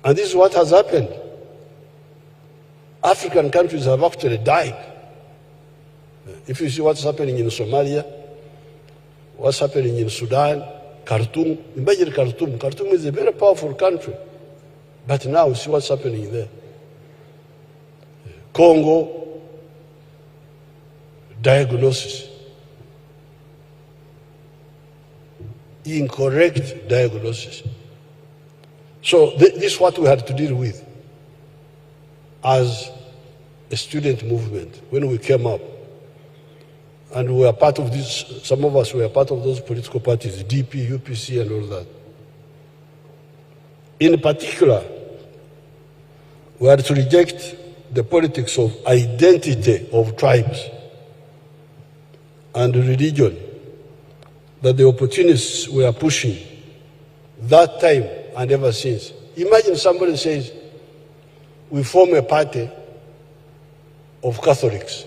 And this is what has happened. African countries have actually died. If you see what's happening in Somalia, what's happening in Sudan, Khartoum, imagine Khartoum. Khartoum is a very powerful country. But now see what's happening there. Congo, diagnosis. Incorrect diagnosis. So this is what we had to deal with as a student movement when we came up. And we were part of this, some of us were part of those political parties, DP, UPC, and all that. In particular, we had to reject the politics of identity of tribes and religion that the opportunists were pushing that time and ever since. Imagine somebody says, we form a party of Catholics.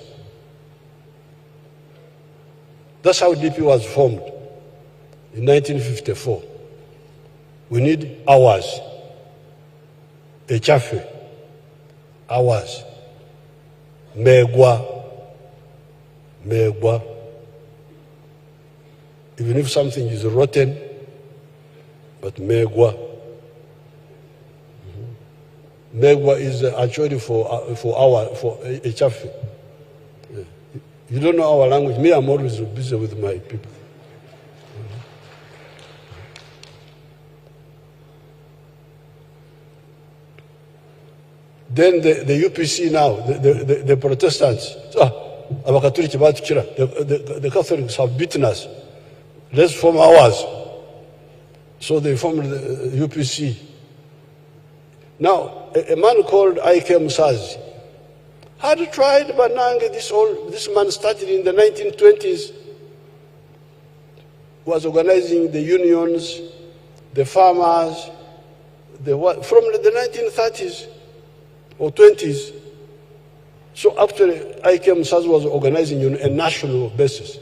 That's how DP was formed in 1954. We need hours, a chafe, hours, megwa. Even if something is rotten, but megwa. Megwa is actually for a chafe. You don't know our language. Me, I'm always busy with my people. Then the UPC now, the Protestants, the Catholics have beaten us. Let's form ours. So they formed the UPC. Now, a man called Ike Musazi had tried Banang. This man started in the 1920s, was organizing the unions, the farmers, from the 1930s or 20s. So actually, Ike Musazi was organizing on a national basis.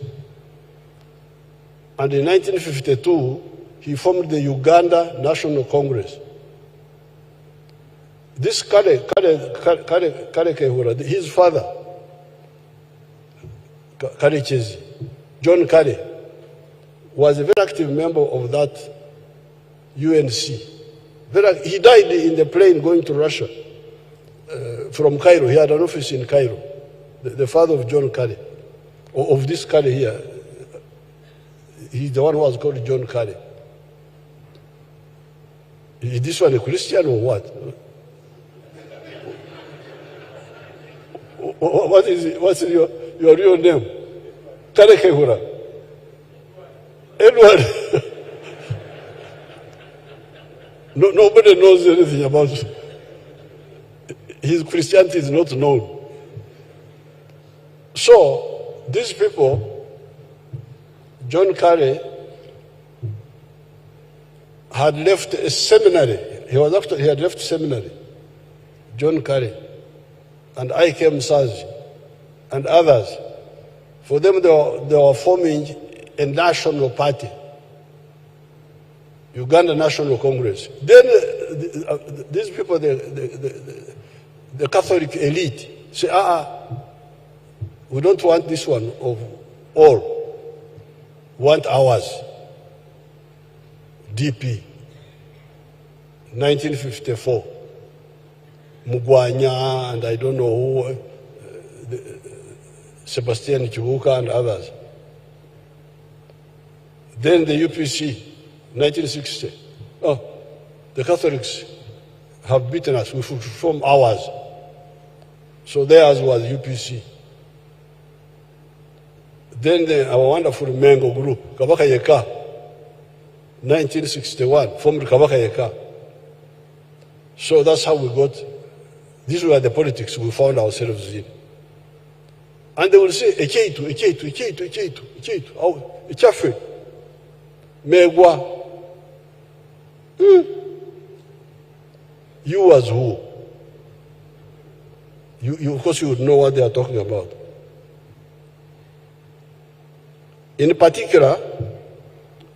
And in 1952, he formed the Uganda National Congress. This Kare Kehura, his father, Kare Chezi, John Kare, was a very active member of that UNC. He died in the plane going to Russia from Cairo. He had an office in Cairo. The father of John Kare, of this Kare here, he's the one who was called John Kare. Is this one a Christian or what? What is it? What's your real name? Kare Kehura. Edward. Nobody knows anything about it. His Christianity is not known. So, these people, John Kare had left a seminary. He had left seminary. John Kare and Ike Musazi and others. For them, they were forming a national party, Uganda National Congress. Then these people, the Catholic elite, say, we don't want this one of all. We want ours. DP, 1954. Mugwanya and I don't know who, Sebastian Chibuka and others. Then the UPC, 1960. The Catholics have beaten us. We should form ours. So theirs was UPC. Then our wonderful Mengo group, Kabaka Yeka, 1961, formed Kabaka Yeka. So that's how we got. These were the politics we found ourselves in. And they will say, Echeitu, Echafe, Megwa. You as who? Of course, you would know what they are talking about. In particular,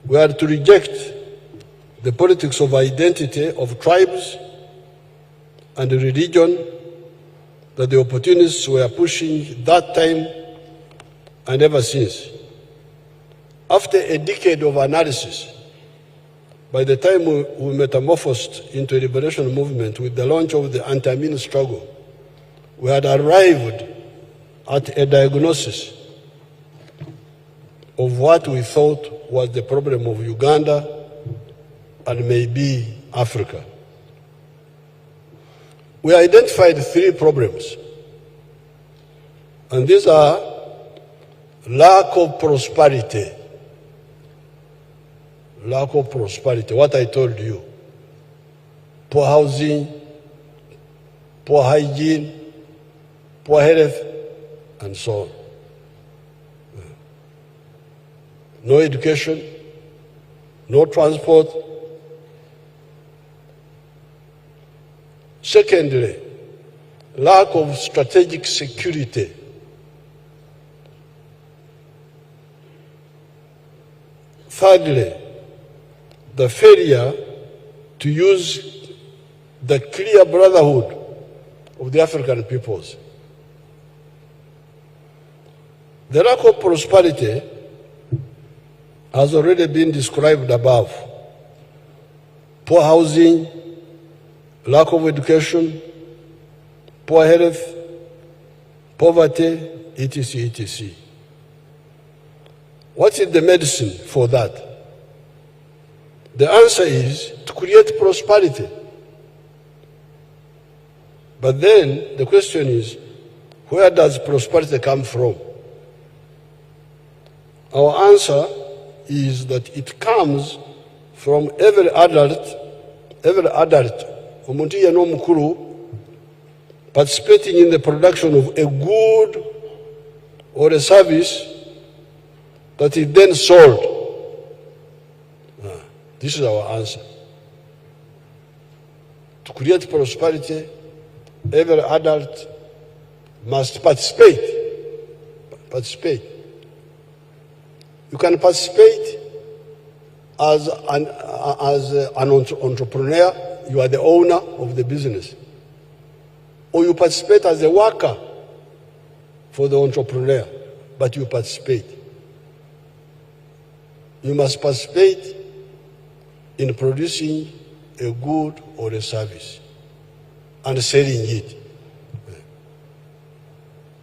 we are to reject the politics of identity of tribes and religion that the opportunists were pushing that time and ever since. After a decade of analysis, by the time we metamorphosed into a liberation movement with the launch of the anti-Amin struggle, we had arrived at a diagnosis of what we thought was the problem of Uganda and maybe Africa. We identified 3 problems, and these are lack of prosperity, what I told you, poor housing, poor hygiene, poor health, and so on. No education, no transport. Secondly, lack of strategic security. Thirdly, the failure to use the clear brotherhood of the African peoples. The lack of prosperity has already been described above. Poor housing, lack of education, poor health, poverty, etc., etc. What is the medicine for that? The answer is to create prosperity. But then the question is, where does prosperity come from? Our answer is that it comes from every adult, omuntu yenna omukulu, participating in the production of a good or a service that is then sold. This is our answer. To create prosperity, every adult must participate. You can participate as an entrepreneur, you are the owner of the business. Or you participate as a worker for the entrepreneur, but you participate. You must participate in producing a good or a service and selling it.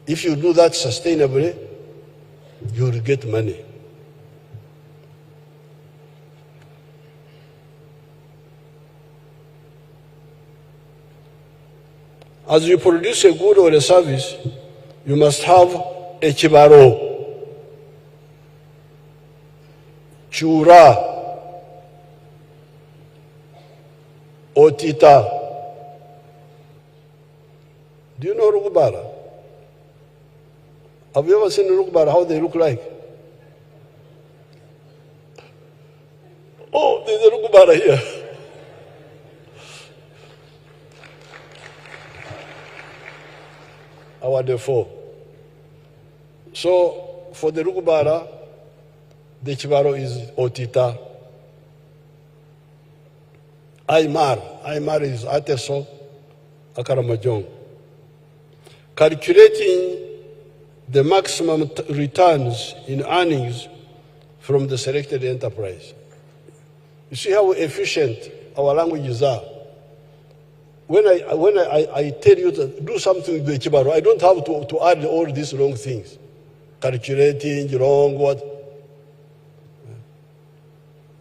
If you do that sustainably, you will get money. As you produce a good or a service, you must have a kibaro, chura, otita. Do you know rugubara? Have you ever seen rugubara, how they look like? Oh, there's a rugubara here. Our default. So for the rugubara, the chibaro is otita. Aymar is ateso, akaramajong. Calculating the maximum returns in earnings from the selected enterprise. You see how efficient our languages are. When I tell you to do something with the Chibaro, I don't have to add all these wrong things. Calculating, wrong, what.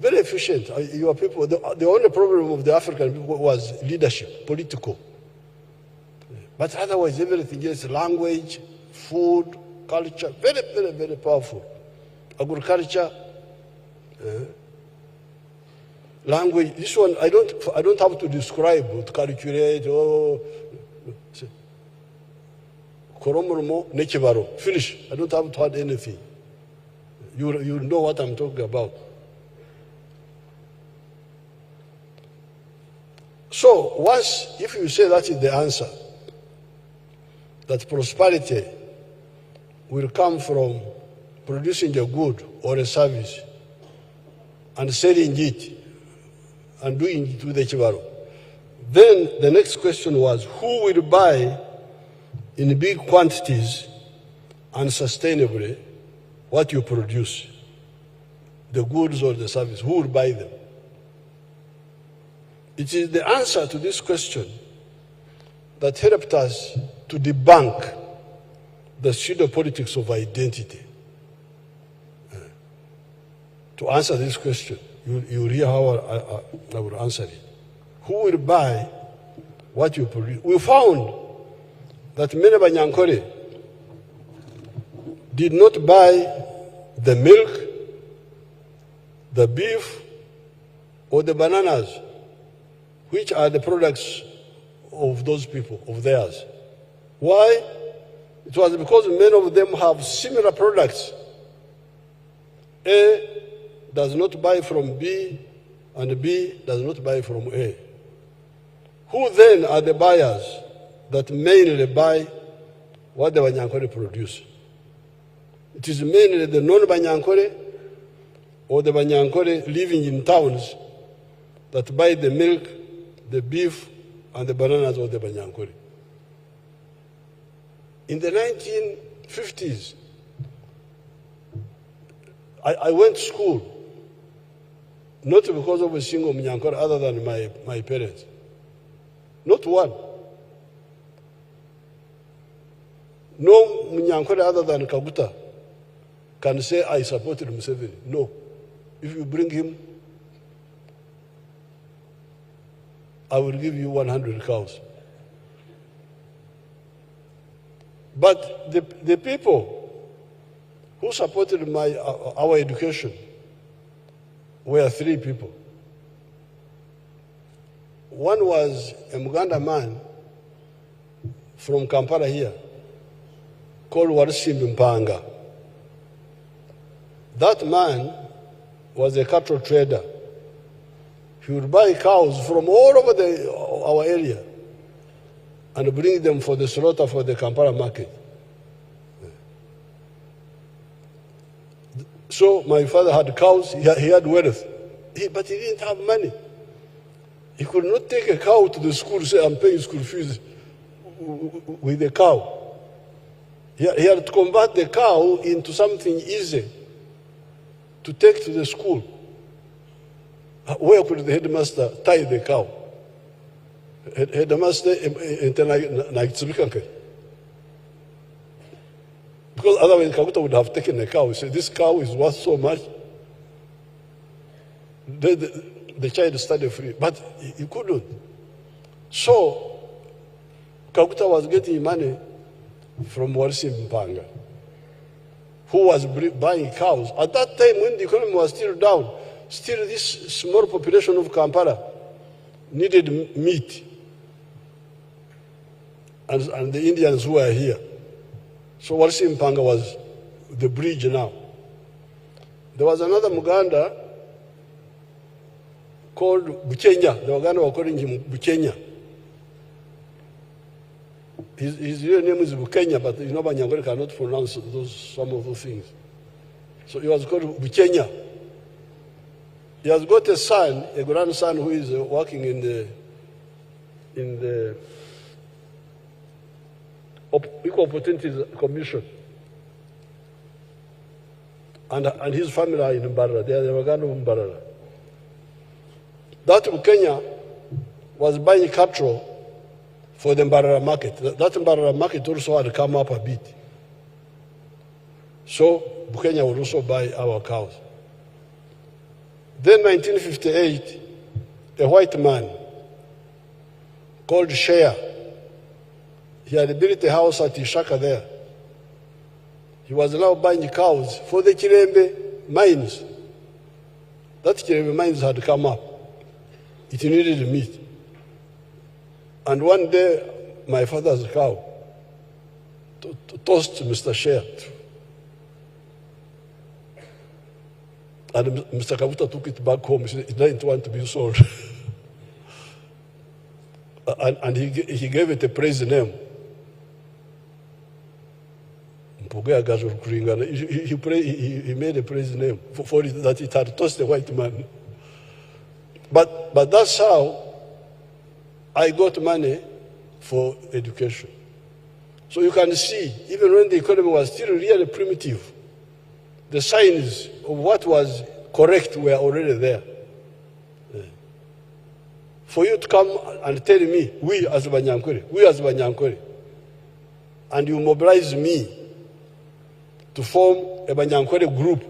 Very efficient. Your people, the only problem of the African people was leadership, political. But otherwise, everything else, language, food, culture, very, very, very powerful. Agriculture, language. This one, I don't have to describe, to calculate. Koromoromo, nechibaro. Finish. I don't have to add anything. You know what I'm talking about. So, if you say that is the answer, that prosperity will come from producing a good or a service and selling it and doing it with the chibaro. Then the next question was, who will buy in big quantities and sustainably what you produce, the goods or the service? Who will buy them? It is the answer to this question that helped us to debunk the pseudo-politics of identity. To answer this question, you hear how I will answer it. Who will buy what you produce? We found that many Banyankore did not buy the milk, the beef, or the bananas, which are the products of those people, of theirs. Why? It was because many of them have similar products. A does not buy from B, and B does not buy from A. Who then are the buyers that mainly buy what the Banyankore produce? It is mainly the non-Banyankore or the Banyankore living in towns that buy the milk, the beef, and the bananas of the Banyankore. In the 1950s, I went to school, not because of a single Munyankore other than my parents. Not one. No Munyankore other than Kaguta can say, I supported Museveni. No. If you bring him, I will give you 100 cows. But the people who supported our education were three people. One was a Muganda man from Kampala here, called Warisimbi Mpanga. That man was a cattle trader. He would buy cows from all over our area and bring them for the slaughter for the Kampala market. So my father had cows, he had wealth, but he didn't have money. He could not take a cow to the school and say, I'm paying school fees with a cow. He had to convert the cow into something easy to take to the school. Where could the headmaster tie the cow? Headmaster, because otherwise Kaguta would have taken the cow. He said, this cow is worth so much. The child studied free, but he couldn't. So Kaguta was getting money from Warisimbi Mpanga, who was buying cows. At that time, when the economy was still down, still this small population of Kampala needed meat. And the Indians who were here. So Warisimbi Mpanga was the bridge now. There was another Muganda called Buchenya. The Waganda were calling him Buchenya. His real name is Bukenya, but you know Banyangore cannot pronounce some of those things. So he was called Buchenya. He has got a son, a grandson, who is working in the Equal Opportunities Commission. And his family are in Mbarara. They are the Waganda of Mbarara. That Bukenya was buying cattle for the Mbarara market. That Mbarara market also had come up a bit. So Bukenya would also buy our cows. Then 1958, a white man called Shea, he had built a house at Ishaka there. He was now buying cows for the Kirembe mines. That Kirembe mines had come up. It needed meat. And one day, my father's cow tossed Mr. Shea. And Mr. Kabuta took it back home. He said, it didn't want to be sold. and he gave it a praise name. He made a praise name for it, that it had tossed a white man. But that's how I got money for education. So you can see, even when the economy was still really primitive, the signs of what was correct were already there. For you to come and tell me, we as Banyankore, and you mobilize me to form a Banyankore group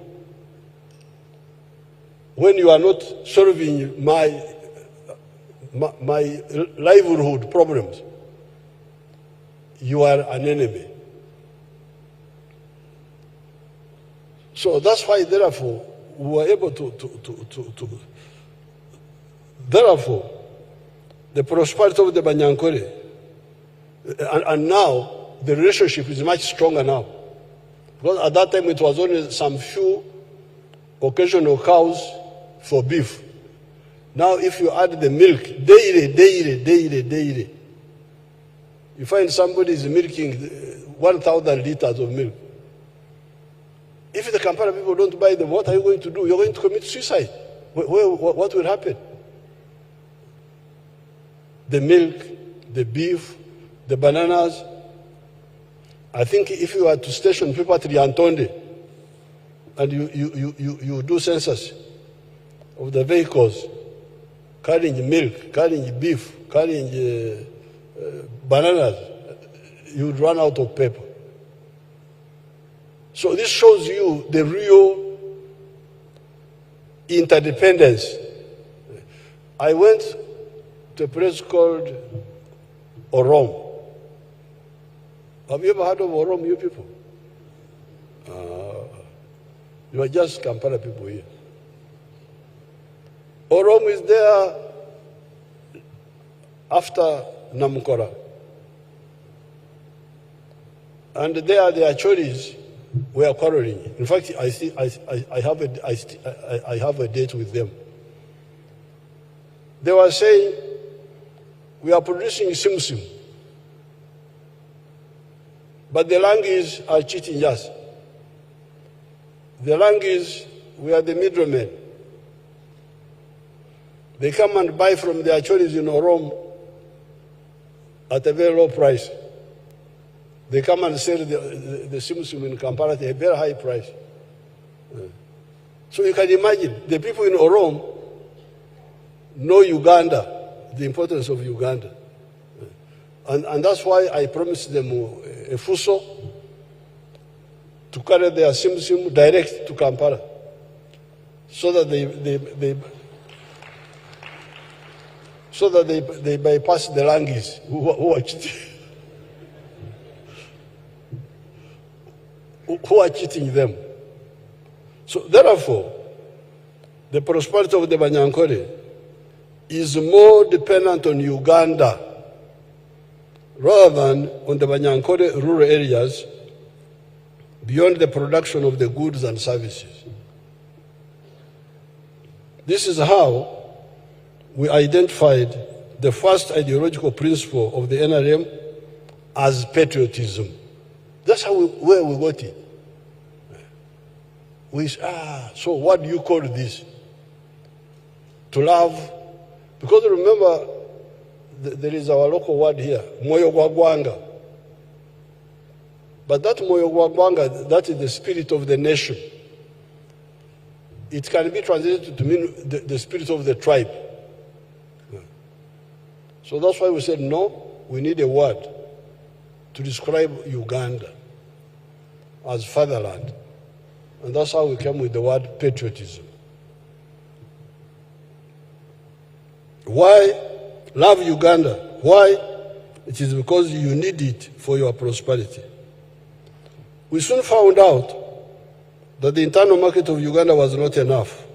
when you are not solving my livelihood problems, you are an enemy. So that's why, therefore, we were able therefore, the prosperity of the Banyankore, and now the relationship is much stronger now. Because at that time it was only some few occasional cows for beef. Now if you add the milk, daily, you find somebody is milking 1,000 liters of milk. If the Kampala people don't buy them, what are you going to do? You're going to commit suicide. What will happen? The milk, the beef, the bananas. I think if you were to station people at Riantonde and you do census of the vehicles carrying milk, carrying beef, carrying bananas, you would run out of paper. So this shows you the real interdependence. I went to a place called Orom. Have you ever heard of Orom, you people? You are just Kampala people here. Orom is there after Namukora. And there the Achoris were quarreling. In fact, I have a date with them. They were saying, we are producing simsim, but the Langis are cheating us. The Langis, we are the middlemen. They come and buy from the Achoris in Orom at a very low price. They come and sell the simsim in Kampala at a very high price. So you can imagine, the people in Orom know Uganda, the importance of Uganda. And that's why I promised them a fuso to carry their simsim direct to Kampala, so that they bypass the Langis who are cheating them. So therefore, the prosperity of the Banyankore is more dependent on Uganda rather than on the Banyankore rural areas beyond the production of the goods and services. This is how we identified the first ideological principle of the NRM as patriotism. That's where we got it. So what do you call this? To love. Because remember, there is our local word here, moyo gwagwanga. But that moyo gwagwanga, that is the spirit of the nation. It can be translated to mean the spirit of the tribe. So that's why we said, no, we need a word to describe Uganda as fatherland. And that's how we came with the word patriotism. Why love Uganda? Why? It is because you need it for your prosperity. We soon found out that the internal market of Uganda was not enough.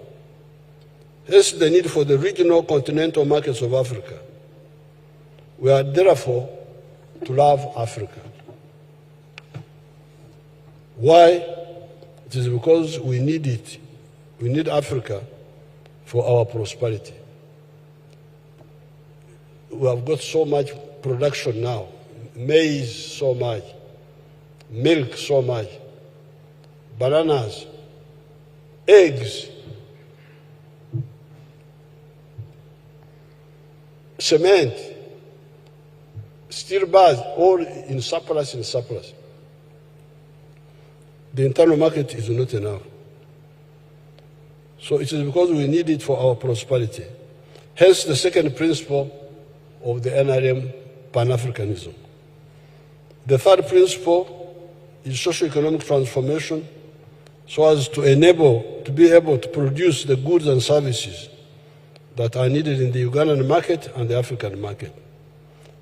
Hence the need for the regional continental markets of Africa. We are therefore to love Africa. Why? It is because we need it. We need Africa for our prosperity. We have got so much production now, maize so much, milk so much, bananas, eggs, cement, steel bars, all in surplus, The internal market is not enough. So it is because we need it for our prosperity. Hence the second principle of the NRM, Pan-Africanism. The third principle is socio-economic transformation so as to be able to produce the goods and services that are needed in the Ugandan market and the African market.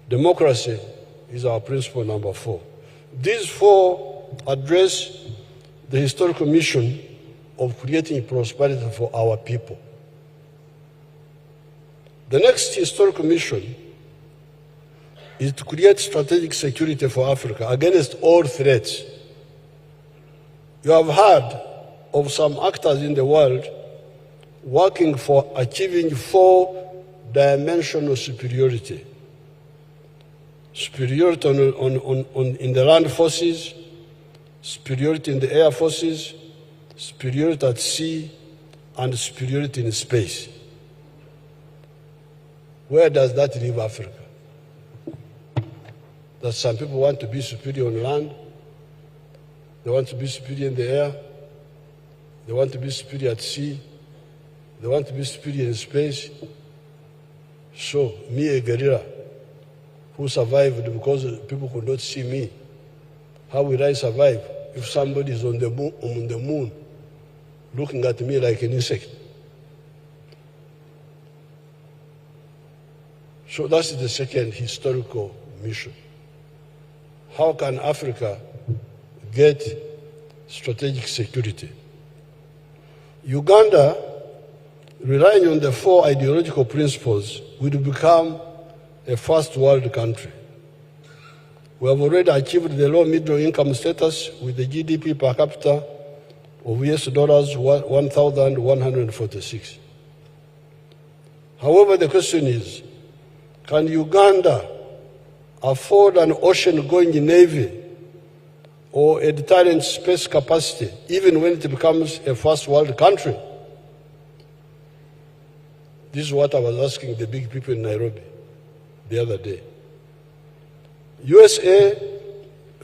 Democracy is our principle number 4. These 4 address the historical mission of creating prosperity for our people. The next historical mission is to create strategic security for Africa against all threats. You have heard of some actors in the world working for achieving 4-dimensional superiority. Superiority in the land forces, superiority in the air forces, superiority at sea, and superiority in space. Where does that leave Africa? That some people want to be superior on land, they want to be superior in the air, they want to be superior at sea, they want to be superior in space. So, me, a guerrilla, who survived because people could not see me, how will I survive if somebody is on the moon looking at me like an insect? So that's the second historical mission. How can Africa get strategic security? Uganda, relying on the 4 ideological principles, will become a first world country. We have already achieved the low middle income status with the GDP per capita of US dollars 1,146. However, the question is, can Uganda afford an ocean-going navy or a deterrent space capacity, even when it becomes a first world country? This is what I was asking the big people in Nairobi the other day. USA,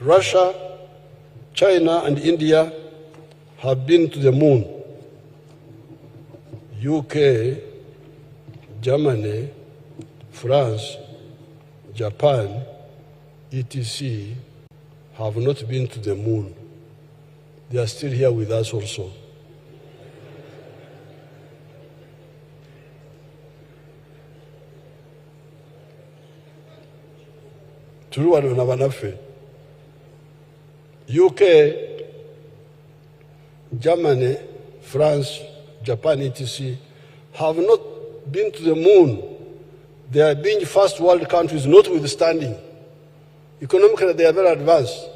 Russia, China, and India have been to the moon. UK, Germany, France, Japan, etc. have not been to the moon. They are still here with us also. UK, Germany, France, Japan, etc. have not been to the moon. They are being first world countries, notwithstanding. Economically, they are very advanced,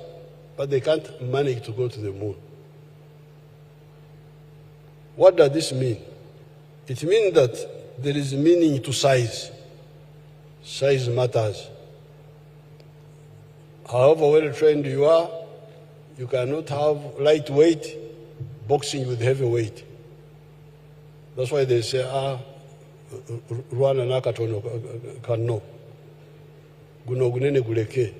but they can't manage to go to the moon. What does this mean? It means that there is meaning to size. Size matters. However well trained you are, you cannot have lightweight boxing with heavyweight. That's why they say, Rwanda nakatono kano. Guno gunene guleke.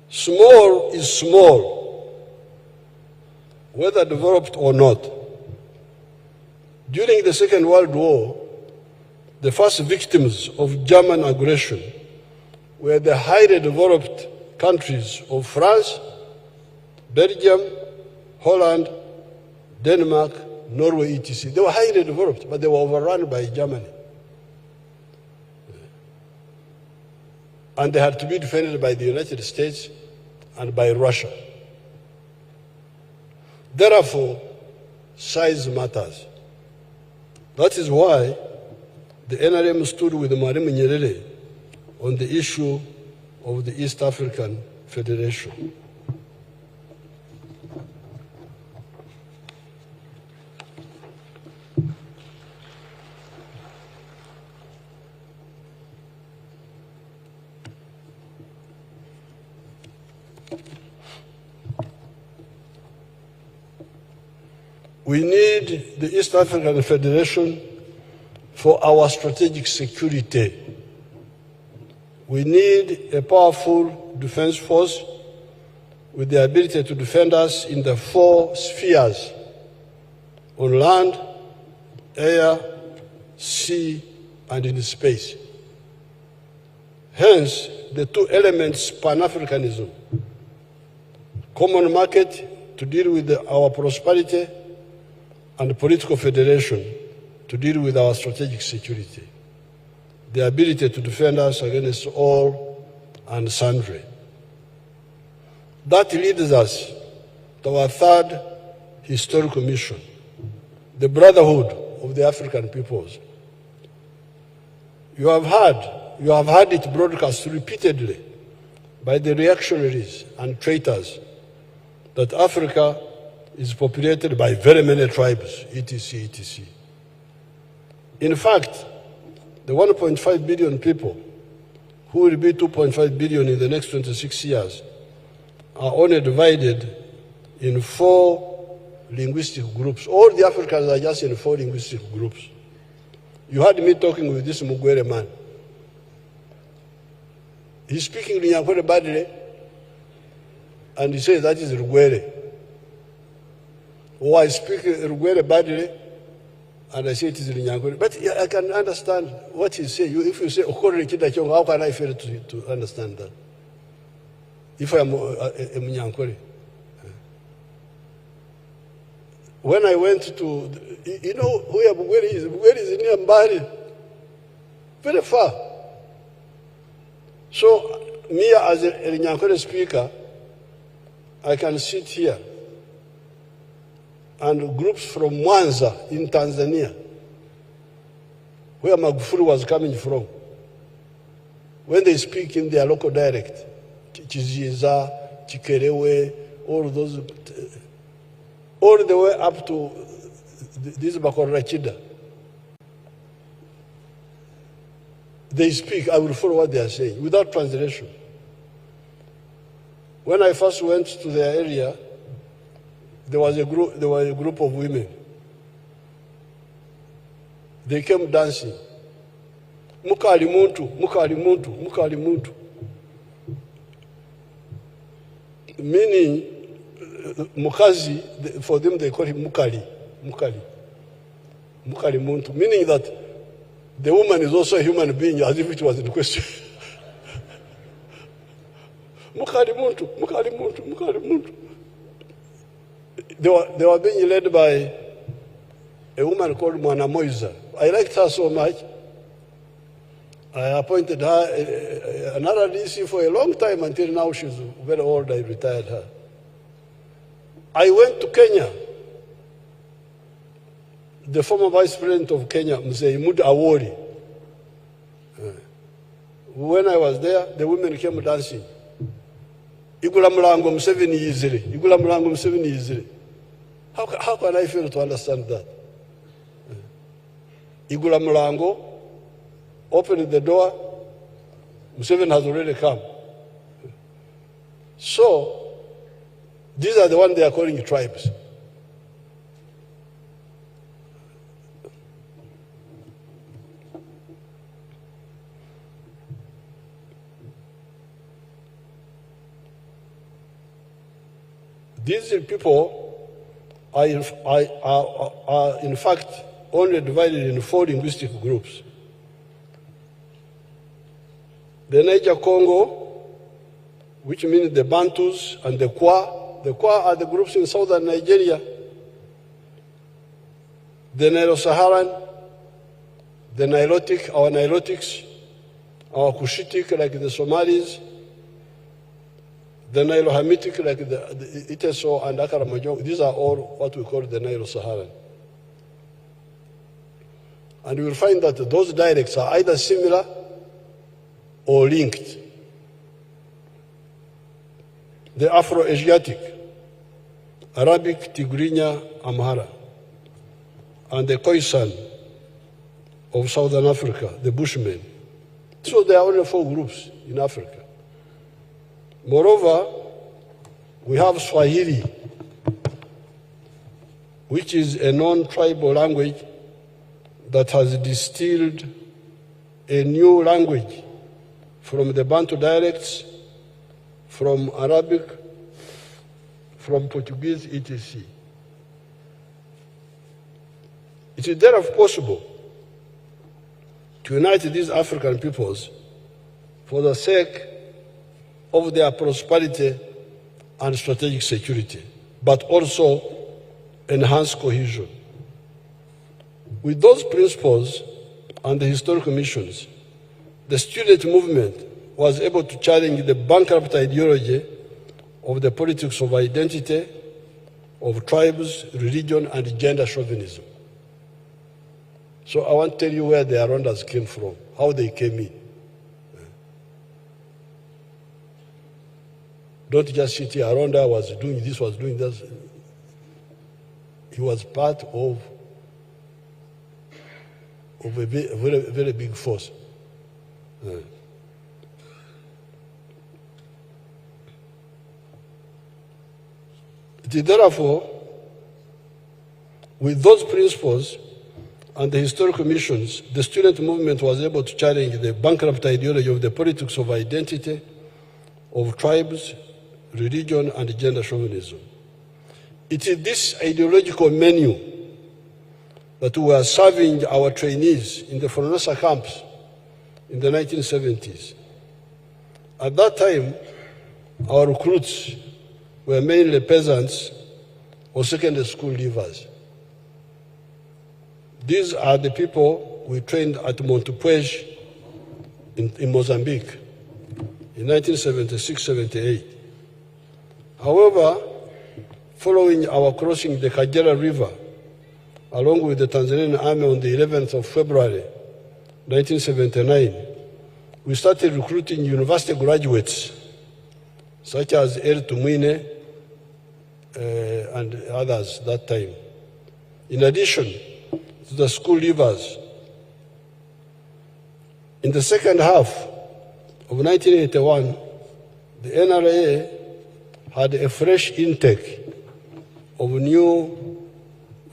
Small is small, whether developed or not. During the Second World War, the first victims of German aggression were the highly developed countries of France, Belgium, Holland, Denmark, Norway, etc. They were highly developed, but they were overrun by Germany. And they had to be defended by the United States and by Russia. Therefore, size matters. That is why the NRM stood with Mwalimu Nyerere on the issue of the East African Federation. We need the East African Federation for our strategic security. We need a powerful defense force with the ability to defend us in the 4 spheres: on land, air, sea, and in space. Hence, the 2 elements Pan-Africanism, common market to deal with our prosperity, and political federation to deal with our strategic security, the ability to defend us against all and sundry. That leads us to our 3rd historical mission, the brotherhood of the African peoples. You have heard it broadcast repeatedly by the reactionaries and traitors that Africa is populated by very many tribes, etc., etc. In fact, the 1.5 billion people, who will be 2.5 billion in the next 26 years, are only divided in 4 linguistic groups. All the Africans are just in 4 linguistic groups. You heard me talking with this Mugwere man. He's speaking Lunyankore badly, and he says that is Rugwere. Or I speak Rugwere badly, and I say it is Lunyankore. But I can understand what he's saying. If you say Okore Chidachong, how can I fail to understand that? If I am a Munyankore. When I went to, you know where Bugwere is? Bugwere is near Mbari, very far. So, me as a Nyankore speaker, I can sit here, and groups from Mwanza in Tanzania, where Magufuli was coming from, when they speak in their local dialect, Chiziza, Chikerewe, all those, all the way up to this Bakorachida. They speak, I will follow what they are saying, without translation. When I first went to their area, there was a group of women. They came dancing. Mukali muntu, mukali muntu, mukali muntu. Meaning, mukazi, for them they call him mukali, mukali. Mukali muntu, meaning that the woman is also a human being, as if it was in question. Mukali muntu, mukali muntu, mukali muntu. They were being led by a woman called Mwana Moiza. I liked her so much. I appointed her another DC for a long time until now she's very old. I retired her. I went to Kenya. The former vice president of Kenya, Museveni Awori. When I was there, the women came dancing. Igula Mulango Museveni Yizire. Igula Mulango Museveni Yizire. How can I fail to understand that? Igula Mulango opened the door. Museveni has already come. So, these are the ones they are calling tribes. These people are in fact only divided in 4 linguistic groups. The Niger Congo, which means the Bantus and the Kwa. The Kwa are the groups in southern Nigeria. The Nilo-Saharan, the Nilotic, our Nilotics, our Cushitic like the Somalis, the Nilo-Hamitic like the Iteso and Akaramajo. These are all what we call the Nilo-Saharan. And you will find that those dialects are either similar or linked. The Afro-Asiatic, Arabic, Tigrinya, Amhara, and the Khoisan of Southern Africa, the Bushmen. So there are only 4 groups in Africa. Moreover, we have Swahili, which is a non-tribal language that has distilled a new language from the Bantu dialects, from Arabic, from Portuguese, etc. It is therefore possible to unite these African peoples for the sake of their prosperity and strategic security, but also enhance cohesion. With those principles and the historical missions, the student movement was able to challenge the bankrupt ideology of the politics of identity, of tribes, religion, and gender chauvinism. So I want to tell you where the Arondas came from, how they came in. Don't just sit here, Aronda was doing this, was doing that. He was part of a very, very big force. It is therefore, with those principles and the historical missions, the student movement was able to challenge the bankrupt ideology of the politics of identity, of tribes, religion, and gender chauvinism. It is this ideological menu that we were serving our trainees in the Foronasa camps in the 1970s. At that time, our recruits were mainly peasants or secondary school leavers. These are the people we trained at Montepuez in Mozambique in 1976-78. However, following our crossing the Kagera River, along with the Tanzanian army on the 11th of February, 1979, we started recruiting university graduates, such as El Tumwine and others that time. In addition to the school leavers, in the second half of 1981, the NRA had a fresh intake of new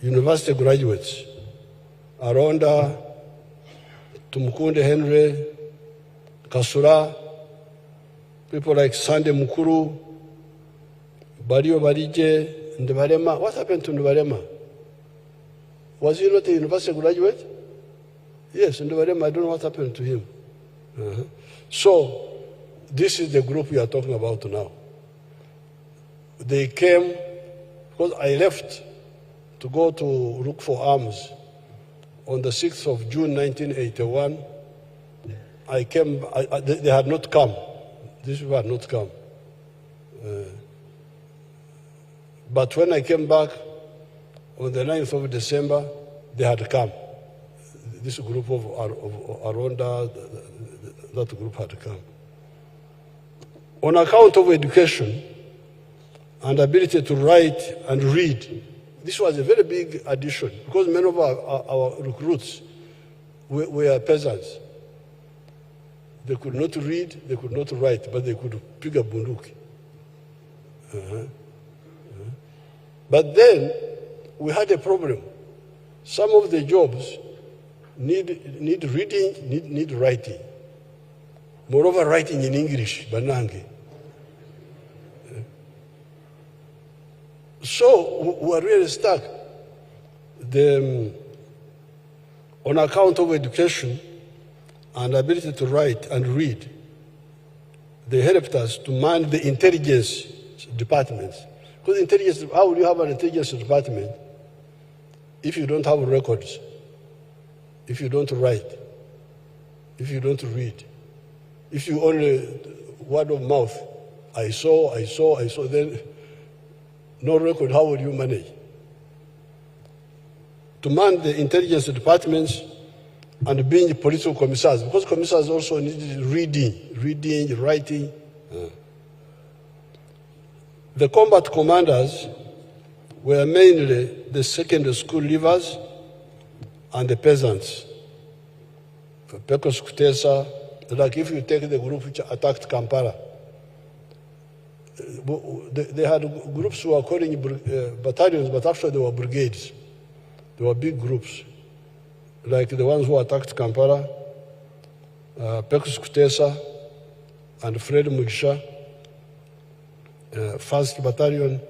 university graduates, Aronda, Tumukunde Henry, Kasura, people like Sande Mukuru, Bario Barije, Ndebarema. What happened to Ndebarema? Was he not a university graduate? Yes, Ndebarema, I don't know what happened to him. So, this is the group we are talking about now. They came, because I left to go to look for arms on the 6th of June 1981. I came, they had not come. These people had not come. But when I came back on the 9th of December, they had come. This group of Aronda, that group had come. On account of education and ability to write and read, this was a very big addition because many of our recruits were peasants. They could not read, they could not write, but they could pick a bunduki. But then we had a problem. Some of the jobs need reading, need writing. Moreover, writing in English, banange. So we were really stuck. On account of education and ability to write and read, they helped us to man the intelligence departments. Because intelligence, how will you have an intelligence department if you don't have records, if you don't write, if you don't read, if you only word of mouth, I saw, then no record, how will you manage? To man the intelligence departments and being political commissars, because commissars also needed reading, writing. The combat commanders were mainly the secondary school leavers and the peasants. Pecos Kutesa, like if you take the group which attacked Kampala, they had groups who were calling battalions, but actually they were brigades. They were big groups, like the ones who attacked Kampala, Pekus Kutesa and Fred Mugisha, 1st Battalion,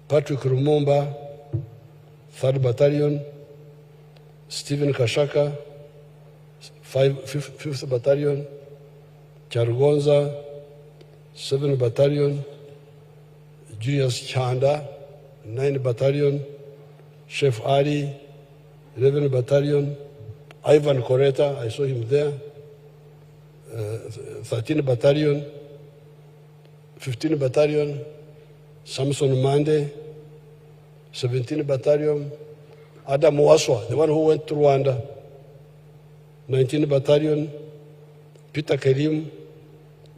Patrick Rumumba, 3rd Battalion, Stephen Kashaka, 5th Battalion, Chargonza, 7th Battalion, Julius Chanda, 9th Battalion, Chef Ali, 11th Battalion, Ivan Koreta, I saw him there, 13th Battalion, 15th Battalion, Samson Mande, 17th Battalion, Adam Waswa, the one who went to Rwanda, 19th Battalion, Peter Kerim,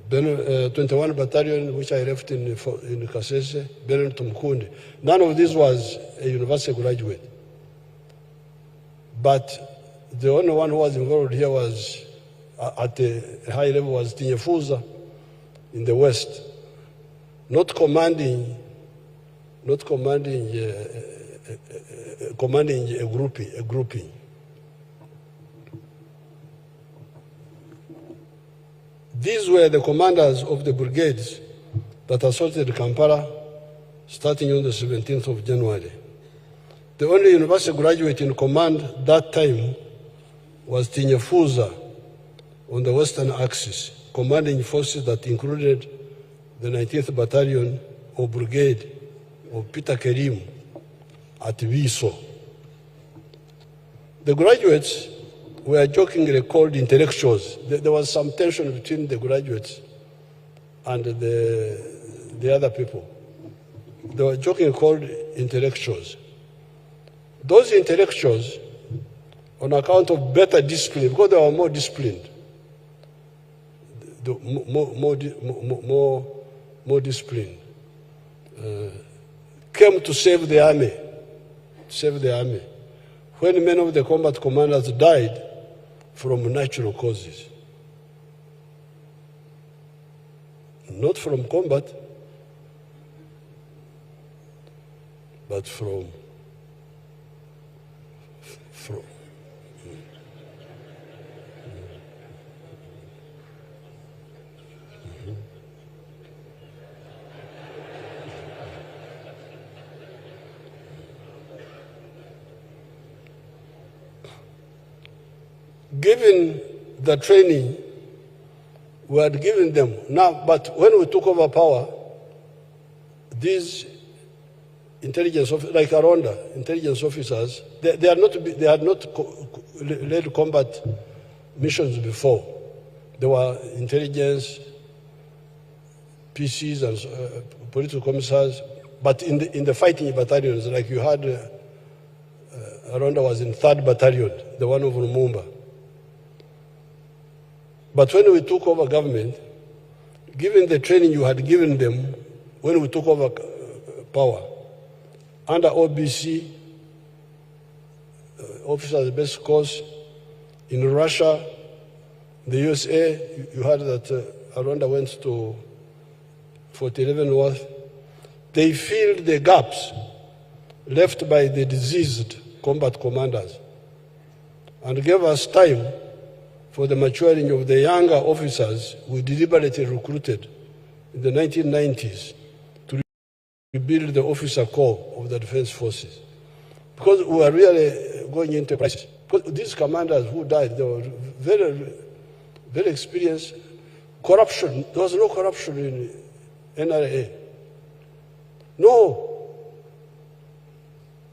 21 Battalion, which I left in Kasese, Beren Tumkundi. None of this was a university graduate. But the only one who was involved here was, at a high level, was Tinyefuza in the West, not commanding a grouping. These were the commanders of the brigades that assaulted Kampala starting on the 17th of January. The only university graduate in command that time was Tinyefuza on the Western Axis, commanding forces that included the 19th Battalion or Brigade of Peter Kerim at Viso. The graduates were jokingly called intellectuals. There was some tension between the graduates and the other people. They were jokingly called intellectuals. Those intellectuals, on account of better discipline, because they were more disciplined, more disciplined, came to save the army. When many of the combat commanders died from natural causes, not from combat, but from given the training we had given them. Now, but when we took over power, these intelligence officers, like Arunda, intelligence officers, they had not led combat missions before. They were intelligence, PCs and political commissars, but in the fighting battalions, like you had, Arunda was in 3rd Battalion, the one of Lumumba. But when we took over government, given the training you had given them when we took over power, under OBC, officers basic course, in Russia, the USA, you heard that Rwanda went to Fort Leavenworth. They filled the gaps left by the diseased combat commanders and gave us time for the maturing of the younger officers we deliberately recruited in the 1990s to rebuild the officer corps of the defense forces. Because we were really going into a crisis. Because these commanders who died, they were very, very experienced. Corruption, there was no corruption in NRA. No.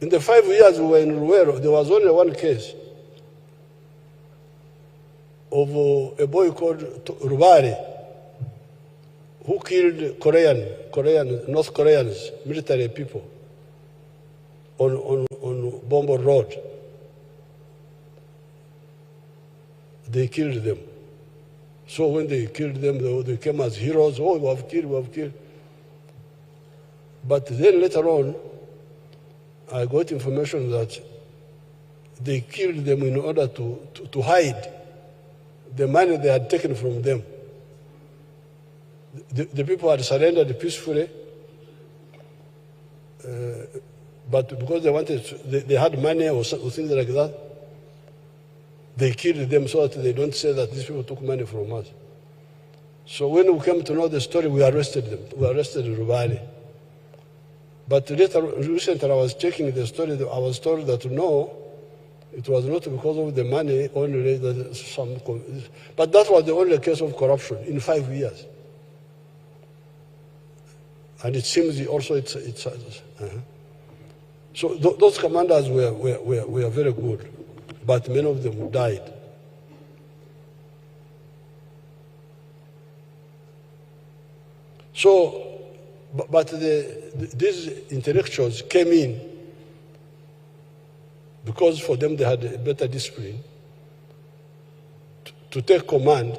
In the 5 years we were in Ruero, there was only one case of a boy called Rubari, who killed North Koreans, military people, on Bombo Road. They killed them. So when they killed them, they came as heroes. Oh, we have killed. But then later on, I got information that they killed them in order to hide the money they had taken from them. the people had surrendered peacefully, but because they wanted, they had money or things like that, they killed them so that they don't say that these people took money from us. So when we came to know the story, we arrested them. We arrested Rubali. But recently I was checking the story, I was told that no, it was not because of the money only, that but that was the only case of corruption in 5 years. And it seems also so those commanders were very good, but many of them died. So, but these intellectuals came in because for them they had a better discipline to take command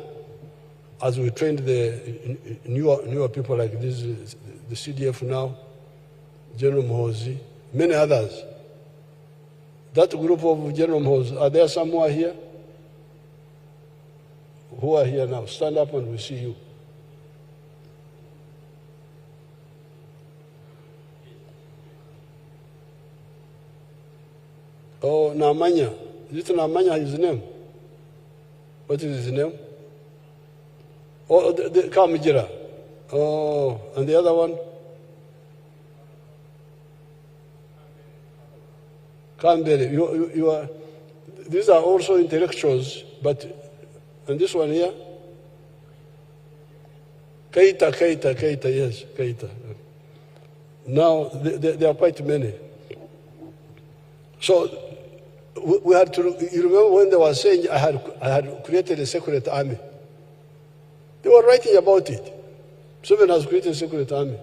as we trained the newer people like this, the CDF now, General Muhozi, many others. That group of General Muhozi, are there somewhere here? Who are here now? Stand up and we see you. Oh, Namanya. Is it Namanya his name? What is his name? Oh, the Kamijira. Oh, and the other one? Kambere. You are, these are also intellectuals, but, and this one here? Keita, yes, Keita. Now, there are quite many. So, we had to, you remember when they were saying I had created a secret army? They were writing about it. Museveni has created a secret army.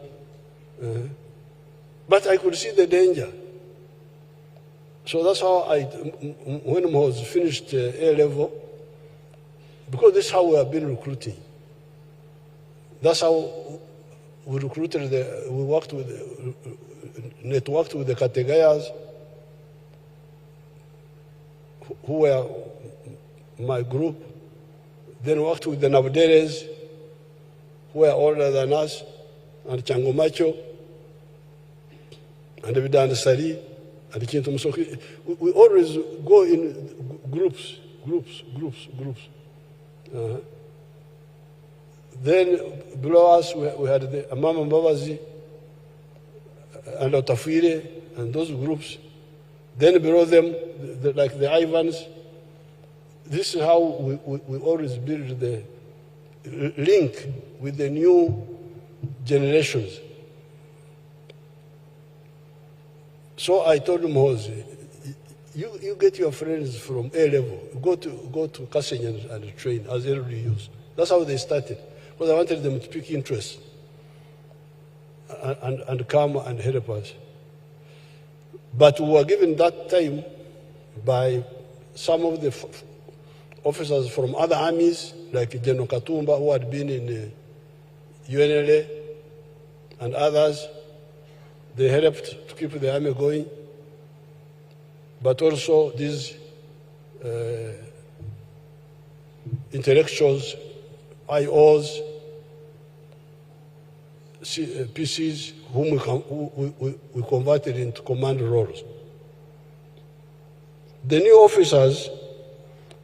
But I could see the danger. So that's how when I was finished A level, because this is how we have been recruiting. That's how we recruited, we worked with, networked with the Kategayas, who were my group, then worked with the Nabderes, who were older than us, and Changomacho, and Evidan Sari, and Kinto Musoki. We always go in groups. Then below us, we had the Amama Mbabazi, and Otafire, and those groups. Then below them, like the Ivans. This is how we always build the link with the new generations. So I told Mohozi, you get your friends from A level, go to Kasenya and train as LDUs. That's how they started, because I wanted them to pick interest and come and help us. But we were given that time by some of the officers from other armies, like General Katumba, who had been in UNLA, and others. They helped to keep the army going. But also these intellectuals, IOs, PCs, whom we converted into command roles. The new officers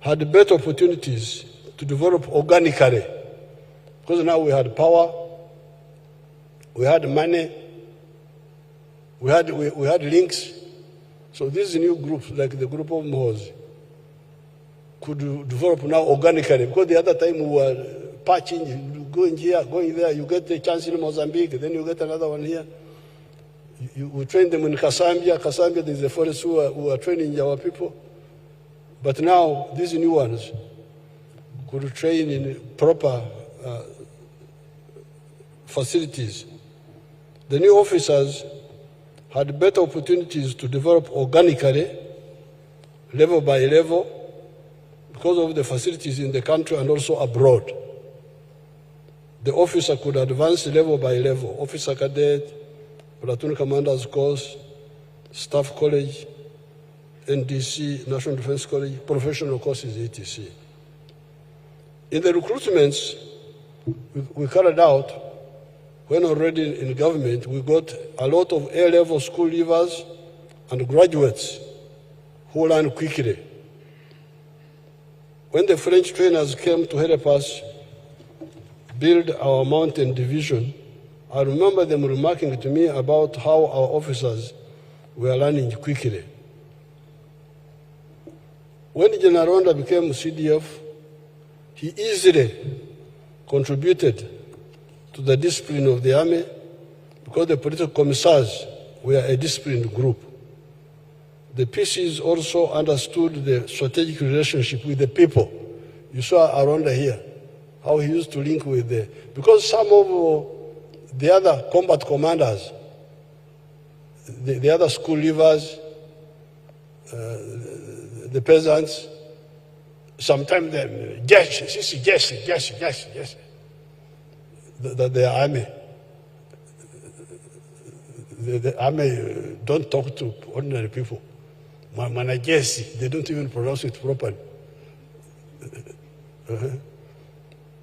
had better opportunities to develop organically, because now we had power, we had money, we had links. So these new groups, like the group of Mohozi, could develop now organically, because the other time we were patching, going here, going there. You get a chance in Mozambique, then you get another one here. We train them in Kasambia. Kasambia, there's a forest who are training our people. But now, these new ones could train in proper facilities. The new officers had better opportunities to develop organically, level by level, because of the facilities in the country and also abroad. The officer could advance level by level, officer cadet, platoon commander's course, staff college, NDC, National Defense College, professional courses, etc. In the recruitments, we carried out, when already in government, we got a lot of A-level school leavers and graduates who learn quickly. When the French trainers came to help us build our mountain division, I remember them remarking to me about how our officers were learning quickly. When General Ronda became CDF, he easily contributed to the discipline of the army because the political commissars were a disciplined group. The PCs also understood the strategic relationship with the people. You saw Aronda here, how he used to link with because some of the other combat commanders, the other school leavers, the peasants, sometimes they, yes, the army. The army don't talk to ordinary people. Managesi, they don't even pronounce it properly.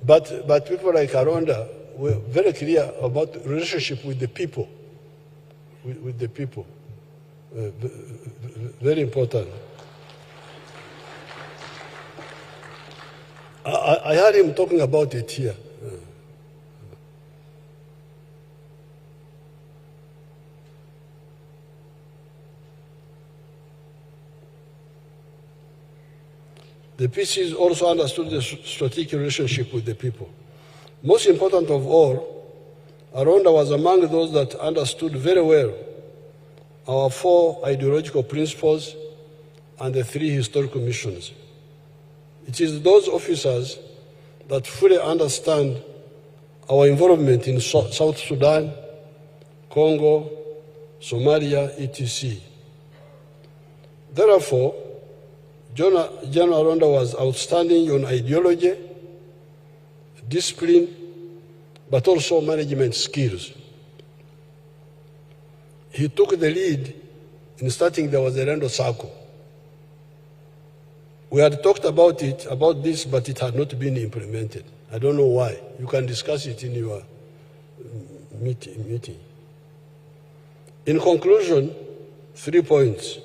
But people like Aronda were very clear about the relationship with the people. With the people. Very important. I heard him talking about it here. The PCs also understood the strategic relationship with the people. Most important of all, Aronda was among those that understood very well our 4 ideological principles and the 3 historical missions. It is those officers that fully understand our involvement in South Sudan, Congo, Somalia, etc. Therefore, General Aronda was outstanding on ideology, discipline, but also management skills. He took the lead in starting the Wazalendo Circle. We had talked about this, but it had not been implemented. I don't know why. You can discuss it in your meeting. In conclusion, 3 points.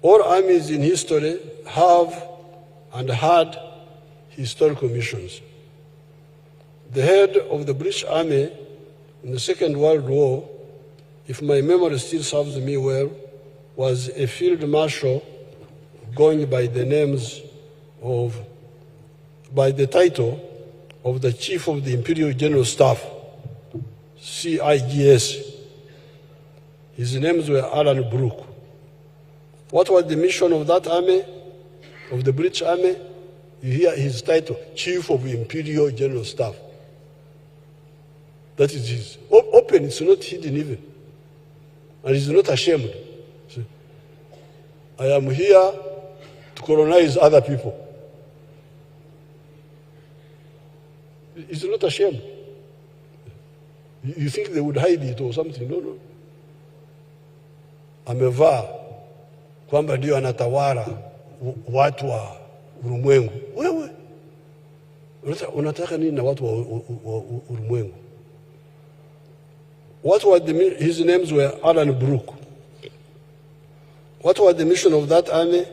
All armies in history have and had historical missions. The head of the British Army in the Second World War, if my memory still serves me well, was a field marshal going by the title of the Chief of the Imperial General Staff, CIGS. His names were Alan Brooke. What was the mission of that army, of the British Army? You hear his title, Chief of Imperial General Staff. That is his. Open, it's not hidden even. And he's not ashamed. I am here to colonize other people. He's not ashamed. You think they would hide it or something? No. Amevaa kwamba ndio anatawala watu wa ulimwengu. Wewe unataka nini na watu wa ulimwengu? What was his names were Alan Brooke. What was the mission of that army?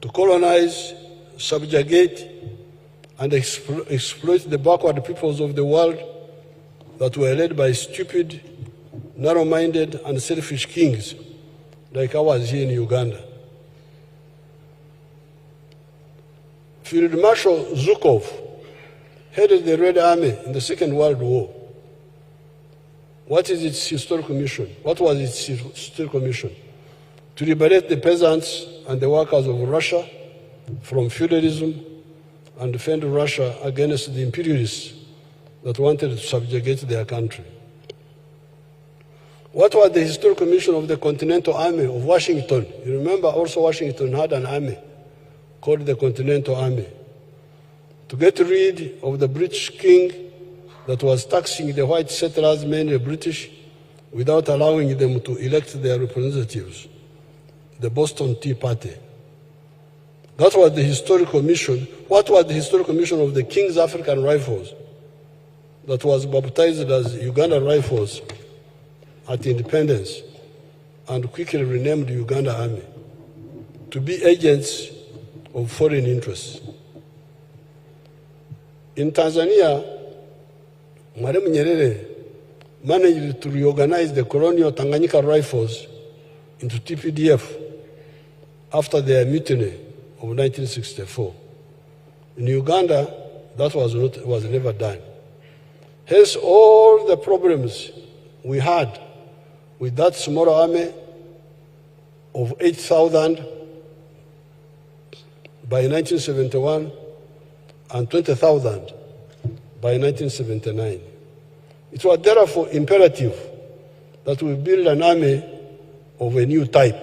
To colonize, subjugate, and exploit the backward peoples of the world that were led by stupid, narrow-minded, and selfish kings like ours here in Uganda. Field Marshal Zhukov headed the Red Army in the Second World War. What is its historical mission? What was its historical mission? To liberate the peasants and the workers of Russia from feudalism and defend Russia against the imperialists that wanted to subjugate their country. What was the historical mission of the Continental Army of Washington? You remember also Washington had an army called the Continental Army. To get rid of the British king that was taxing the white settlers, mainly British, without allowing them to elect their representatives, the Boston Tea Party. That was the historical mission. What was the historical mission of the King's African Rifles that was baptized as Uganda Rifles at independence and quickly renamed Uganda Army? To be agents of foreign interests. In Tanzania, Mwalimu Nyerere managed to reorganize the colonial Tanganyika Rifles into TPDF after their mutiny of 1964. In Uganda, that was never done. Hence, all the problems we had with that small army of 8,000 by 1971 and 20,000 by 1979. It was therefore imperative that we build an army of a new type,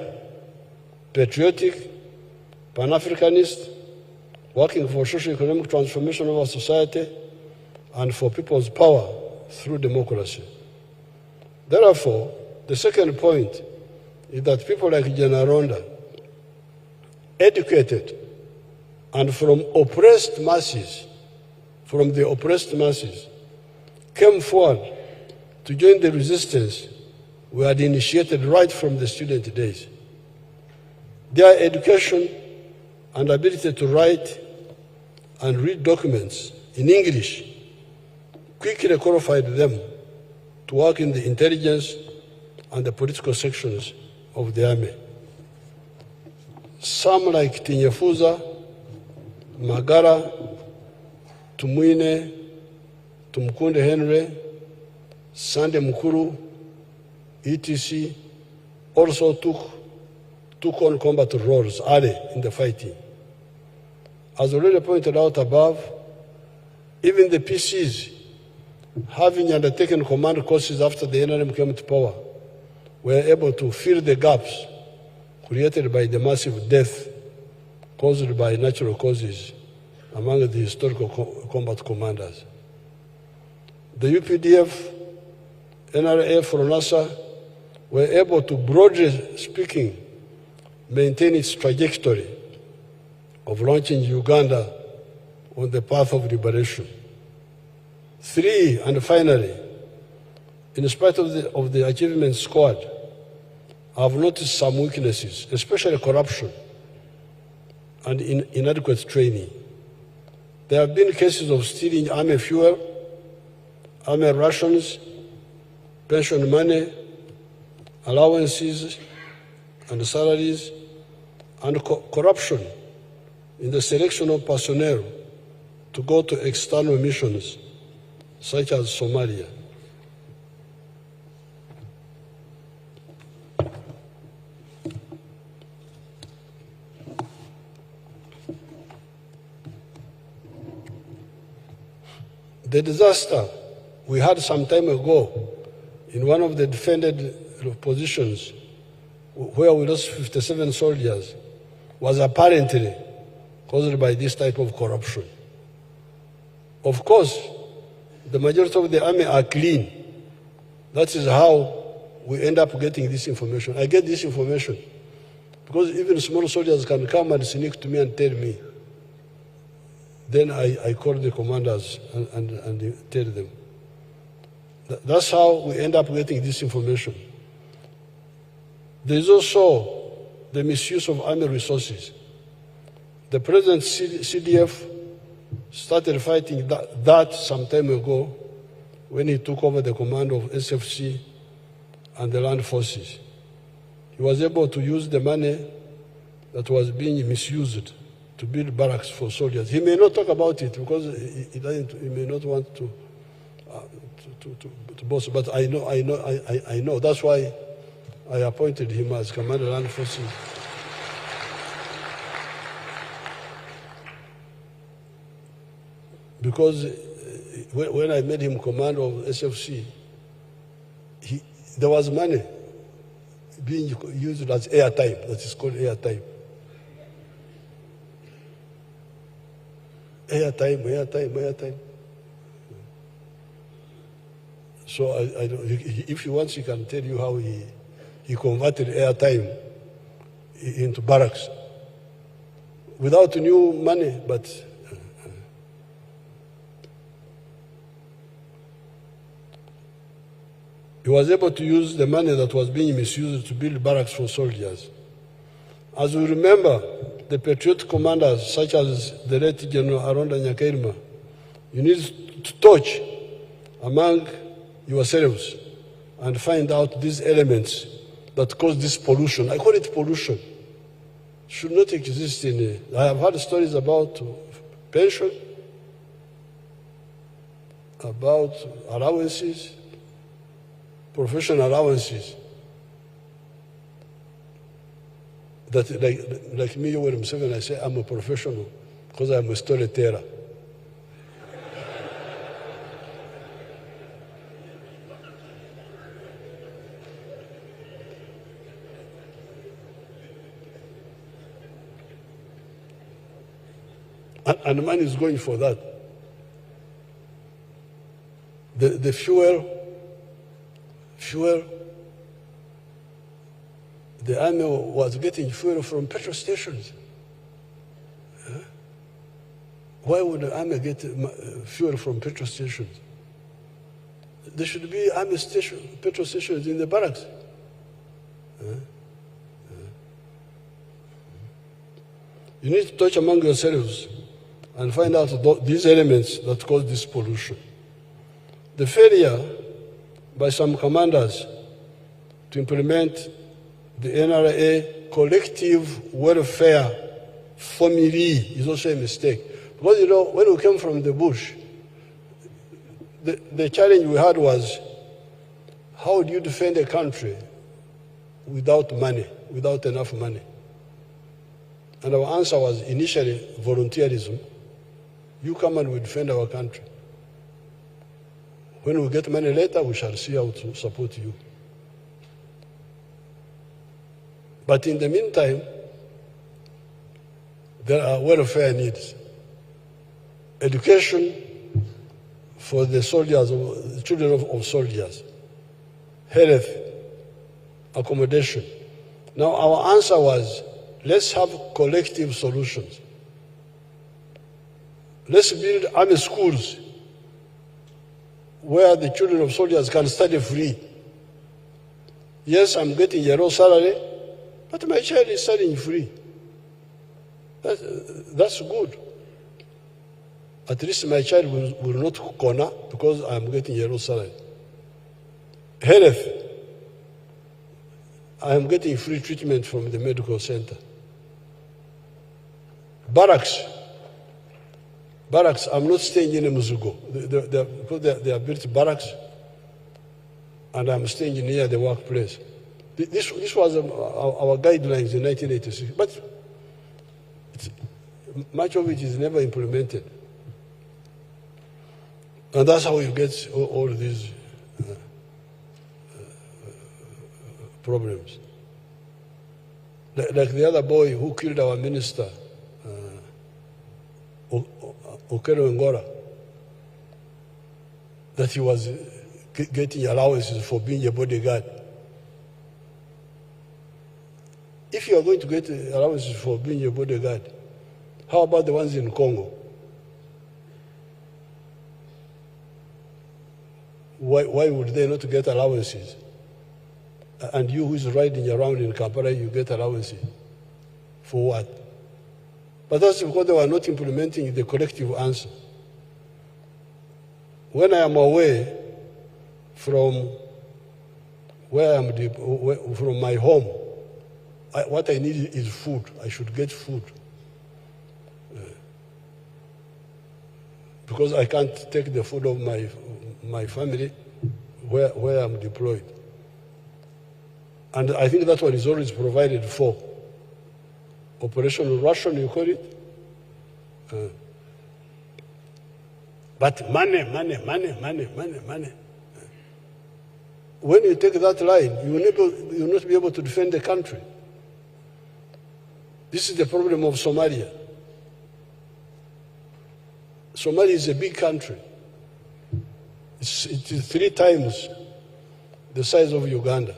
patriotic, Pan-Africanist, working for socio-economic transformation of our society and for people's power through democracy. Therefore, the second point is that people like General Ronda, educated and from the oppressed masses, came forward to join the resistance we had initiated right from the student days. Their education and ability to write and read documents in English quickly qualified them to work in the intelligence and the political sections of the army. Some like Tinyefuza, Magara, Tumwine, Tumkunde Henry, Sande Mukuru, etc. also took on combat roles early in the fighting. As already pointed out above, even the PCs, having undertaken command courses after the NRM came to power, were able to fill the gaps created by the massive death caused by natural causes among the historical combat commanders. The UPDF, NRF, or NASA were able to, broadly speaking, maintain its trajectory of launching Uganda on the path of liberation. 3, and finally, in spite of the achievements scored, I've noticed some weaknesses, especially corruption and inadequate training. There have been cases of stealing army fuel, army rations, pension money, allowances, and salaries, and corruption in the selection of personnel to go to external missions, such as Somalia. The disaster we had some time ago in one of the defended positions where we lost 57 soldiers was apparently caused by this type of corruption. Of course, the majority of the army are clean. That is how we end up getting this information. I get this information because even small soldiers can come and sneak to me and tell me. Then I call the commanders and tell them. That's how we end up getting this information. There is also the misuse of army resources. The present CDF started fighting that some time ago when he took over the command of SFC and the land forces. He was able to use the money that was being misused to build barracks for soldiers. He may not talk about it because he may not want to boast, but I know. That's why I appointed him as Commander of Land Forces. Because when I made him commander of SFC, there was money being used as airtime, that is called airtime. Airtime. So if he wants, he can tell you how he converted airtime into barracks. without new money, but he was able to use the money that was being misused to build barracks for soldiers. As we remember, the patriotic commanders, such as the late General Aronda Nyakairima, you need to touch among yourselves and find out these elements that cause this pollution. I call it pollution. Should not exist in I have heard stories about pension, about allowances, professional allowances. That like me, Museveni, I say I'm a professional because I'm a storyteller. And the man is going for that. The fuel, the army was getting fuel from petrol stations. Why would the army get fuel from petrol stations? There should be army petrol stations in the barracks. You need to touch among yourselves and find out these elements that cause this pollution. The failure by some commanders to implement the NRA collective welfare formulae is also a mistake. Because, you know, when we came from the bush, the challenge we had was, how do you defend a country without money, without enough money? And our answer was initially volunteerism. You come and we defend our country. When we get money later, we shall see how to support you. But in the meantime, there are welfare needs. Education for the soldiers, the children of soldiers. Health, accommodation. Now our answer was, let's have collective solutions. Let's build army schools where the children of soldiers can study free. Yes, I'm getting a raw salary, but my child is studying free. That's good. At least my child will not corner because I'm getting a raw salary. Health, I am getting free treatment from the medical center. Barracks, I'm not staying in a Muzugo. Because they have built barracks, and I'm staying near the workplace. This was our guidelines in 1986, but much of it is never implemented. And that's how you get all these problems. Like the other boy who killed our minister, Okero Ngora, that he was getting allowances for being a bodyguard. If you are going to get allowances for being a bodyguard, how about the ones in Congo? Why would they not get allowances? And you who is riding around in Kampala, you get allowances. For what? But that's because they were not implementing the collective answer. When I am away from where I am, from my home, what I need is food. I should get food. Because I can't take the food of my family where I'm deployed. And I think that's what is always provided for. Operational ration, you call it. But money. When you take that line, you will not be able to defend the country. This is the problem of Somalia. Somalia is a big country. It is 3 times the size of Uganda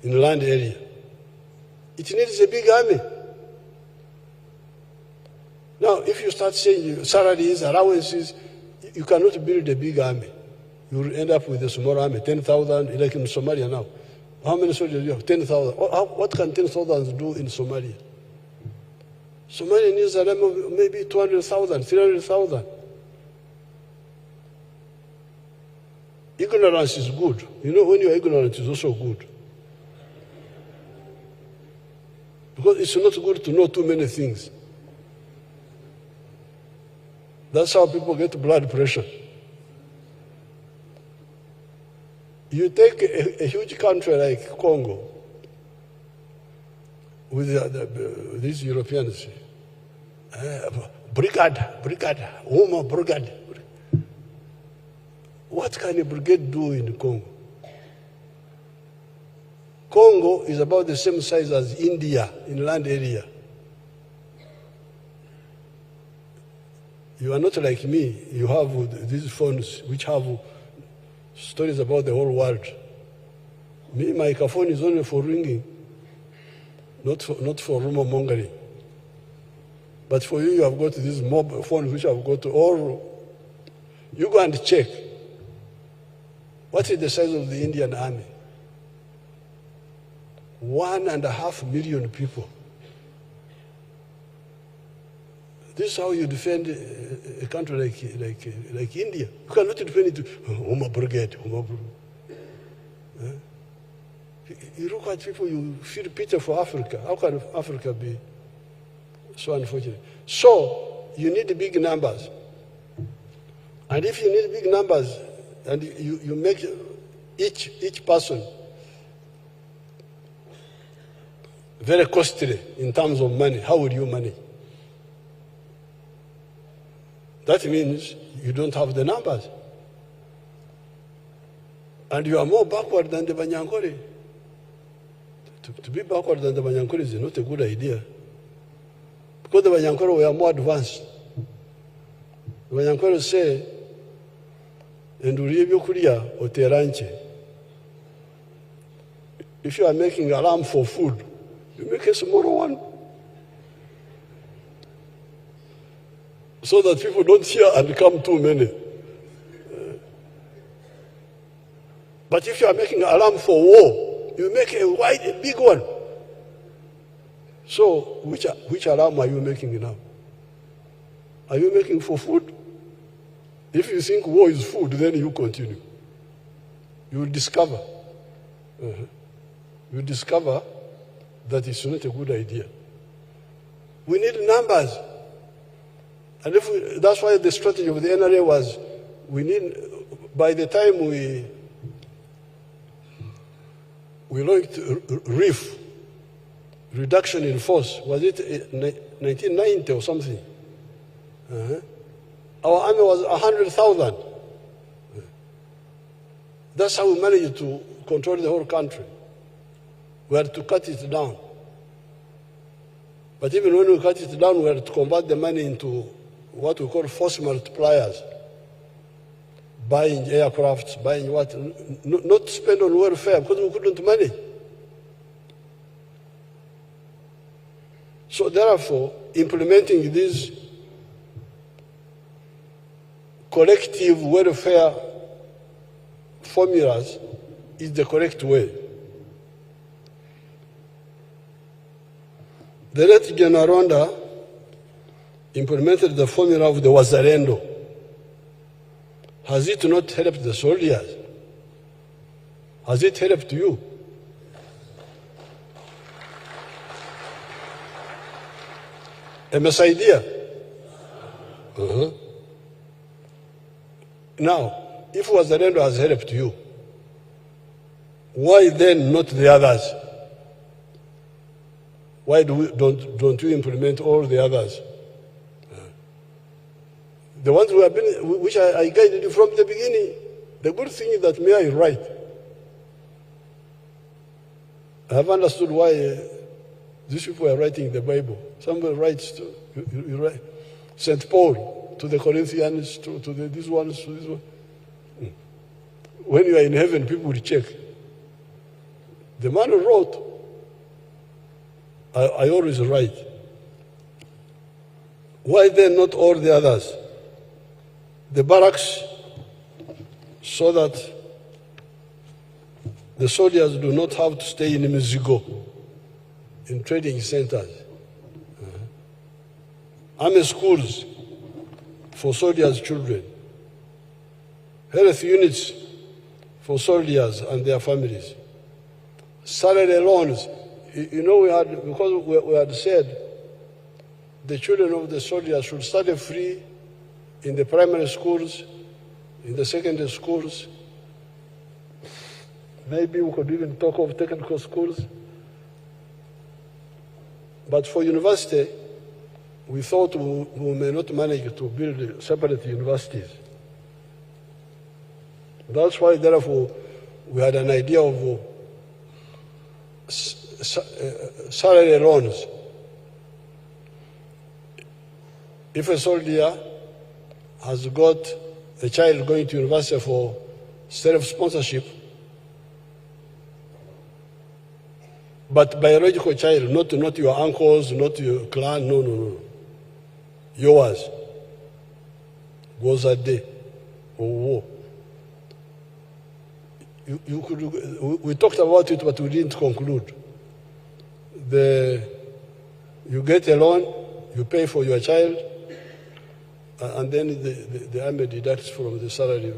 in land area. It needs a big army. Now, if you start saying salaries, allowances, you cannot build a big army. You will end up with a small army, 10,000, like in Somalia now. How many soldiers do you have? 10,000. What can 10,000 do in Somalia? Somalia needs a army of maybe 200,000, 300,000. Ignorance is good. You know, when you are ignorant, it's also good. Because it's not good to know too many things. That's how people get blood pressure. You take a huge country like Congo, with these Europeans, brigade, woman brigade. What can a brigade do in Congo? Congo is about the same size as India in land area. You are not like me. You have these phones which have stories about the whole world. Me, my phone is only for ringing, not for rumor mongering. But for you, you have got these mobile phones which have got all. You go and check. What is the size of the Indian army? 1.5 million people. This is how you defend a country like India. You cannot defend it. Uma brigade. You look at people, you feel pity for Africa. How can Africa be so unfortunate? So you need big numbers. And if you need big numbers, and you make each person very costly in terms of money, how would you manage? That means you don't have the numbers. And you are more backward than the Banyankore. To be backward than the Banyankore is not a good idea. Because the Banyankore were more advanced. The Banyankore say, and if you are making alarm for food, you make a smaller one. So that people don't hear and come too many. But if you are making an alarm for war, you make a big one. So which alarm are you making now? Are you making for food? If you think war is food, then you continue. You will discover. You will discover that it's not a good idea. We need numbers. And that's why the strategy of the NRA was, we need, by the time we launched RIF, reduction in force, was it 1990 or something? Our army was 100,000. That's how we managed to control the whole country. We had to cut it down. But even when we cut it down, we had to convert the money into what we call force multipliers. Buying aircrafts, buying what? Not spend on welfare because we couldn't manage. So therefore, implementing these collective welfare formulas is the correct way. The late General Rwanda implemented the formula of the Wazalendo. Has it not helped the soldiers? Has it helped you? MS idea? Now, if Wazalendo has helped you, why then not the others? Why don't you implement all the others? The ones who have been, which I guided you from the beginning. The good thing is that Mia is right. I have understood why these people are writing the Bible. Somebody writes you write St. Paul to the Corinthians, to these ones, to this one. When you are in heaven, people will check. The man who wrote, I always write. Why then not all the others? The barracks, so that the soldiers do not have to stay in Mizigo, in training centers. Army schools for soldiers' children. Health units for soldiers and their families. Salary loans. You know, we had said the children of the soldiers should study free in the primary schools, in the secondary schools. Maybe we could even talk of technical schools. But for university, we thought we may not manage to build separate universities. That's why, therefore, we had an idea of salary loans. If a soldier has got a child going to university for self-sponsorship, but biological child, not your uncles, not your clan, no. Yours goes a day or war. We talked about it, but we didn't conclude. You get a loan, you pay for your child, and then the army deducts from the salary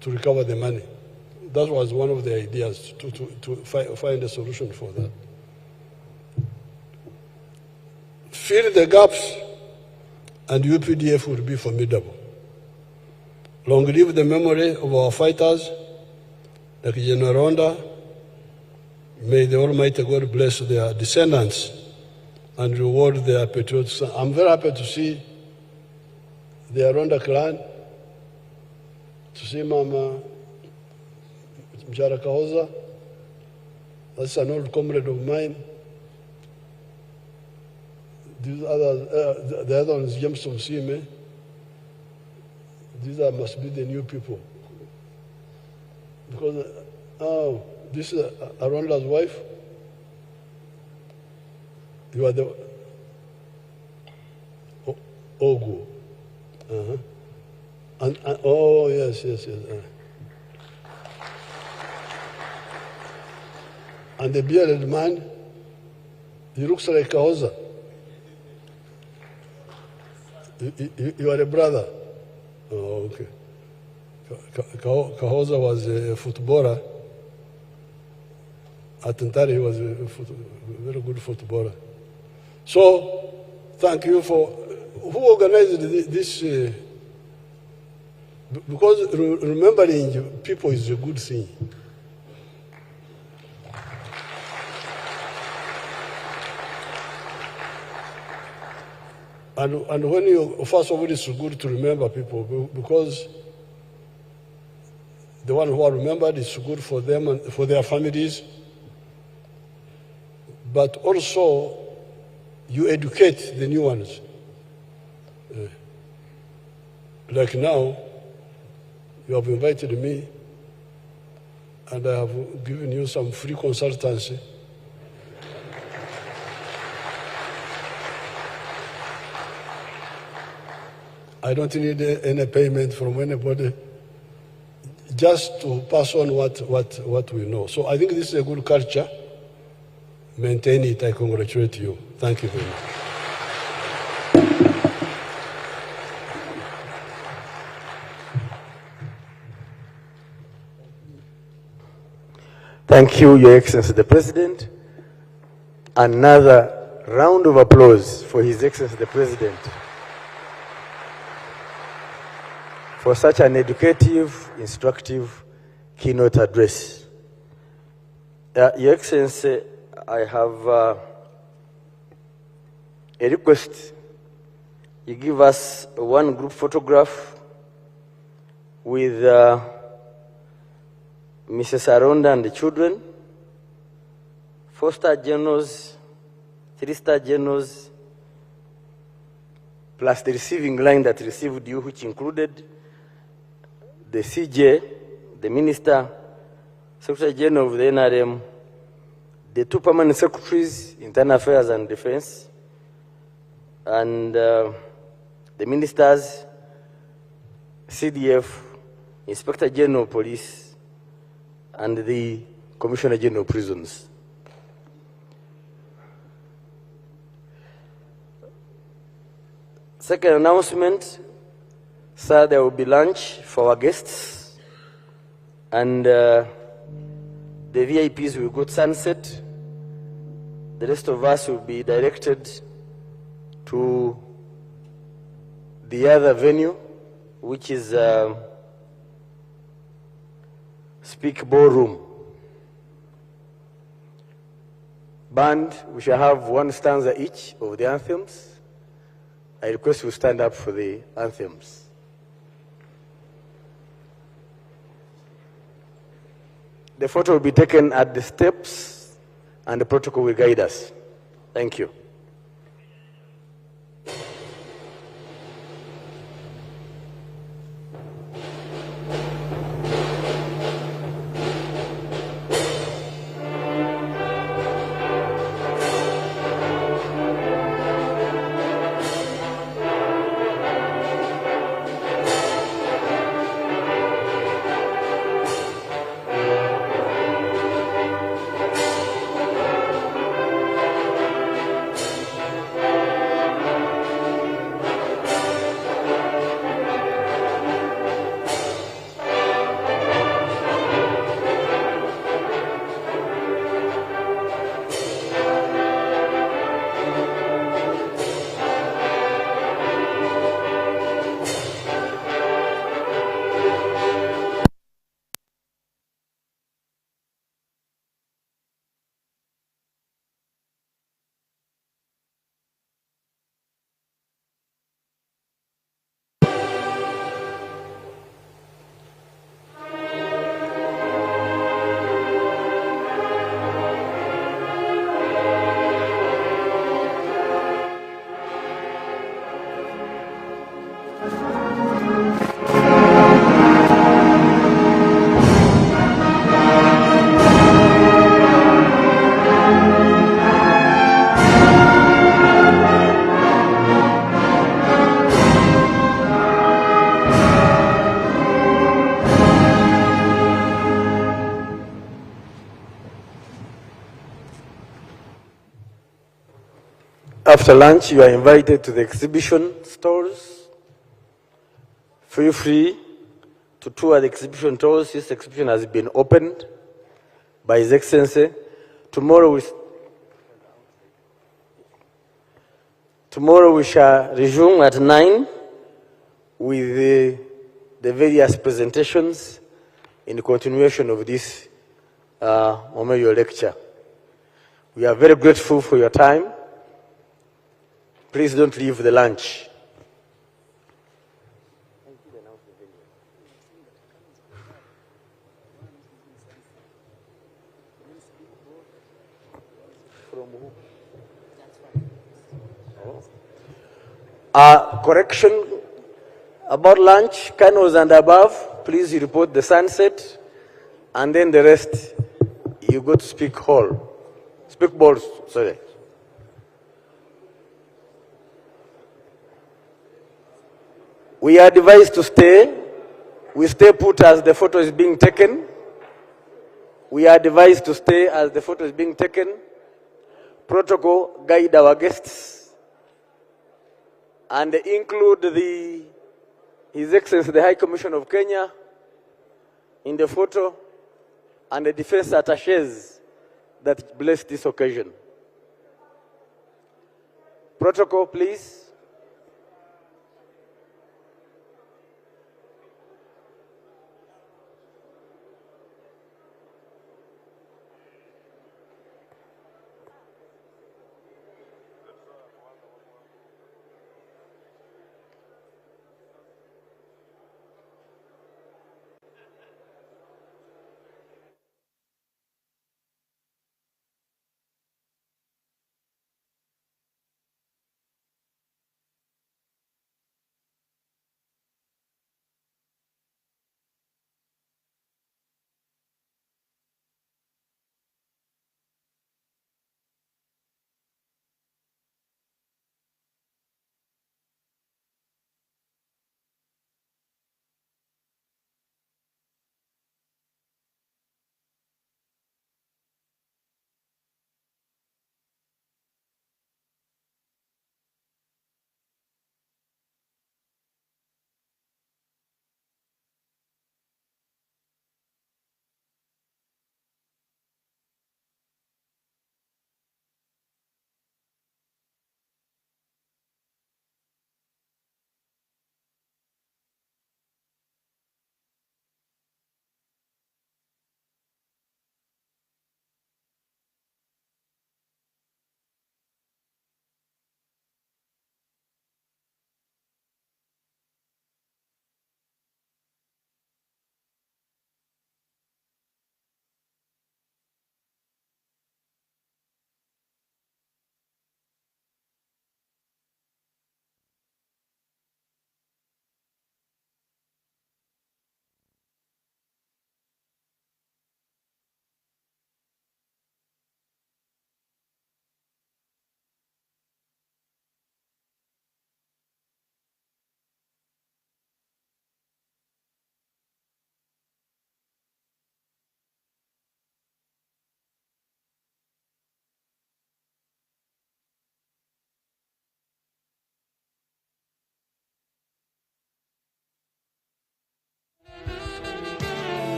to recover the money. That was one of the ideas, to find a solution for that. Fill the gaps, and UPDF will be formidable. Long live the memory of our fighters, like General Ronda. May the Almighty God bless their descendants and reward their patriotism. I'm very happy to see the Ronda clan, to see Mama Mjara Kahoza. That's an old comrade of mine. The other one is James of Sime. These must be the new people. Because, this is Aronda's wife. You are the Ogu. And oh, yes. And the bearded man, he looks like Kahoza. You are a brother. Oh, okay. Kahoza was a footballer. At Ntari, he was a very good footballer. So, thank you for... Who organized this? Because remembering people is a good thing. And when you, first of all, it's good to remember people, because the one who are remembered is good for them and for their families. But also, you educate the new ones. Like now, you have invited me, and I have given you some free consultancy. I don't need any payment from anybody, just to pass on what we know. So I think this is a good culture. Maintain it. I congratulate you. Thank you very much.
Thank you, Your Excellency the President. Another round of applause for His Excellency the President for such an educative, instructive keynote address. Your Excellency, I have a request. You give us one group photograph with Mrs. Aronda and the children, 4-star generals, 3-star generals, plus the receiving line that received you, which included the CJ, the Minister, Secretary General of the NRM, the 2 permanent secretaries, Internal Affairs and Defense, and the ministers, CDF, Inspector General of Police, and the Commissioner General of Prisons. Second announcement, sir, there will be lunch for our guests, and the VIPs will go to Sunset. The rest of us will be directed to the other venue, which is Speak Ballroom. Band, we shall have one stanza each of the anthems. I request you stand up for the anthems. The photo will be taken at the steps, and the protocol will guide us. Thank you. After lunch, you are invited to the exhibition stores. Feel free to tour the exhibition stores. This exhibition has been opened by His Excellency. Tomorrow we shall resume at 9 with the various presentations in continuation of this Munyonyo lecture. We are very grateful for your time. Please don't leave the lunch. Correction about lunch, canals and above, please report the Sunset, and then the rest, you go to Speak Balls, sorry. We are advised to stay. We stay put as the photo is being taken. We are advised to stay as the photo is being taken. Protocol guide our guests and include His Excellency the High Commissioner of Kenya in the photo and the defense attaches that bless this occasion. Protocol, please.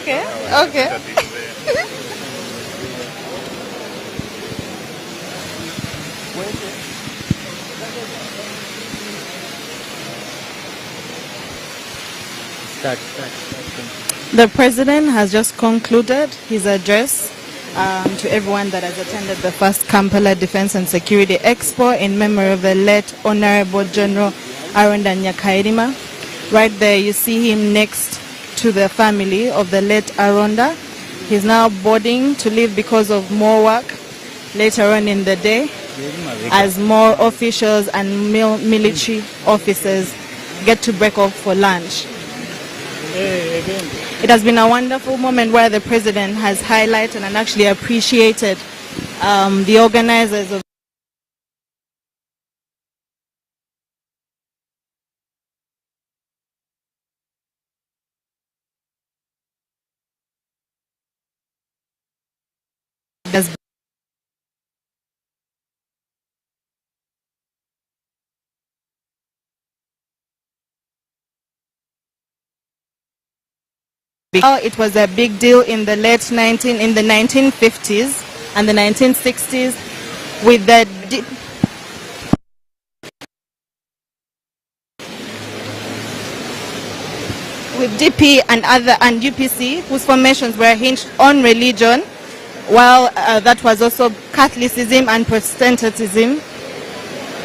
Okay, okay. The president has just concluded his address to everyone that has attended the first Kampala Defense and Security Expo in memory of the late Honorable General Arunda Nyakairima. Right there you see him next to the family of the late Arunda. He's now boarding to leave because of more work later on in the day, as more officials and military officers get to break off for lunch. It has been a wonderful moment where the president has highlighted and actually appreciated the organizers of this. It was a big deal in the late 1950s and the 1960s with the DP and UPC, whose formations were hinged on religion, while that was also Catholicism and Protestantism.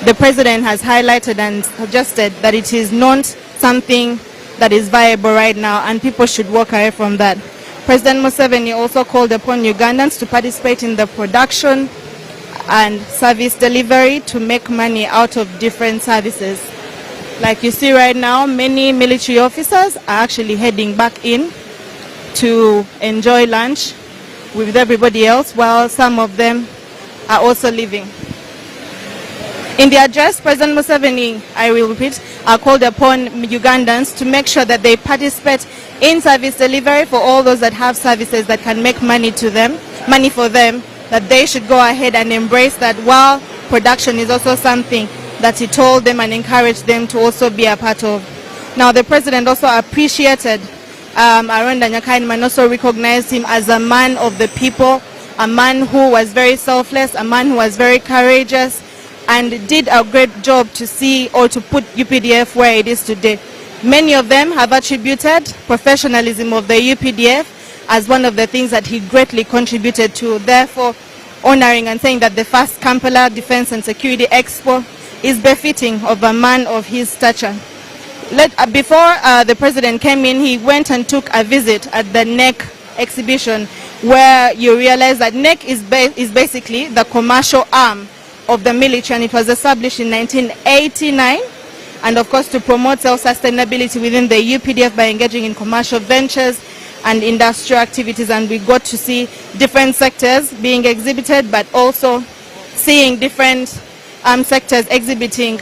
The president has highlighted and suggested that it is not something that is viable right now and people should walk away from that. President Museveni also called upon Ugandans to participate in the production and service delivery to make money out of different services. Like you see right now, many military officers are actually heading back in to enjoy lunch with everybody else, while some of them are also leaving. In the address, President Museveni, I will repeat, called upon Ugandans to make sure that they participate in service delivery for all those that have services that can make money for them, that they should go ahead and embrace that, while production is also something that he told them and encouraged them to also be a part of. Now, the president also appreciated Arunda Nyakairima and also recognized him as a man of the people, a man who was very selfless, a man who was very courageous, and did a great job to see or to put UPDF where it is today. Many of them have attributed professionalism of the UPDF as one of the things that he greatly contributed to, therefore honoring and saying that the first Kampala Defense and Security Expo is befitting of a man of his stature. Before the president came in, he went and took a visit at the NEC exhibition, where you realize that NEC is basically the commercial arm of the military, and it was established in 1989, and of course to promote self-sustainability within the UPDF by engaging in commercial ventures and industrial activities. And we got to see different sectors being exhibited, but also seeing different sectors exhibiting,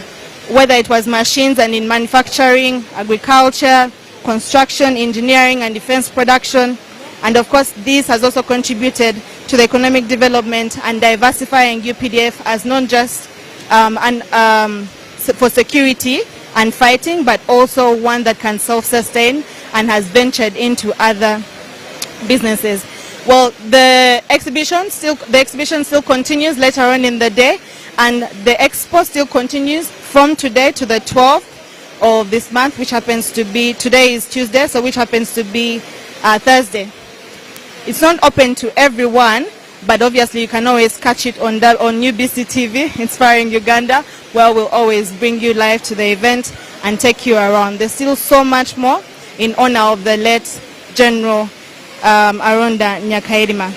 whether it was machines and in manufacturing, agriculture, construction, engineering and defense production. And of course this has also contributed to the economic development and diversifying UPDF as not just for security and fighting, but also one that can self-sustain and has ventured into other businesses. Well, the exhibition still continues later on in the day, and the expo still continues from today to the 12th of this month, which happens to be, today is Tuesday, so which happens to be Thursday. It's not open to everyone, but obviously you can always catch it on UBC TV, Inspiring Uganda, where we'll always bring you live to the event and take you around. There's still so much more in honor of the late General Arunda Nyakairima.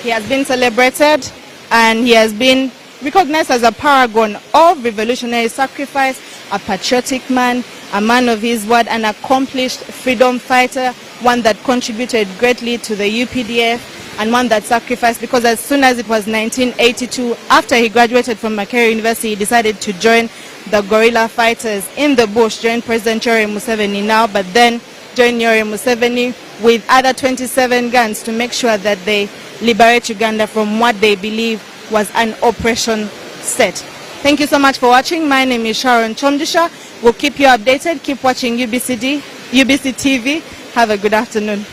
He has been celebrated and he has been recognized as a paragon of revolutionary sacrifice, a patriotic man, a man of his word, an accomplished freedom fighter, one that contributed greatly to the UPDF, and one that sacrificed, because as soon as it was 1982, after he graduated from Makerere University, he decided to join the guerrilla fighters in the bush, join President Museveni now, but then join Museveni with other 27 guns to make sure that they liberate Uganda from what they believe was an oppression state. Thank you so much for watching. My name is Sharon Chomdisha. We'll keep you updated. Keep watching UBC TV. Have a good afternoon.